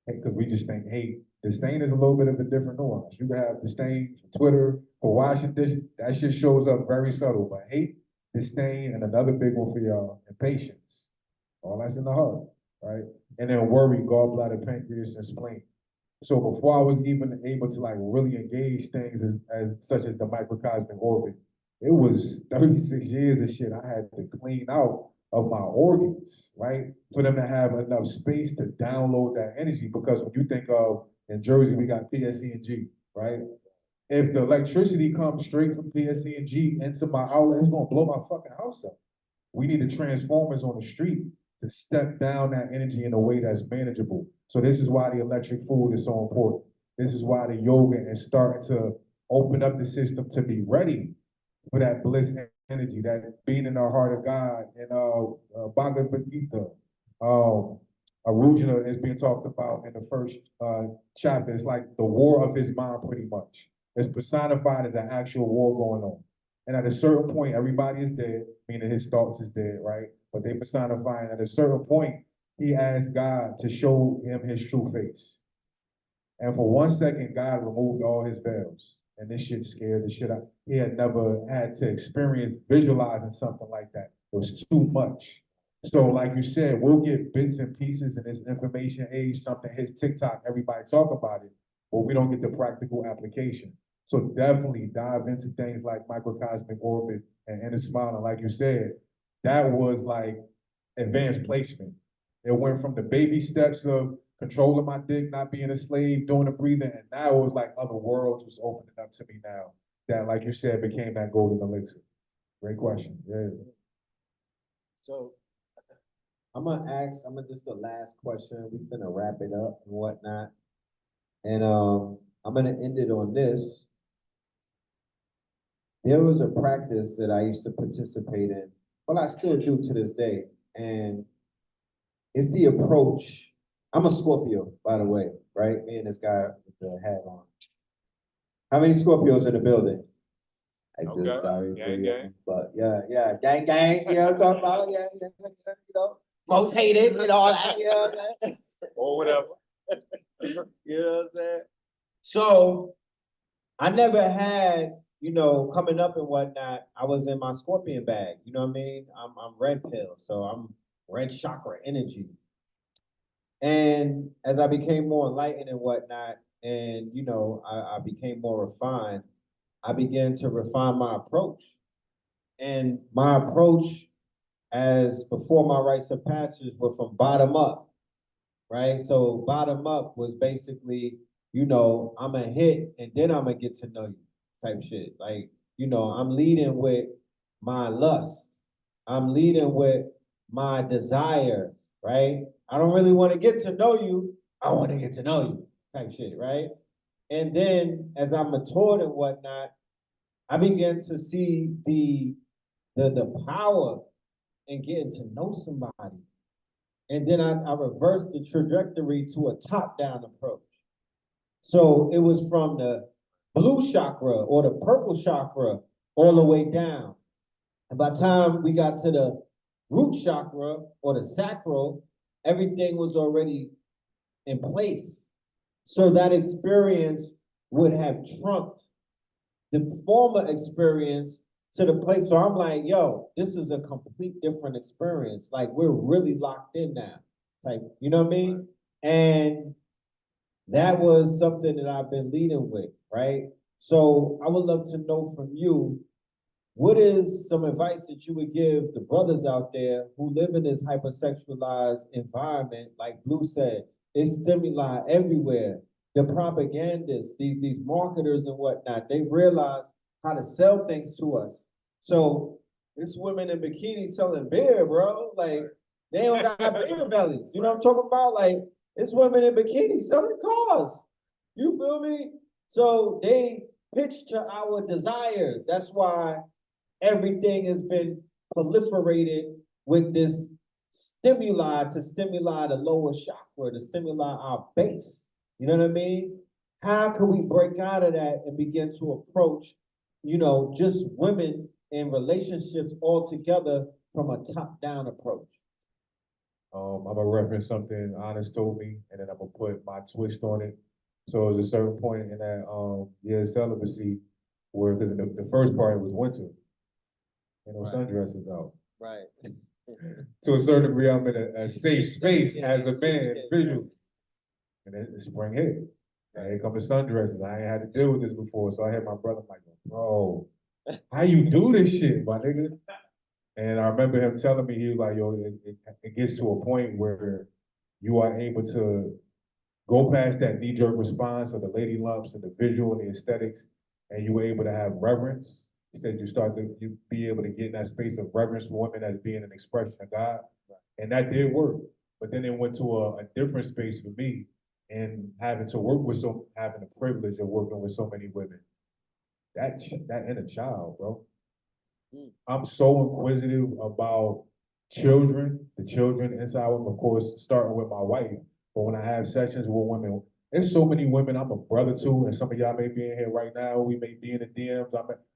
C: because we just think hate. Disdain is a little bit of a different nuance. You can have disdain for Twitter, for Washington, that shit shows up very subtle, but hate, disdain, and another big one for y'all, impatience. All that's in the heart, right? And then worry, gallbladder, pancreas, and spleen. So before I was even able to like really engage things as such as the microcosmic orbit, it was 36 years of shit I had to clean out of my organs, right? For them to have enough space to download that energy. Because when you think of, in Jersey, we got PSE&G, right? If the electricity comes straight from PSE&G into my outlet, it's gonna blow my fucking house up. We need the transformers on the street to step down that energy in a way that's manageable. So this is why the electric food is so important. This is why the yoga is starting to open up the system to be ready for that bliss energy, that being in the heart of God. And Bhagavad Gita, Arjuna is being talked about in the first chapter. It's like the war of his mind, pretty much. It's personified as an actual war going on. And at a certain point, everybody is dead, meaning his thoughts is dead, right? But they personify, and at a certain point, he asked God to show him his true face. And for 1 second, God removed all his veils. And this shit scared the shit out. He had never had to experience visualizing something like that. It was too much. So like you said, we'll get bits and pieces in this information age, something hits TikTok, everybody talk about it, but we don't get the practical application. So definitely dive into things like microcosmic orbit and inner smile. And like you said, that was like advanced placement. It went from the baby steps of controlling my dick, not being a slave, doing the breathing, and now it was like other worlds was opening up to me now. That, like you said, became that golden elixir. Great question. Yeah.
A: So I'm gonna just the last question. We finna wrap it up and whatnot. And I'm gonna end it on this. There was a practice that I used to participate in, but I still do to this day. And it's the approach. I'm a Scorpio, by the way, right? Me and this guy with the hat on. How many Scorpios in the building? I just
B: Okay.
A: sorry
B: Gang,
A: for you,
B: gang.
A: but yeah, gang, you know what I'm talking about? Yeah, you know, most hated and all that, you know what I'm saying?
B: Or whatever.
A: You know what I'm saying? So I never had, coming up and whatnot, I was in my Scorpion bag, you know what I mean? I'm red pill, so I'm red chakra energy. And as I became more enlightened and whatnot, and I became more refined, I began to refine my approach. And my approach as before my rites of passage were from bottom up, right? So bottom up was basically, I'm a hit and then I'm gonna get to know you type shit. Like, I'm leading with my lust. I'm leading with my desires, right? I don't really want to get to know you. I want to get to know you type shit, right? And then as I matured and whatnot, I began to see the power in getting to know somebody. And then I reversed the trajectory to a top-down approach. So it was from the blue chakra or the purple chakra all the way down. And by the time we got to the root chakra or the sacral, everything was already in place. So that experience would have trumped the former experience to the place where I'm like, yo, this is a complete different experience. Like we're really locked in now. Like, you know what I mean? And that was something that I've been leading with, right? So I would love to know from you, what is some advice that you would give the brothers out there who live in this hypersexualized environment? Like Blue said, it's stimuli everywhere. The propagandists, these marketers and whatnot, they realize how to sell things to us. So it's women in bikinis selling beer, bro. Like they don't got beer bellies. You know what I'm talking about? Like it's women in bikinis selling cars. You feel me? So they pitch to our desires. That's why everything has been proliferated with this stimuli to stimuli the lower chakra, to stimuli our base. You know what I mean? How can we break out of that and begin to approach, just women in relationships altogether from a top-down approach?
C: I'm gonna reference something Honest told me, and then I'm gonna put my twist on it. So it was a certain point in that year of celibacy where, because the first part was winter, and no sundresses out.
A: Right.
C: To a certain degree, I'm in a safe space as a man, visually. And then the spring hit. And here come the sundresses. I ain't had to deal with this before, so I had my brother like, bro, how you do this shit, my nigga? And I remember him telling me, he was like, yo, it gets to a point where you are able to go past that knee-jerk response of the lady lumps and the visual and the aesthetics, and you were able to have reverence. He said you be able to get in that space of reverence for women as being an expression of God. And that did work. But then it went to a different space for me, and having to work with having the privilege of working with so many women. That inner child, bro. I'm so inquisitive about children, the children inside of them, of course, starting with my wife. But when I have sessions with women, There's so many women I'm a brother to, and some of y'all may be in here right now. We may be in the DMs.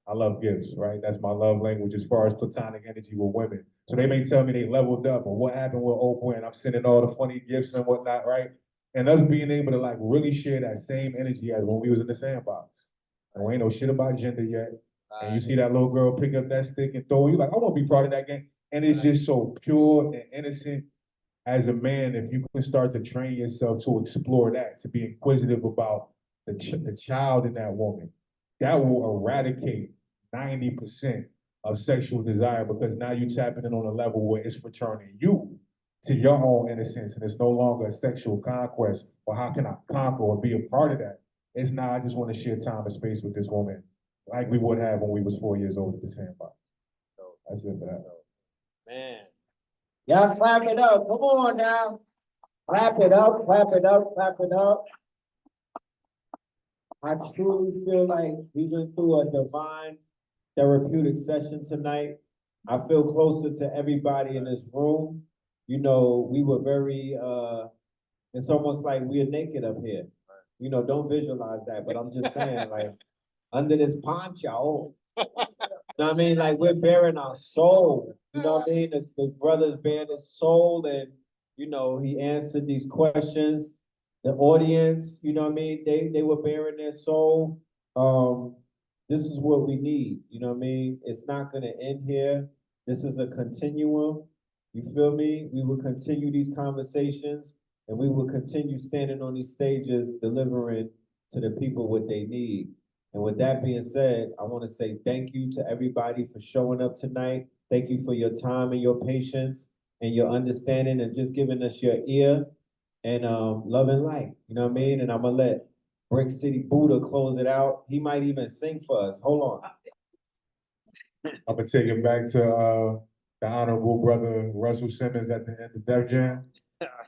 C: I love gifts, right? That's my love language as far as platonic energy with women. So they may tell me they leveled up or what happened with Oprah, and I'm sending all the funny gifts and whatnot, right? And us being able to like really share that same energy as when we was in the sandbox. And we ain't no shit about gender yet. And you see that little girl pick up that stick and throw it, you like, I want to be part of that game. And it's just so pure and innocent. As a man, if you can start to train yourself to explore that, to be inquisitive about the child in that woman, that will eradicate 90% of sexual desire, because now you're tapping in on a level where it's returning you to your own innocence, and it's no longer a sexual conquest, or how can I conquer or be a part of that? It's now, I just want to share time and space with this woman like we would have when we was 4 years old at the sandbox. So that's it for that.
A: Man. Y'all clap it up. Come on now. Clap it up, clap it up, clap it up. I truly feel like we went through a divine therapeutic session tonight. I feel closer to everybody in this room. You know, we were very, it's almost like we're naked up here. You know, don't visualize that, but I'm just saying, like, under this poncho, you know what I mean? Like, we're bearing our soul. You know what I mean? The brother's bearing his soul, and, you know, he answered these questions. The audience, you know what I mean? They were bearing their soul. This is what we need, you know what I mean? It's not gonna end here. This is a continuum. You feel me? We will continue these conversations, and we will continue standing on these stages, delivering to the people what they need. And with that being said, I want to say thank you to everybody for showing up tonight. Thank you for your time and your patience and your understanding, and just giving us your ear and love and light. You know what I mean? And I'm gonna let Brick City Buddha close it out. He might even sing for us. Hold on.
C: I'm gonna take it back to the honorable brother Russell Simmons at the end of Def Jam.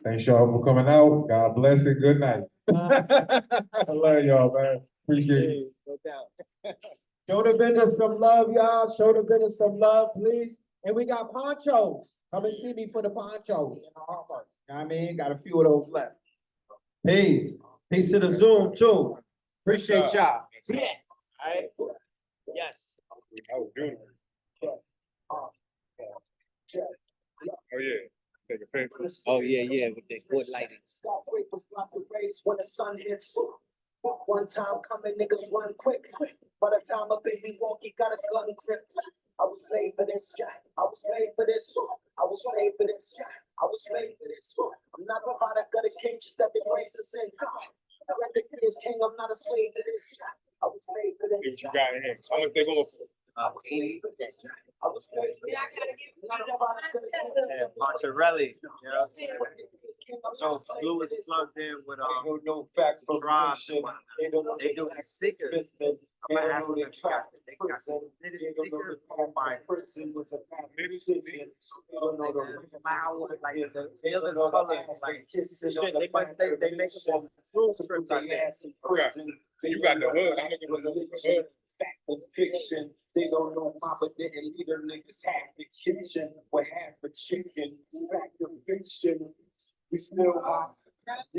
C: Thanks y'all for coming out. God bless and good night. I love y'all, man. Appreciate it.
A: No doubt. Show the vendor some love, y'all. Show the vendor some love, please. And we got ponchos. Come and see me for the ponchos in the harbor. You know what I mean? Got a few of those left. Peace. Peace to the Zoom too. Appreciate y'all. Yeah. All right. Yes.
C: That was beautiful. Oh yeah. Take a picture.
A: Oh yeah, with the good lighting.
E: When the sun hits, one time coming, niggas run quick. By the time a baby walk, he got a gun grip. I was made for this, I was made for this. I was made for this, I was made for this. I'm not a product of the cages that they raise us in. I let the kids king, I'm not a slave to this. I was made for this.
C: You got it here. How much they going for?
E: I was made for this. I was made for this. Not a product of the cages.
A: Mozzarella, you know. So Blue is plugged in with
D: no facts from
A: Drive.
D: fiction.
A: They do the stickers. I'm gonna ask them if they got stickers on my
D: person was a bad
A: Maybe-
D: decision. They don't know the
A: Miles, like,
D: is a
A: they
D: don't
A: look
D: know the
A: colors,
D: ass
A: like,
D: they kissing
A: shit,
D: on the
A: they might
D: back
A: they make them
D: shit.
A: on cruise
D: To
A: trips
D: put
A: like
D: their
A: that.
D: ass in prison.
C: So you got the hood. I'm looking for the hood.
D: Fact and fiction. They don't know mama didn't leave them niggas half the kitchen with half a chicken. Fact and fiction. We still hot.